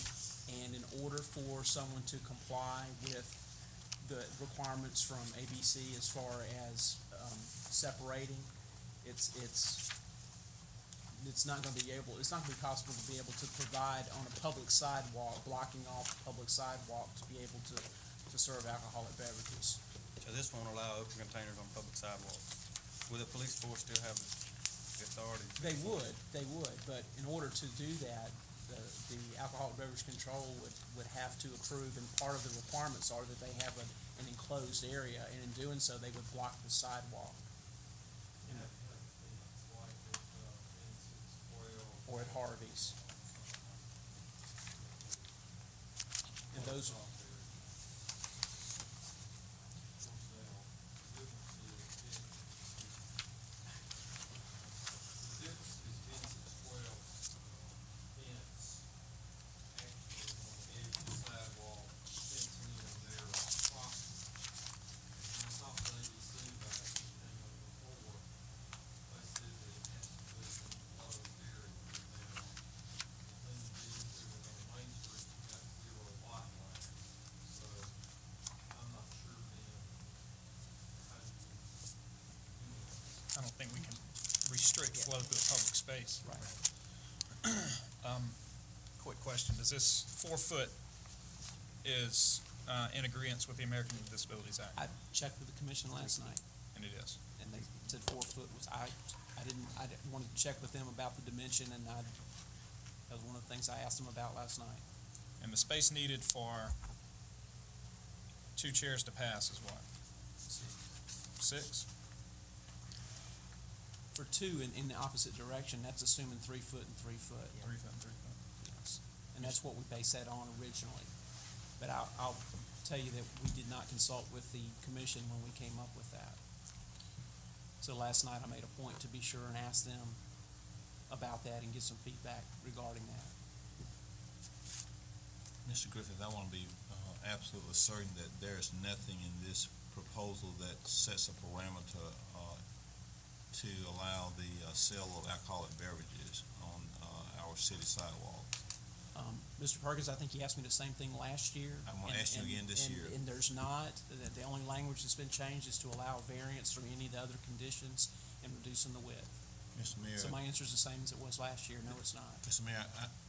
and in order for someone to comply with the requirements from ABC as far as separating, it's not going to be possible to be able to provide on a public sidewalk, blocking off a public sidewalk to be able to serve alcoholic beverages. So this won't allow open containers on public sidewalks. Will the police force still have the authority? They would, but in order to do that, the alcoholic beverage control would have to approve, and part of the requirements are that they have an enclosed area, and in doing so, they would block the sidewalk. Or at Harvey's. And those, I don't think we can restrict flow through a public space. right. Quick question, does this 4 foot is in agreeance with the American with Disabilities Act? I checked with the commission last night, And it is. and they said 4 foot was, I wanted to check with them about the dimension, and that was one of the things I asked them about last night. And the space needed for 2 chairs to pass is what? 6? For two in the opposite direction, that's assuming 3 foot and 3 foot. 3 foot and 3 foot. Yes. And that's what we based that on originally. But I'll tell you that we did not consult with the commission when we came up with that. So last night I made a point to be sure and ask them about that and get some feedback regarding that. Mr. Griffith, I want to be absolutely certain that there is nothing in this proposal that sets a parameter to allow the sale of alcoholic beverages on our city sidewalks. Mr. Perkins, I think he asked me the same thing last year. I'm going to ask you again this year. And there's not, the only language that's been changed is to allow variance from any of the other conditions and reducing the width. Mr. Mayor. So my answer is the same as it was last year. No, it's not. Mr. Mayor,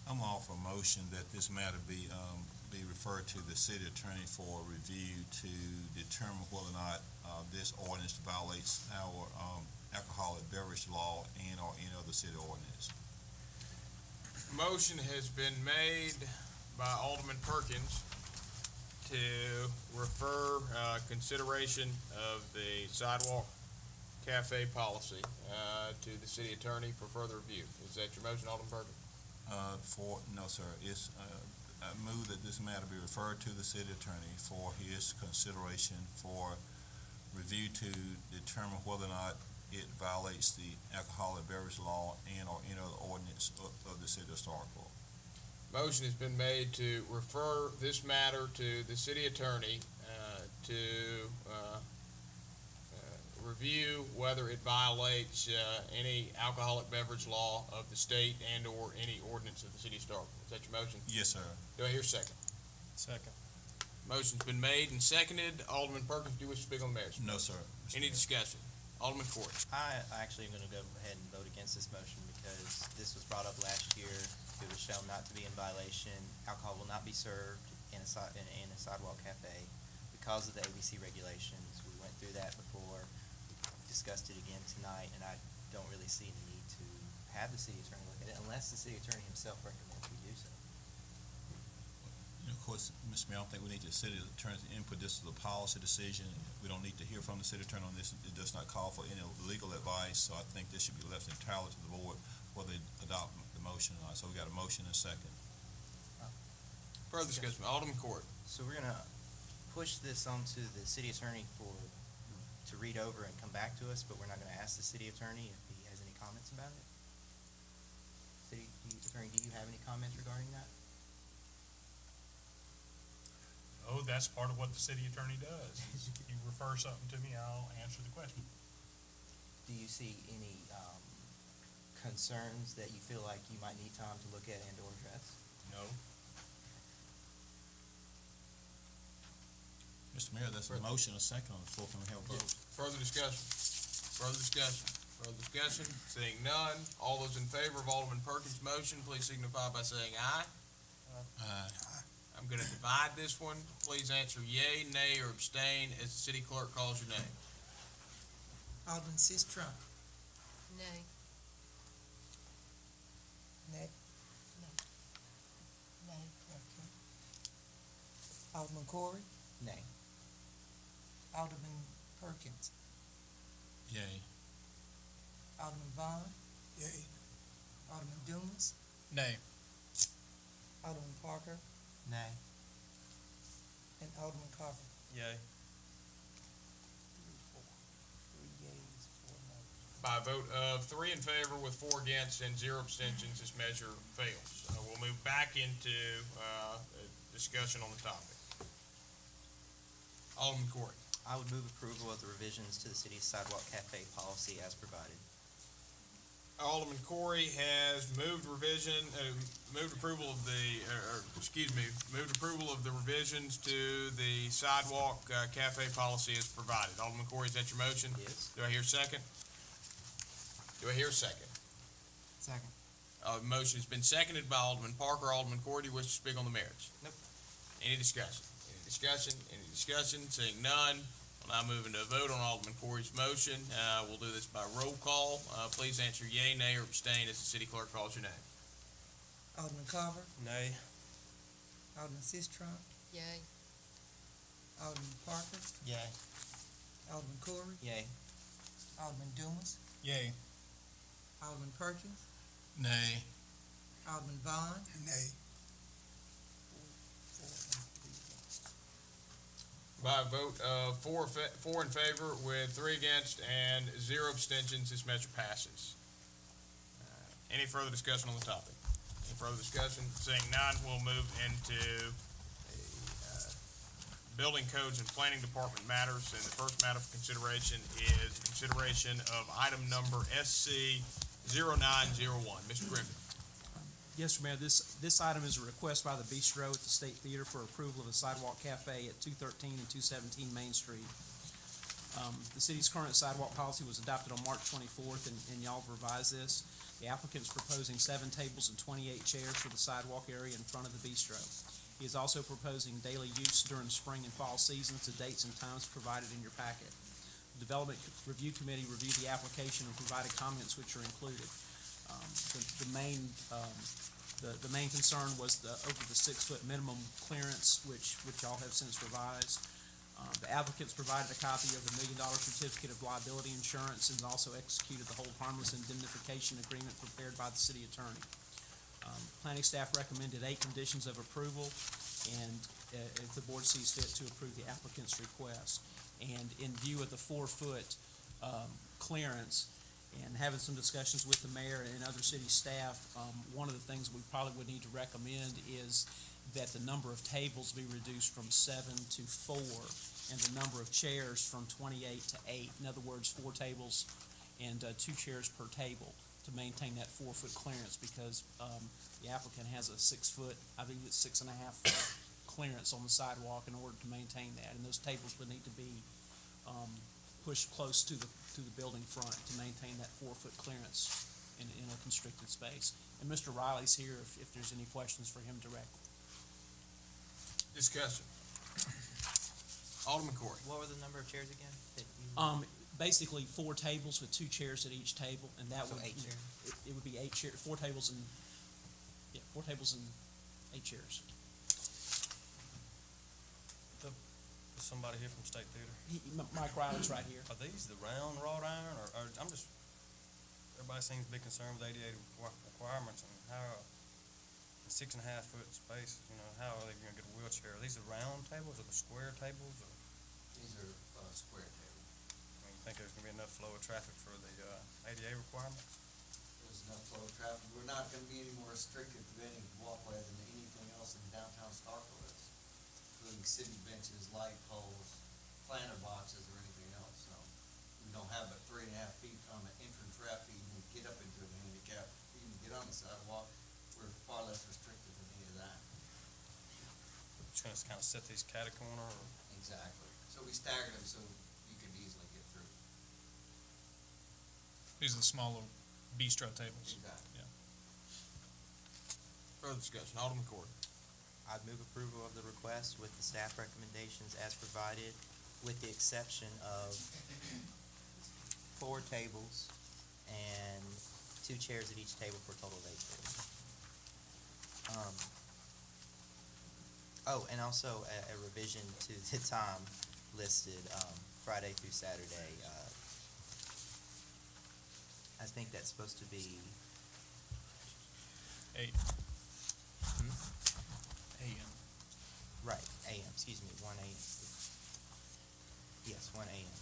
I'm all for a motion that this matter be referred to the city attorney for review to determine whether or not this ordinance violates our alcoholic beverage law and or any other city ordinance. Motion has been made by Alderman Perkins to refer consideration of the sidewalk cafe policy to the city attorney for further review. Is that your motion, Alderman Perkins? No, sir. It's I move that this matter be referred to the city attorney for his consideration for review to determine whether or not it violates the alcoholic beverage law and or any other ordinance of the city of Starkville. Motion has been made to refer this matter to the city attorney to review whether it violates any alcoholic beverage law of the state and or any ordinance of the city of Starkville. Is that your motion? Yes, sir. Do I hear a second? Second. Motion's been made and seconded. Alderman Perkins, do you wish to speak on the matter? No, sir. Mr. Any Mayor. discussion? Alderman Corey. I actually am going to go ahead and vote against this motion because this was brought up last year. It was shown not to be in violation. Alcohol will not be served in a sidewalk cafe because of the ABC regulations. We went through that before. We discussed it again tonight, and I don't really see any need to have the city attorney look at it unless the city attorney himself recommends we do so. Of course, Mr. Mayor, I don't think we need the city attorney's input. This is a policy decision. We don't need to hear from the city attorney on this. It does not call for any legal advice, so I think this should be left entirely to the board whether they adopt the motion or not. So we got a motion and a second. Further discussion. Alderman Corey. So we're going to push this onto the city attorney to read over and come back to us, but we're not going to ask the city attorney if he has any comments about it. City attorney, do you have any comments regarding that? Oh, that's part of what the city attorney does. You refer something to me, I'll answer the question. Do you see any concerns that you feel like you might need time to look at and or address? No. Mr. Mayor, that's a motion, a second on the floor. Can we have a vote? Further discussion? Further discussion? Further discussion? Seeing none, all those in favor of Alderman Perkins' motion, please signify by saying aye. Aye. I'm gonna divide this one. Please answer yea, nay, or abstain as the city clerk calls your name. Alderman Sis Trump. Nay. Nay. Nay. Okay. Alderman Corey. Nay. Alderman Perkins. Yay. Alderman Vaughn. Yay. Alderman Dumas. Nay. Alderman Parker. Nay. And Alderman Carver. Yay. 3 yeas, 4 noes. By a vote of 3 in favor with 4 against and 0 abstentions, this measure fails. We'll move back into a discussion on the topic. Alderman Corey. I would move approval of the revisions to the city's sidewalk cafe policy as provided. Alderman Corey has moved moved approval of moved approval of the revisions to the sidewalk cafe policy as provided. Alderman Corey, is that your motion? Yes. Do I hear a second? Do I hear a second? Second. Motion has been seconded by Alderman Parker. Alderman Corey, do you wish to speak on the merits? Nope. Any discussion? Any discussion? Any discussion? Seeing none, we'll now move into a vote on Alderman Corey's motion. We'll do this by roll call. Please answer yea, nay, or abstain as the city clerk calls your name. Alderman Carver. Nay. Alderman Sis Trump. Yay. Alderman Parker. Yay. Alderman Corey. Yay. Alderman Dumas. Yay. Alderman Perkins. Nay. Alderman Vaughn. Nay. By a vote of 4 in favor with 3 against and 0 abstentions, this measure passes. Any further discussion on the topic? Any further discussion? Seeing none, we'll move into building codes and planning department matters. And the first matter for consideration is consideration of item number SC 0901. Mr. Griffin. Yes, Mayor, this item is a request by the Bistro at the State Theater for approval of a sidewalk cafe at 213 and 217 Main Street. The city's current sidewalk policy was adopted on March 24th, and y'all have revised this. The applicant's proposing 7 tables and 28 chairs for the sidewalk area in front of the Bistro. He is also proposing daily use during spring and fall seasons to dates and times provided in your packet. The Development Review Committee reviewed the application and provided comments which are included. The main concern was over the 6-foot minimum clearance, which y'all have since revised. The applicants provided a copy of the $1 million certificate of liability insurance and also executed the hold harmless indemnification agreement prepared by the city attorney. Planning staff recommended 8 conditions of approval, and if the board sees fit, to approve the applicant's request. And in view of the 4-foot clearance, and having some discussions with the mayor and other city staff, one of the things we probably would need to recommend is that the number of tables be reduced from 7 to 4, and the number of chairs from 28 to 8. In other words, 4 tables and 2 chairs per table to maintain that 4-foot clearance, because the applicant has a 6-foot, I think it's 6.5 foot clearance on the sidewalk in order to maintain that, and those tables would need to be pushed close to the building front to maintain that 4-foot clearance in a constricted space. And Mr. Riley's here if there's any questions for him directly. Discussion. Alderman Corey. What were the number of chairs again? That you- Basically 4 tables with 2 chairs at each table, and that So would 8 chairs? It would be 8 chairs, 4 tables and 8 chairs. Somebody here from State Theater. Mike Riley's right here. Are these the round wrought iron, or I'm just, everybody seems to be concerned with ADA requirements, and how, in 6.5 foot space, how are they gonna get a wheelchair? Are these the round tables, or the square tables, or? These are square tables. I mean, you think there's gonna be enough flow of traffic for the ADA requirements? There's enough flow of traffic. We're not gonna be any more restricted to any walkway than anything else in downtown Starkville is, including city benches, light poles, planter boxes, or anything else. So we don't have but 3.5 feet from an entrance ramp to even get up into the handicap, even get on the sidewalk. We're far less restricted than any of that. Just gonna kind of set these catty-corner, or? Exactly. So we staggered them so you could easily get through. These are the smaller bistro tables. Exactly. Yeah. Further discussion. Alderman Corey. I'd move approval of the request with the staff recommendations as provided, with the exception of 4 tables and 2 chairs at each table for a total of 8 chairs. And also a revision to the time listed, Friday through Saturday. I think that's supposed to be 8. AM. right, AM, excuse me, 1 AM. Yes, 1 AM.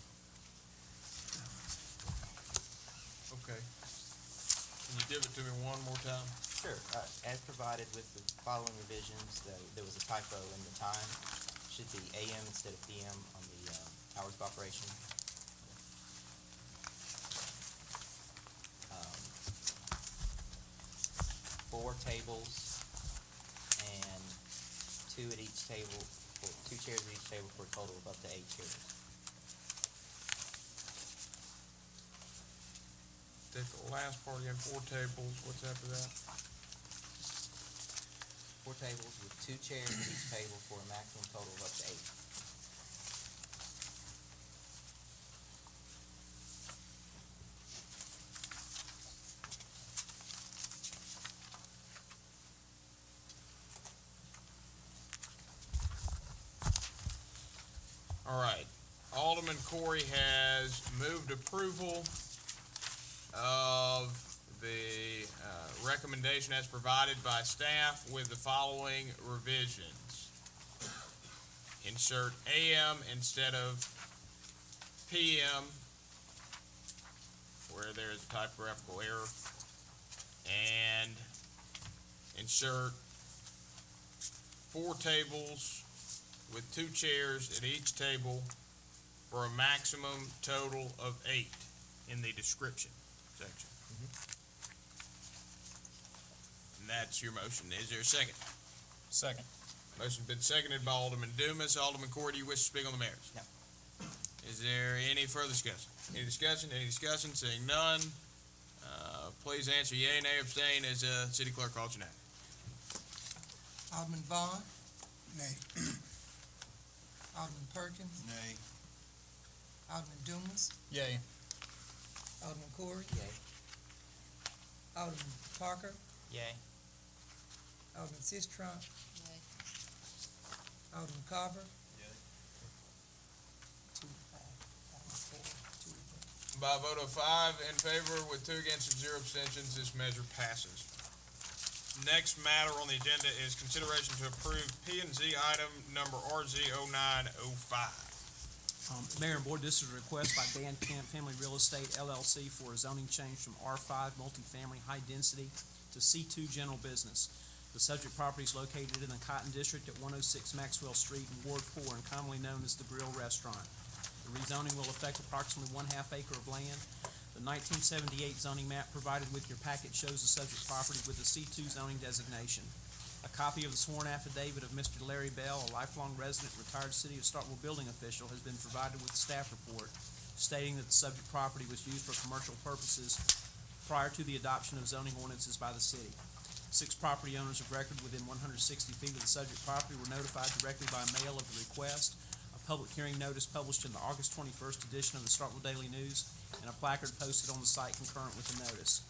Okay. Can you give it to me one more time? Sure. As provided with the following revisions, there was a typo in the time. Should be AM instead of PM on the hours of operation. 4 tables and 2 at each table, 2 chairs at each table for a total of up to 8 chairs. Take the last part again, 4 tables. What's after that? 4 tables with 2 chairs at each table for a maximum total of up to 8. All right. Alderman Corey has moved approval of the recommendation as provided by staff with the following revisions. Insert AM instead of PM where there is a typographical error, and insert 4 tables with 2 chairs at each table for a maximum total of 8 in the description section. And that's your motion. Is there a second? Second. Motion's been seconded by Alderman Dumas. Alderman Corey, do you wish to speak on the merits? No. Is there any further discussion? Any discussion? Any discussion? Seeing none, please answer yea, nay, abstain as City Clerk calls your name. Alderman Vaughn? Nay. Alderman Perkins? Nay. Alderman Dumas? Yay. Alderman Corey? Yay. Alderman Parker? Yay. Alderman Sistrunk? Yay. Alderman Carver? Yay. 2, 5, 4, 2. By a vote of 5 in favor with 2 against and 0 abstentions, this measure passes. Next matter on the agenda is consideration to approve P and Z item number RZ0905. Mayor and Board, this is a request by Dan Camp Family Real Estate LLC for a zoning change from R5 multifamily high density to C2 general business. The subject property is located in the Cotton District at 106 Maxwell Street in Ward 4 and commonly known as the Grill Restaurant. The rezoning will affect approximately 1/2 acre of land. The 1978 zoning map provided with your packet shows the subject property with the C2 zoning designation. A copy of the sworn affidavit of Mr. Larry Bell, a lifelong resident, retired City of Starkville building official, has been provided with the staff report stating that the subject property was used for commercial purposes prior to the adoption of zoning ordinances by the city. 6 property owners of record within 160 feet of the subject property were notified directly by mail of the request. A public hearing notice published in the August 21st edition of the Starkville Daily News and a placard posted on the site concurrent with the notice.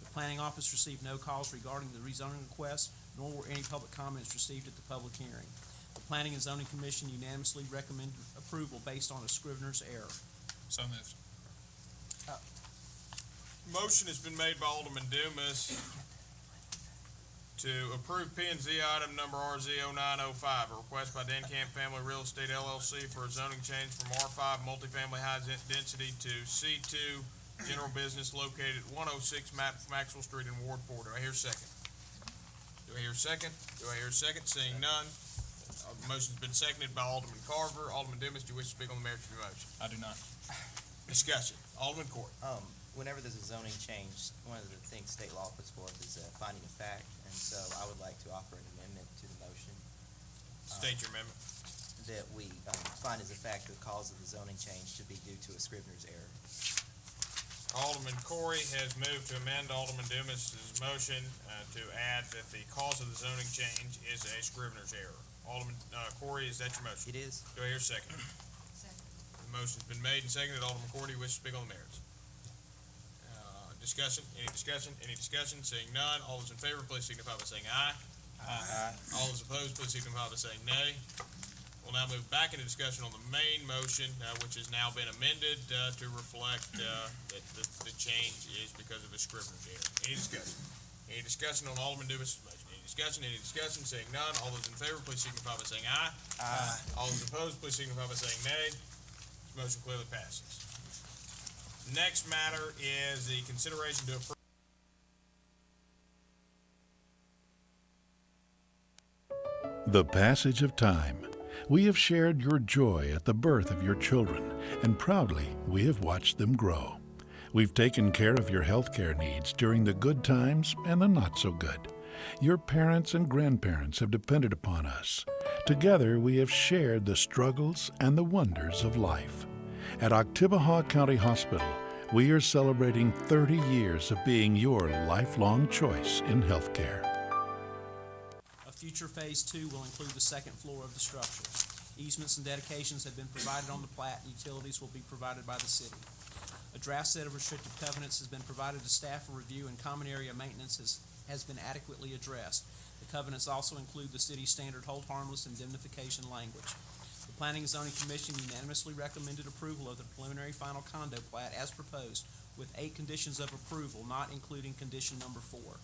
The planning office received no calls regarding the rezoning request, nor were any public comments received at the public hearing. The Planning and Zoning Commission unanimously recommended approval based on a scrivener's error. So moved. Motion has been made by Alderman Dumas to approve P and Z item number RZ0905, a request by Dan Camp Family Real Estate LLC for a zoning change from R5 multifamily high density to C2 general business located at 106 Maxwell Street in Ward 4. Do I hear a second? Do I hear a second? Do I hear a second? Seeing none. The motion's been seconded by Alderman Carver. Alderman Dumas, do you wish to speak on the merits of your motion? I do not. Discussion. Alderman Court. Whenever there's a zoning change, one of the things state law puts forth is finding of fact, and so I would like to offer an amendment to the motion. State your amendment. That we find as a fact the cause of the zoning change to be due to a scrivener's error. Alderman Corey has moved to amend Alderman Dumas's motion to add that the cause of the zoning change is a scrivener's error. Alderman Corey, is that your motion? It is. Do I hear a second? Second. The motion's been made and seconded. Alderman Corey, do you wish to speak on the merits? Discussion? Any discussion? Any discussion? Seeing none, all those in favor, please signify by saying aye. Aye. All those opposed, please signify by saying nay. We'll now move back into discussion on the main motion, which has now been amended to reflect that the change is because of a scrivener's error. Any discussion? Any discussion on Alderman Dumas' motion? Any discussion? Any discussion? Seeing none, all those in favor, please signify by saying aye. Aye. All those opposed, please signify by saying nay. This motion clearly passes. Next matter is the consideration to approve The passage of time. We have shared your joy at the birth of your children, and proudly we have watched them grow. We've taken care of your healthcare needs during the good times and the not so good. Your parents and grandparents have depended upon us. Together we have shared the struggles and the wonders of life. At Oktibbeha County Hospital, we are celebrating 30 years of being your lifelong choice in healthcare. A future Phase 2 will include the second floor of the structure. Easements and dedications have been provided on the plat, and utilities will be provided by the city. A draft set of restrictive covenants has been provided to staff for review, and common area maintenance has been adequately addressed. The covenants also include the city's standard hold harmless indemnification language. The Planning and Zoning Commission unanimously recommended approval of the preliminary final condo plat as proposed, with 8 conditions of approval, not including condition number 4.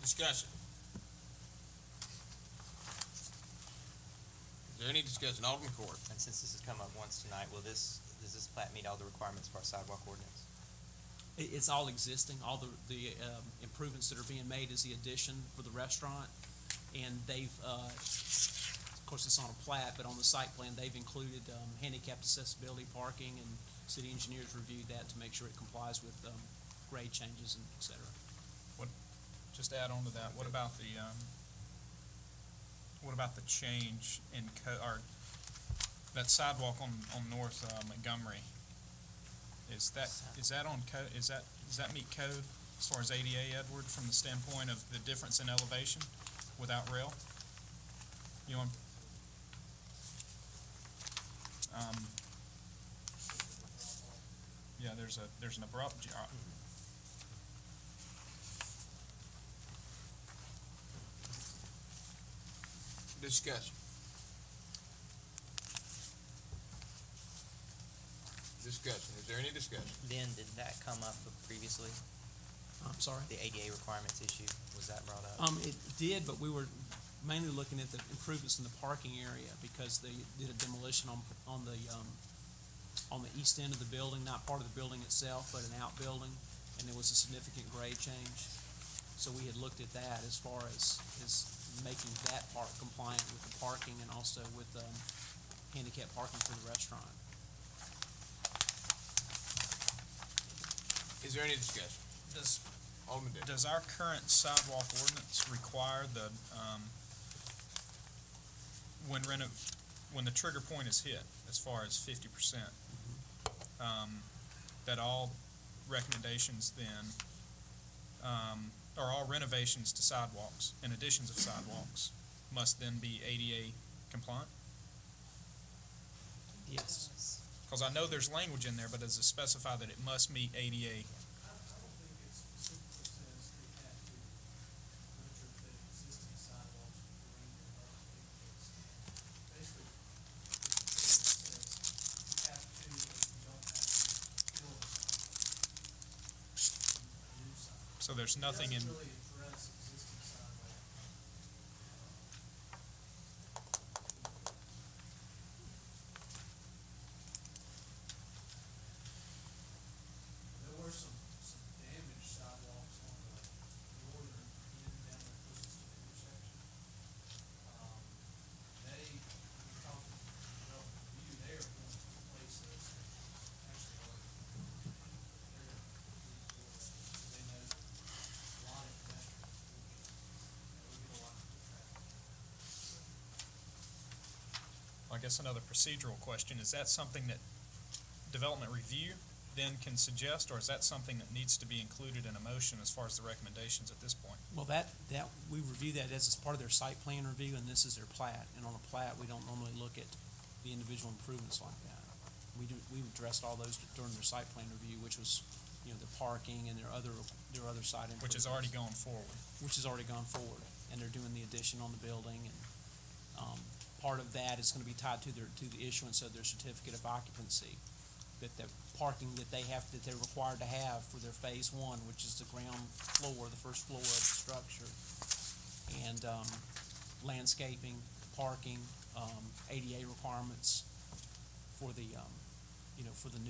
discussion. Is there any discussion? Alderman Court. And since this has come up once tonight, does this plat meet all the requirements for our sidewalk ordinance? It's all existing. All the improvements that are being made is the addition for the restaurant, and they've, of course, it's on a plat, but on the site plan, they've included handicapped accessibility, parking, and city engineers reviewed that to make sure it complies with grade changes and et cetera. Just to add on to that, what about the change in or that sidewalk on North Montgomery? Does that meet code as far as ADA, Edward, from the standpoint of the difference in elevation without rail? You want? Yeah, there's an abrupt. Discussion. Discussion. Is there any discussion? Ben, did that come up previously? I'm sorry? The ADA requirements issue, was that brought up? It did, but we were mainly looking at the improvements in the parking area because they did a demolition on the east end of the building, not part of the building itself, but an outbuilding, and there was a significant grade change. So we had looked at that as far as making that part compliant with the parking and also with handicap parking for the restaurant. Is there any discussion? Alderman Dent. Does our current sidewalk ordinance require the, when the trigger point is hit, as far as 50%, that all recommendations then, or all renovations to sidewalks and additions of sidewalks must then be ADA compliant? Yes. Because I know there's language in there, but does it specify that it must meet ADA? I don't think it specifically says they have to retrofit existing sidewalks with green and other basically, it says you have to, or you don't have to build a new sidewalk. So there's nothing in. It doesn't really address existing sidewalk. There were some damaged sidewalks on the northern end down there closest to the intersection. We talked to the development review, they are going to replace those sections. Actually, they're going to because they know that a lot of pedestrians we get a lot of foot traffic. I guess another procedural question, is that something that development review then can suggest, or is that something that needs to be included in a motion as far as the recommendations at this point? Well, that we review that as part of their site plan review, and this is their plat. And on a plat, we don't normally look at the individual improvements like that. We addressed all those during their site plan review, which was, the parking and their other site improvements. Which has already gone forward. Which has already gone forward, and they're doing the addition on the building, and part of that is going to be tied to the issuance of their certificate of occupancy. That the parking that they're required to have for their phase one, which is the ground floor, the first floor of the structure, and landscaping, parking, ADA requirements for the for the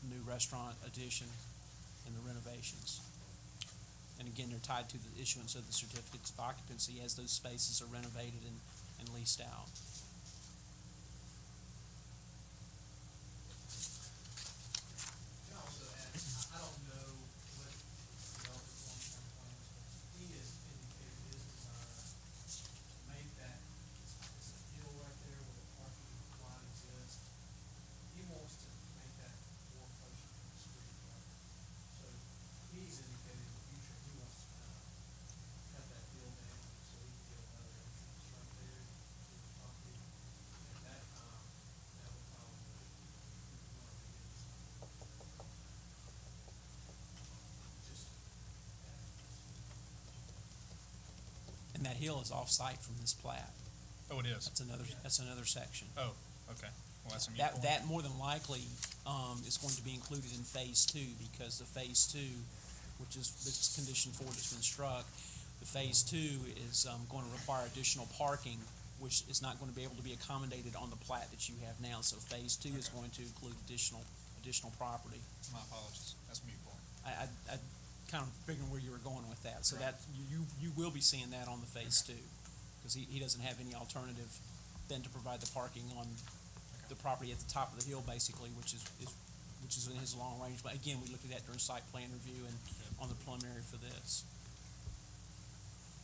new restaurant addition and the renovations. And again, they're tied to the issuance of the certificates of occupancy as those spaces are renovated and leased out. Can I also add, I don't know what the developer's long-term plans, but he has indicated his desire to make that, it's a hill right there where the parking lot exists. He wants to make that more closer to the street, right? So he's indicated in the future, he wants to cut that hill down so he can get another entrance right there to the property. At that time, that would probably be one of the biggest. And that hill is off-site from this plat. Oh, it is? That's another section. Oh, okay. Well, that's a moot point. That more than likely is going to be included in phase two, because the phase two, which is this condition 4 that's been struck, the phase two is going to require additional parking, which is not going to be able to be accommodated on the plat that you have now. So phase two is going to include additional property. My apologies. That's a moot point. I kind of figuring where you were going with that. So that you will be seeing that on the phase two, because he doesn't have any alternative than to provide the parking on the property at the top of the hill, basically, which is in his long range. But again, we looked at that during site plan review and on the preliminary for this.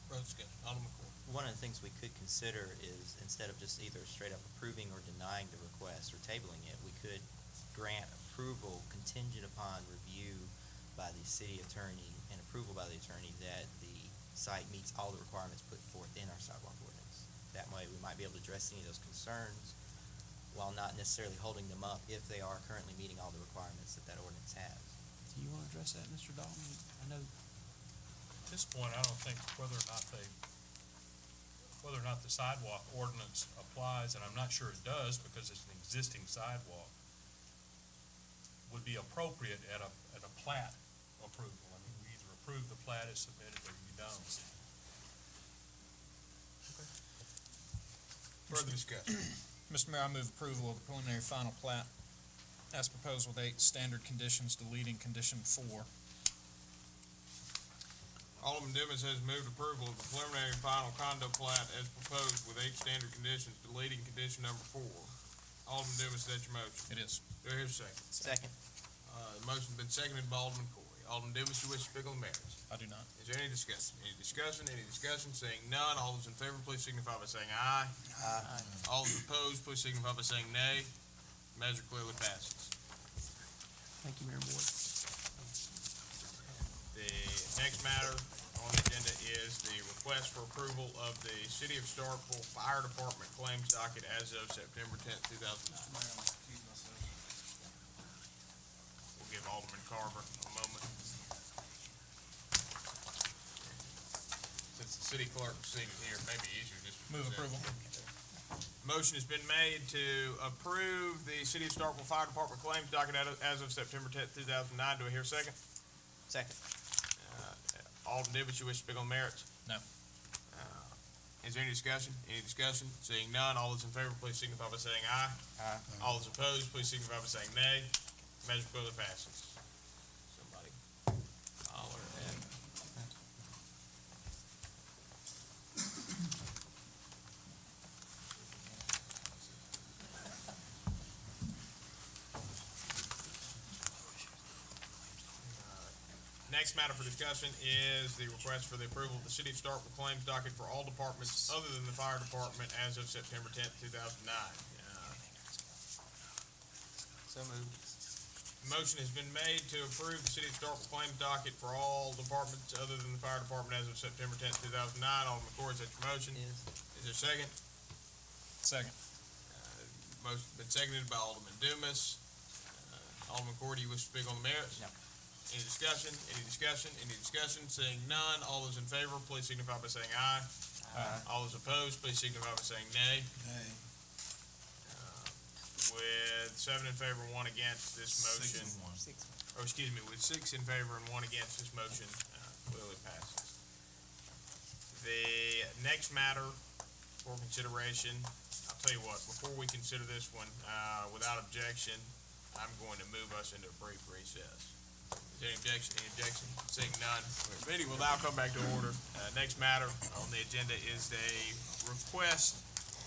One of the things we could consider is, instead of just either straight up approving or denying the request or tabling it, we could grant approval contingent upon review by the city attorney and approval by the attorney that the site meets all the requirements put forth in our sidewalk ordinance. That way, we might be able to address any of those concerns while not necessarily holding them up if they are currently meeting all the requirements that ordinance has. Do you want to address that, Mr. Dalton? I know. At this point, I don't think whether or not the sidewalk ordinance applies, and I'm not sure it does because it's an existing sidewalk, would be appropriate at a plat approval. I mean, you either approve the plat as submitted or you don't. Further discussion? Mr. Mayor, I move approval of the preliminary final plat as proposed with 8 standard conditions, deleting condition 4. Alderman Dumas has moved approval of the preliminary and final condo plat as proposed with 8 standard conditions, deleting condition number 4. Alderman Dumas, is that your motion? It is. Do I hear a second? Second. The motion's been seconded by Alderman Corey. Alderman Dumas, you wish to speak on the merits? I do not. Is there any discussion? Any discussion? Any discussion? Seeing none, all those in favor, please signify by saying aye. Aye. All those opposed, please signify by saying nay. Measure clearly passes. Thank you, Mayor Boyd. The next matter on the agenda is the request for approval of the City of Starkville Fire Department claims docket as of September 10th, 2009. We'll give Alderman Carver a moment. Since the city clerk is sitting here, it may be easier just to Move present. approval. Motion has been made to approve the City of Starkville Fire Department claims docket as of September 10th, 2009. Do I hear a second? Second. Alderman Dibbles, you wish to speak on merits? No. Is there any discussion? Any discussion? Seeing none, all those in favor, please signify by saying aye. Aye. All those opposed, please signify by saying nay. Measure clearly passes. Somebody holler at. Next matter for discussion is the request for the approval of the City of Starkville claims docket for all departments other than the fire department as of September 10th, 2009. So moved. Motion has been made to approve the City of Starkville claims docket for all departments other than the fire department as of September 10th, 2009. Alderman Corey, is that your motion? Yes. Is there a second? Second. Motion's been seconded by Alderman Dumas. Alderman Corey, do you wish to speak on the merits? No. Any discussion? Any discussion? Any discussion? Seeing none, all those in favor, please signify by saying aye. Aye. All those opposed, please signify by saying nay. Nay. With 7 in favor and 1 against, this motion. 6 and 1. Or excuse me, with 6 in favor and 1 against, this motion clearly passes. The next matter for consideration, I'll tell you what, before we consider this one, without objection, I'm going to move us into a brief recess. Is there any objection? Any objection? Seeing none, meeting will now come back to order. Next matter on the agenda is a request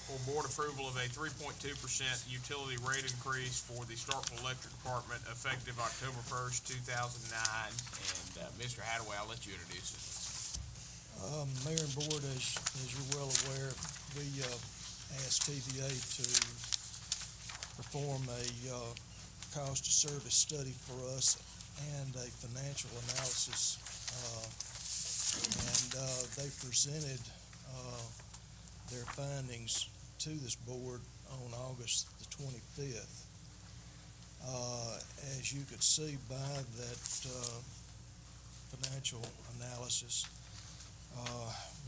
for board approval of a 3.2% utility rate increase for the Starkville Electric Department effective October 1st, 2009. And Mr. Hadaway, I'll let you introduce it. Mayor and Board, as you're well aware, we asked TVA to perform a cost of service study for us and a financial analysis. And they presented their findings to this board on August the 25th. As you could see by that financial analysis,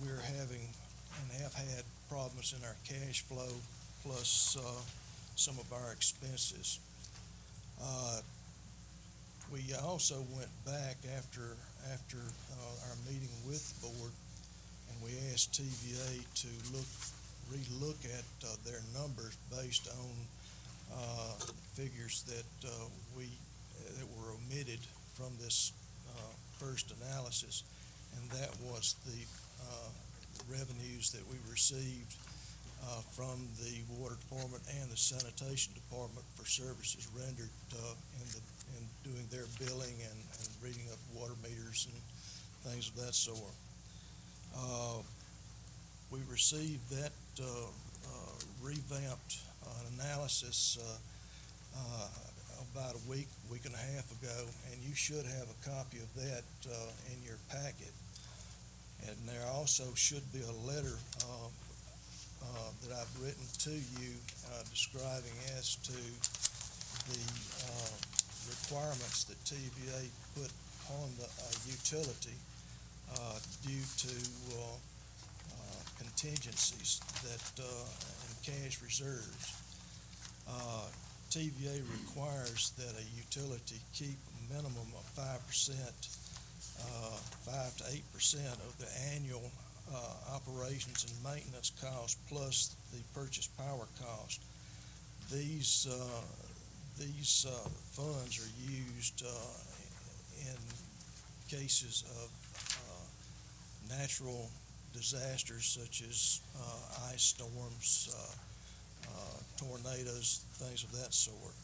we're having and have had problems in our cash flow, plus some of our expenses. We also went back after our meeting with the board, and we asked TVA to relook at their numbers based on figures that were omitted from this first analysis, and that was the revenues that we received from the water department and the sanitation department for services rendered in doing their billing and reading of water meters and things of that sort. We received that revamped analysis about a week and a half ago, and you should have a copy of that in your packet. And there also should be a letter that I've written to you describing as to the requirements that TVA put on the utility due to contingencies and cash reserves. TVA requires that a utility keep a minimum of 5%, 5 to 8% of the annual operations and maintenance cost plus the purchase power cost. These funds are used in cases of natural disasters such as ice storms, tornadoes, things of that sort.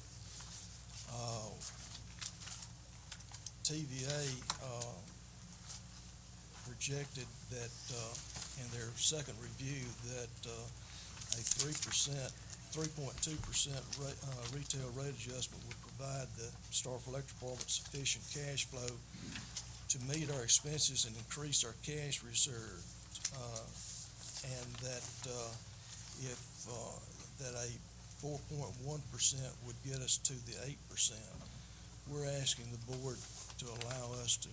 TVA projected that in their second review that a 3.2% retail rate adjustment would provide the Starkville Electric Department sufficient cash flow to meet our expenses and increase our cash reserve, and that that a 4.1% would get us to the 8%. We're asking the board to allow us to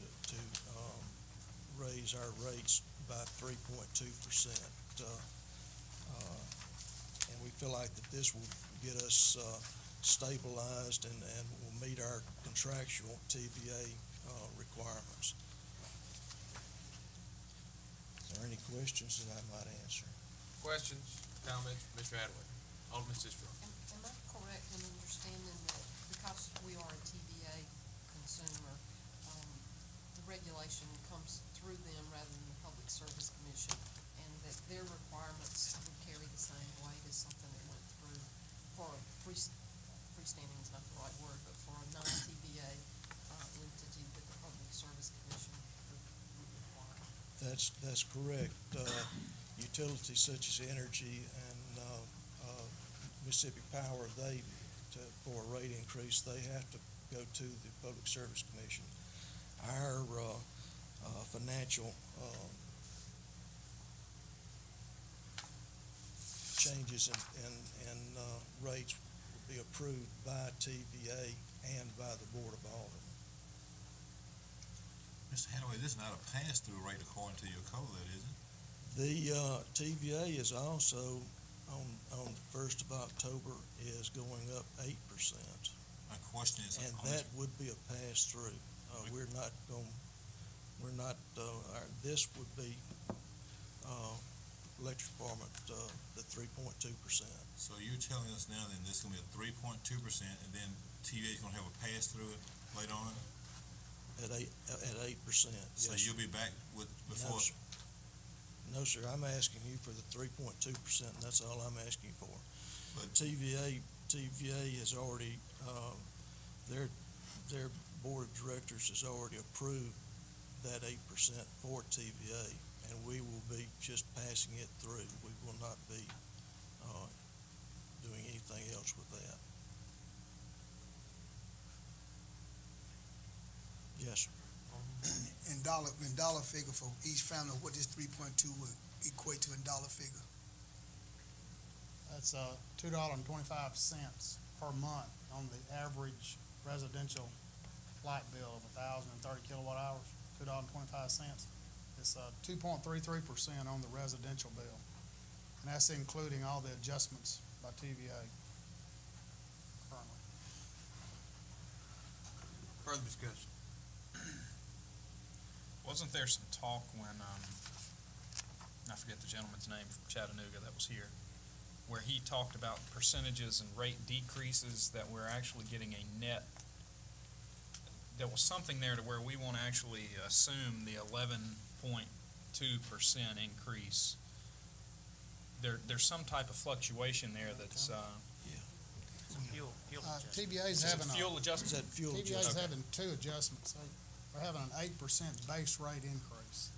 raise our rates by 3.2%. And we feel like that this will get us stabilized and will meet our contractual TVA requirements. Is there any questions that I might answer? Questions, comments, Mr. Hadaway? Alderman Sistrum. Am I correct in understanding that because we are a TVA consumer, the regulation comes through them rather than the Public Service Commission, and that their requirements would carry the same weight as something that went through for a freestanding is not the right word, but for a non-TVA entity that the Public Service Commission would require? That's correct. Utilities such as energy and Mississippi Power, for a rate increase, they have to go to the Public Service Commission. Our financial changes in rates will be approved by TVA and by the Board of Aldermen. Mr. Hadaway, this is not a pass-through rate according to your code, is it? The TVA is also on the 1st of October is going up 8%. My question is, And that would be a pass-through. This would be electric department, the 3.2%. so you're telling us now that this is gonna be a 3.2%, and then TVA is gonna have a pass-through it later on? At 8%. So Yes, you'll be back with, before? No, sir, I'm asking you for the 3.2%, and that's all I'm asking for. But TVA has already, their board of directors has already approved that 8% for TVA, and we will be just passing it through. We will not be doing anything else with that. Yes, sir. In dollar figure for each family, what this 3.2 would equate to in dollar figure? That's $2.25 per month on the average residential light bill of 1,030 kilowatt hours, $2.25. It's 2.33% on the residential bill, and that's including all the adjustments by TVA currently. Further discussion? Wasn't there some talk when, I forget the gentleman's name from Chattanooga that was here, where he talked about percentages and rate decreases that we're actually getting a net, there was something there to where we want to actually assume the 11.2% increase. There's some type of fluctuation there that's, Fuel TVA's having fuel adjustment. TVA's having two adjustments. They're having an 8% base rate increase.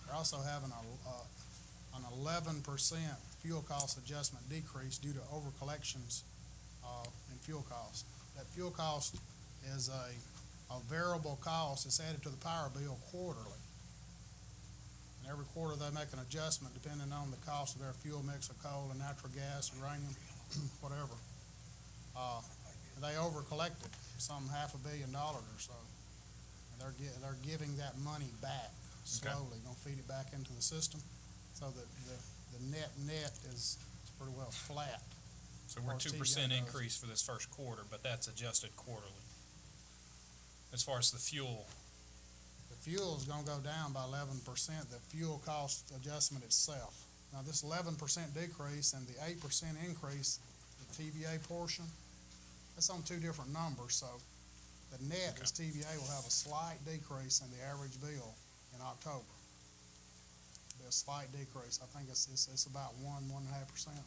They're also having an 11% fuel cost adjustment decrease due to over collections in fuel cost. That fuel cost is a variable cost that's added to the power bill quarterly. And every quarter they make an adjustment depending on the cost of their fuel mix of coal and natural gas, uranium, whatever. They over collected some $500 million or so. And they're giving that money back slowly, gonna feed it back into the system, so that the net is pretty well flat So we're Or 2% TVA does. increase for this first quarter, but that's adjusted quarterly. As far as the fuel, The fuel is gonna go down by 11%, the fuel cost adjustment itself. Now, this 11% decrease and the 8% increase, the TVA portion, that's on two different numbers, so the net is TVA will have a slight decrease in the average bill in October. Be a slight decrease, I think it's about 1.5%.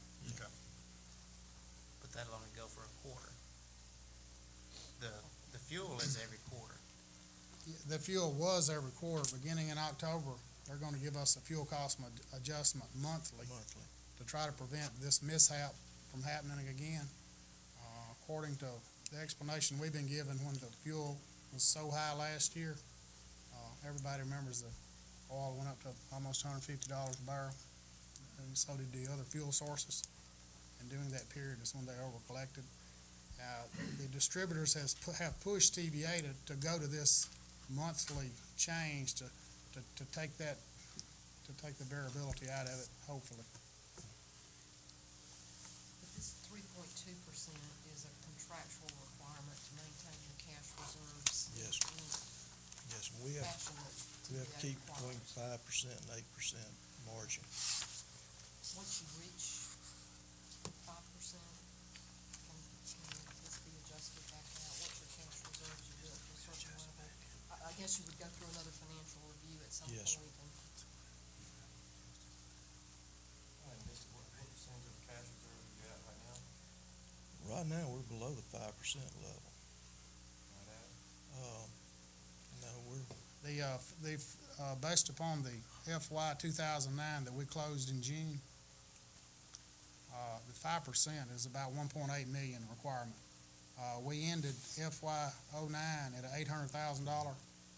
But that'll only go for a quarter. The fuel is every quarter. The fuel was every quarter, beginning in October, they're gonna give us a fuel cost adjustment monthly to try to prevent this mishap from happening again. According to the explanation we've been given, when the fuel was so high last year, everybody remembers the oil went up to almost $150 a barrel, and so did the other fuel sources. And during that period is when they overcollected. The distributors have pushed TVA to go to this monthly change to take the variability out of it, hopefully. But this 3.2% is a contractual requirement to maintain the cash reserves. Yes. Yes, we have to keep between 5% and 8% margin. Once you reach 5%, can this be adjusted back out? What's your cash reserves you built to a certain level? I guess you would go through another financial review at some Yes. point. What percentage of the cash reserve are you at right now? Right now, we're below the 5% level. Right at? No, we're, Based upon the FY 2009 that we closed in June, the 5% is about 1.8 million requirement. We ended FY '09 at an $800,000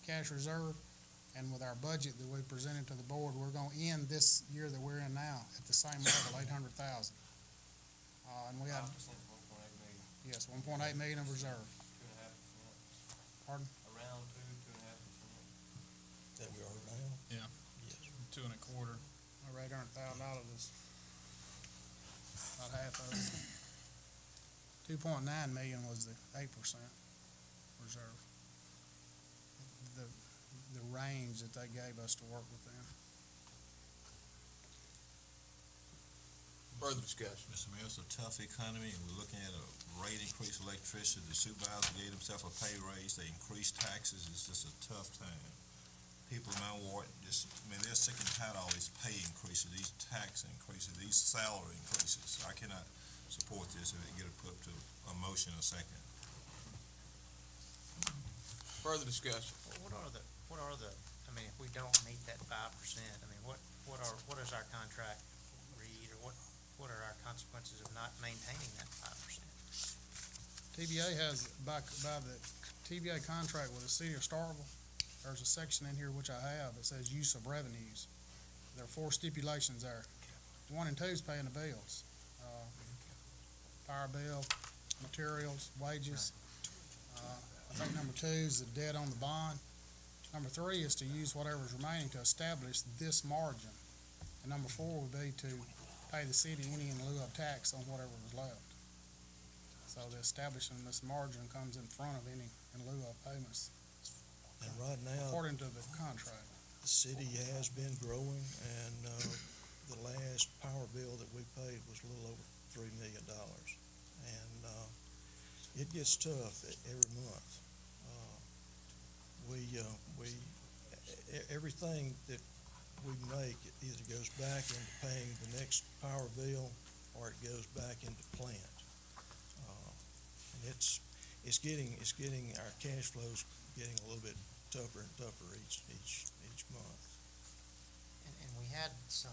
cash reserve, and with our budget that we presented to the board, we're gonna end this year that we're in now at the same level, 800,000. And we had, 5% of 1.8 million, yes, 1.8 million of reserve. 2.5%. Pardon? Around 2.5%. that we are now. Yeah. Yes. 2 1/4. Our $800,000 is about half of it. 2.9 million was the 8% reserve. The range that they gave us to work with them. Further discussion. Mr. Mayor, it's a tough economy, and we're looking at a rate increase of electricity. The supervisor gave themselves a pay raise, they increased taxes, it's just a tough time. People in my ward, they're sick and tired of all these pay increases, these tax increases, these salary increases. So I cannot support this if it get it put to a motion or second. Further discussion. What are the, I mean, if we don't meet that 5%, I mean, what does our contract read, or what are our consequences of not maintaining that 5%? TVA has, by the TVA contract with the city of Starkville, there's a section in here which I have, that says use of revenues. There are 4 stipulations there. 1 and 2 is paying the bills. Power bill, materials, wages. I think number 2 is the debt on the bond. Number 3 is to use whatever's remaining to establish this margin. And number 4 would be to pay the city any in lieu of tax on whatever was left. So the establishing this margin comes in front of any in lieu of payments, And right now, according to the contract. the city has been growing, and the last power bill that we paid was a little over $3 million. And it gets tough every month. Everything that we make, it either goes back into paying the next power bill, or it goes back into plant. And it's getting, our cash flow's getting a little bit tougher and tougher each month. And we had so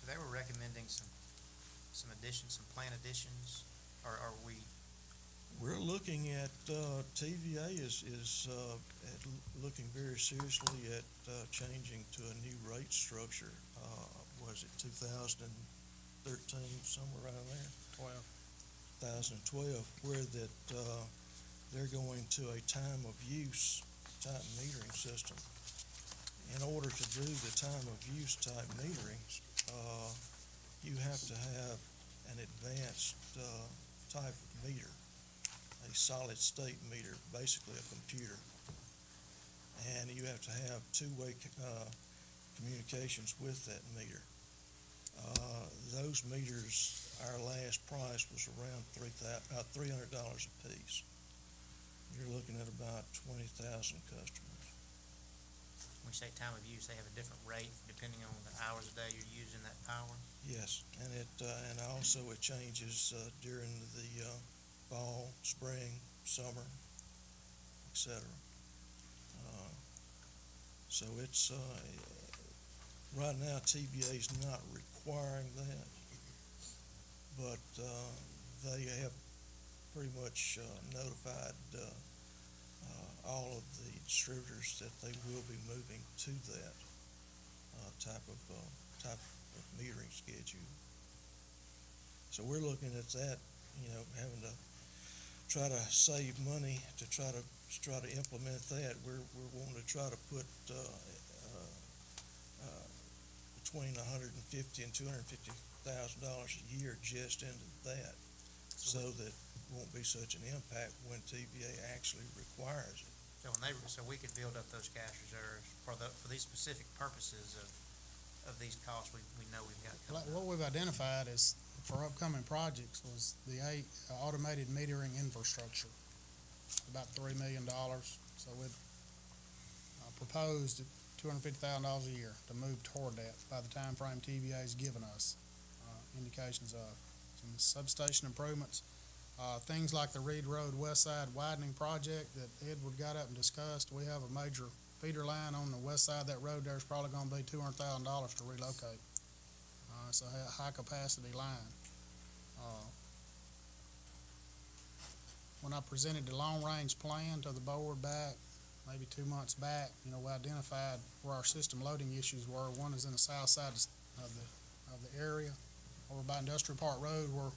they were recommending some additions, some plant additions, or are we? We're looking at, TVA is looking very seriously at changing to a new rate structure. Was it 2013, somewhere around there? 2012, where that they're going to a time of use type metering system. In order to do the time of use type metering, you have to have an advanced, type of meter, a solid state meter, basically a computer. And you have to have two-way, communications with that meter. Those meters, our last price was around $300 a piece. You're looking at about 20,000 customers. When you say time of use, they have a different rate depending on the hours a day you're using that power? Yes, and and also it changes, during the, fall, spring, summer, et cetera. So it's, right now TVA's not requiring that, but, they have pretty much, notified, all of the distributors that they will be moving to that, type of metering schedule. So we're looking at that, having to try to save money to try to implement that. We're wanting to try to put, between $150,000 and $250,000 a year just into that, so that it won't be such an impact when TVA actually requires it. So we could build up those cash reserves for these specific purposes of these costs we know we've got coming up. What we've identified is, for upcoming projects, was the automated metering infrastructure, about $3 million. So we proposed $250,000 a year to move toward that by the time frame TVA has given us indications of. Some substation improvements, things like the Reed Road West Side widening project that Edward got up and discussed. We have a major feeder line on the west side of that road. There's probably going to be $200,000 to relocate. It's a high capacity line. When I presented the long range plan to the board back, maybe 2 months back, we identified where our system loading issues were. One is in the south side of the area, over by Industrial Park Road, where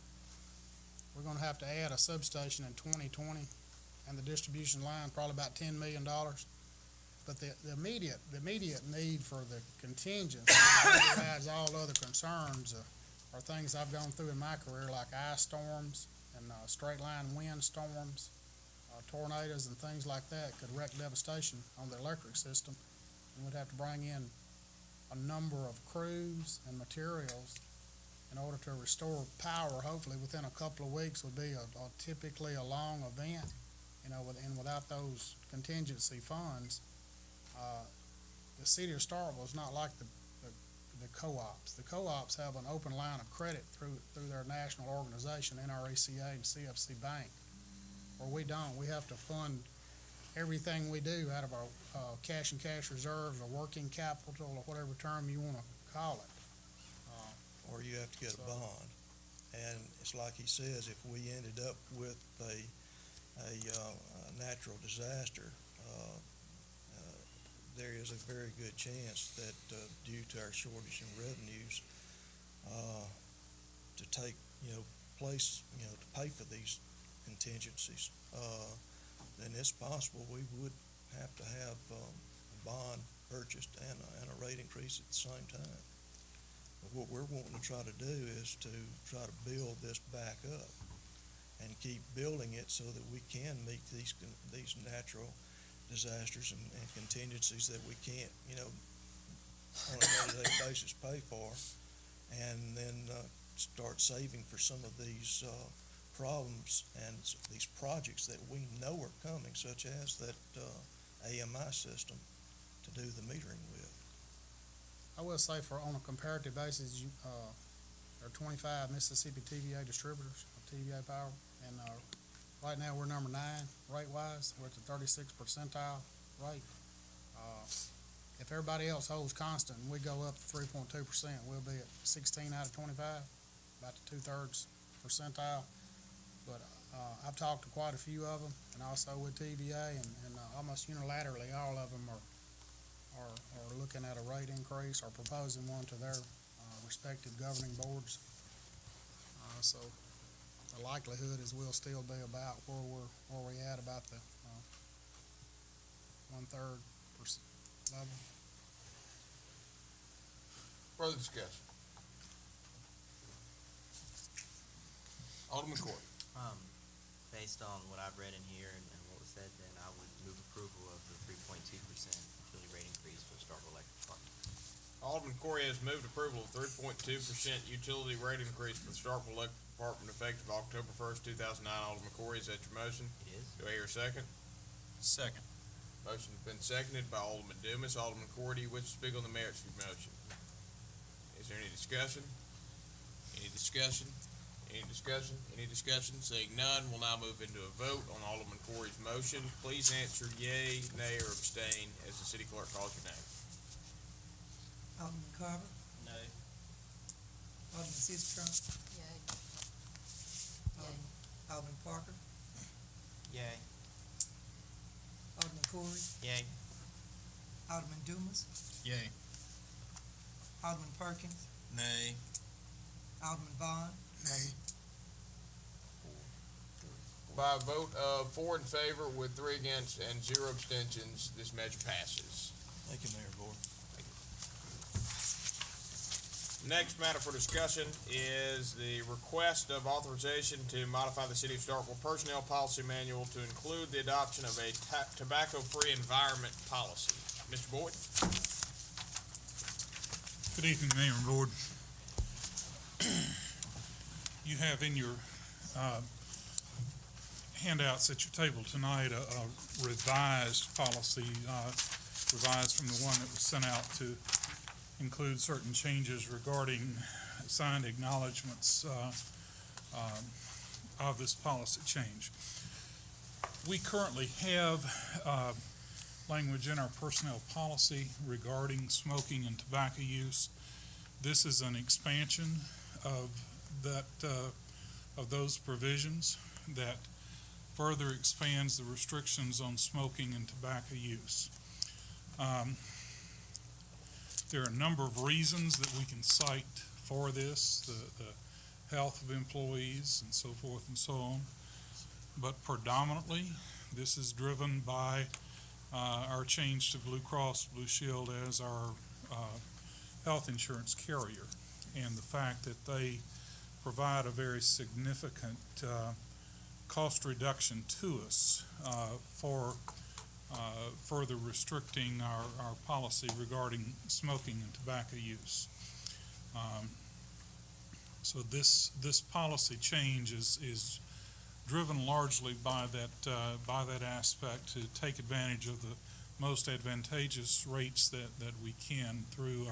we're going to have to add a substation in 2020, and the distribution line probably about $10 million. But the immediate need for the contingency, that overrides all other concerns, are things I've gone through in my career, like ice storms and straight line wind storms, tornadoes and things like that could wreak devastation on the electric system, and we'd have to bring in a number of crews and materials in order to restore power. Hopefully within a couple of weeks would be typically a long event, and without those contingency funds, the city of Starkville is not like the co-ops. The co-ops have an open line of credit through their national organization, NRECA and CFC Bank, where we don't. We have to fund everything we do out of our cash and cash reserves, or working capital, or whatever term you want to call it. Or you have to get a bond. And it's like he says, if we ended up with a natural disaster, there is a very good chance that due to our shortage in revenues, to take, place, to pay for these contingencies, then it's possible we would have to have a bond purchased and a rate increase at the same time. But what we're wanting to try to do is to try to build this back up and keep building it so that we can meet these natural disasters and contingencies that we can't, on a day-to-day basis pay for, and then start saving for some of these problems and these projects that we know are coming, such as that AMI system to do the metering with. I will say, on a comparative basis, there are 25 Mississippi TVA distributors of TVA power, and right now we're number 9 rate-wise. We're at the 36th percentile rate. If everybody else holds constant and we go up to 3.2%, we'll be at 16 out of 25, about the 2/3 percentile. But I've talked to quite a few of them, and also with TVA, and almost unilaterally, all of them are looking at a rate increase or proposing one to their respective governing boards. So the likelihood is we'll still be about where we're at, about the 1/3 level. Further discussion? Alderman Corey. Based on what I've read in here and what was said, then I would move approval of the 3.2% utility rate increase for Starkville Electric Department. Alderman Corey has moved approval of 3.2% utility rate increase for the Starkville Electric Department effective October 1st, 2009. Alderman Corey, is that your motion? It is. Do I hear a second? Second. Motion's been seconded by Alderman Dumas. Alderman Corey, do you wish to speak on the merits of your motion? Is there any discussion? Any discussion? Any discussion? Any discussion? Seeing none, we'll now move into a vote on Alderman Corey's motion. Please answer yea, nay, or abstain as the city clerk calls your name. Alderman Carver, No. Alderman Sistrum, Yay. Alderman Parker, Yay. Alderman Corey, Yay. Alderman Dumas, Yay. Alderman Perkins, Nay. Alderman Vaughn, Nay. By a vote of 4 in favor with 3 against and 0 abstentions, this measure passes. Thank you, Mayor Board. Next matter for discussion is the request of authorization to modify the City of Starkville Personnel Policy Manual to include the adoption of a tobacco-free environment policy. Mr. Boyd? Good evening, Mayor and Board. You have in your handouts at your table tonight a revised policy, revised from the one that was sent out to include certain changes regarding signed acknowledgements of this policy change. We currently have language in our personnel policy regarding smoking and tobacco use. This is an expansion of that of those provisions that further expands the restrictions on smoking and tobacco use. There are a number of reasons that we can cite for this, the health of employees and so forth and so on. But predominantly, this is driven by our change to Blue Cross Blue Shield as our health insurance carrier, and the fact that they provide a very significant cost reduction to us for further restricting our policy regarding smoking and tobacco use. So this policy change is driven largely by that aspect, to take advantage of the most advantageous rates that we can through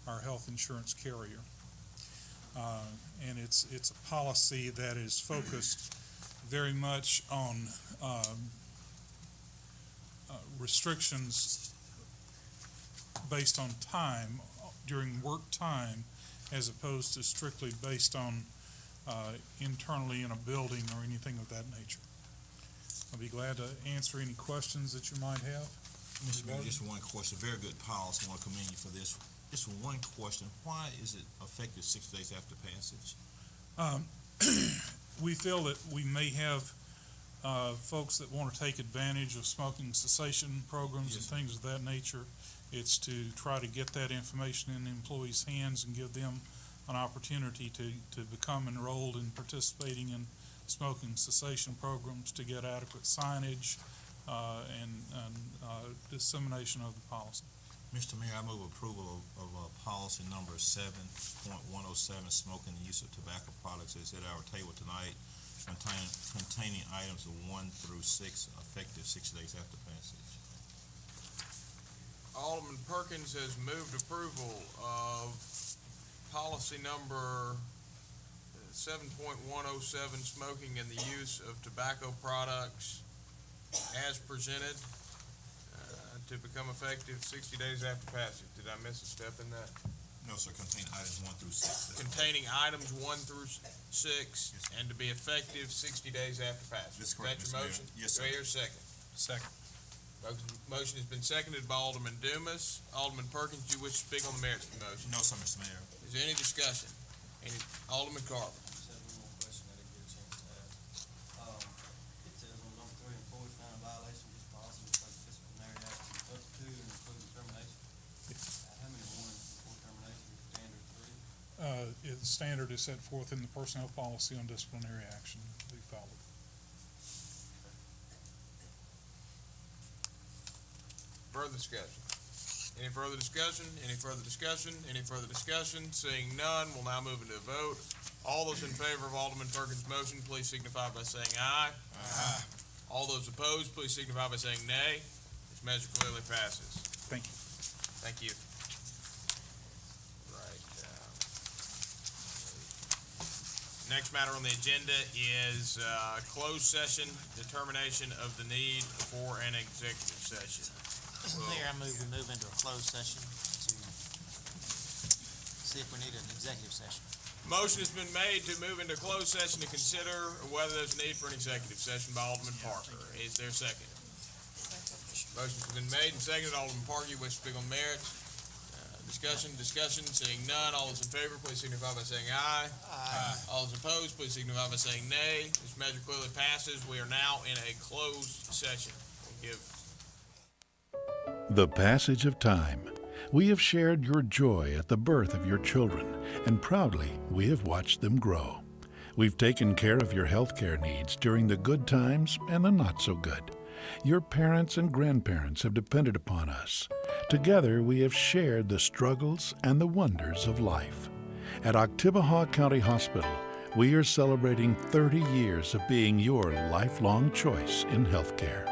our health insurance carrier. And it's a policy that is focused very much on restrictions based on time, during work time, as opposed to strictly based on internally in a building or anything of that nature. I'll be glad to answer any questions that you might have. Mr. Mayor, just one question, very good policy, I want to commend you for this. Just one question, why is it effective 6 days after passage? We feel that we may have folks that want to take advantage of smoking cessation programs and things of that nature. It's to try to get that information in the employees' hands and give them an opportunity to become enrolled in participating in smoking cessation programs, to get adequate signage and dissemination of the policy. Mr. Mayor, I move approval of policy number 7.107, smoking and use of tobacco products, is at our table tonight, containing items of 1 through 6, effective 6 days after passage. Alderman Perkins has moved approval of policy number 7.107, smoking and the use of tobacco products, as presented, to become effective 60 days after passage. Did I miss a step in that? No, sir, containing items 1 through 6. Containing items 1 through 6, and to be effective 60 days after passage. That's correct, Is that your Mr. Mayor. motion? Yes, sir. Do I hear a second? Second. Motion has been seconded by Alderman Dumas. Alderman Perkins, do you wish to speak on the merits of the motion? No, sir, Mr. Mayor. Is there any discussion? Alderman Carver. Just have one more question I didn't get a chance to ask. It says on number 3, employees found in violation of this policy will face disciplinary action up to and including termination. How many warnings before termination is standard 3? It's the standard is set forth in the personnel policy on disciplinary action be followed. Further discussion? Any further discussion? Any further discussion? Any further discussion? Seeing none, we'll now move into a vote. All those in favor of Alderman Perkins' motion, please signify by saying aye. Aye. All those opposed, please signify by saying nay. This measure clearly passes. Thank you. Thank you. Right. Next matter on the agenda is closed session, determination of the need for an executive session. Mayor, I move we move into a closed session to see if we need an executive session. Motion has been made to move into closed session to consider whether there's a need for an executive session by Alderman Parker. Is there a second? Motion's been made and seconded. Alderman Parker, you wish to speak on merits? Discussion. Seeing none, all those in favor, please signify by saying aye. Aye. All those opposed, please signify by saying nay. This measure clearly passes. We are now in a closed session. We'll give The passage of time. We have shared your joy at the birth of your children, and proudly we have watched them grow. We've taken care of your health care needs during the good times and the not so good. Your parents and grandparents have depended upon us. Together we have shared the struggles and the wonders of life. At Oktibbeha County Hospital, we are celebrating 30 years of being your lifelong choice in health care.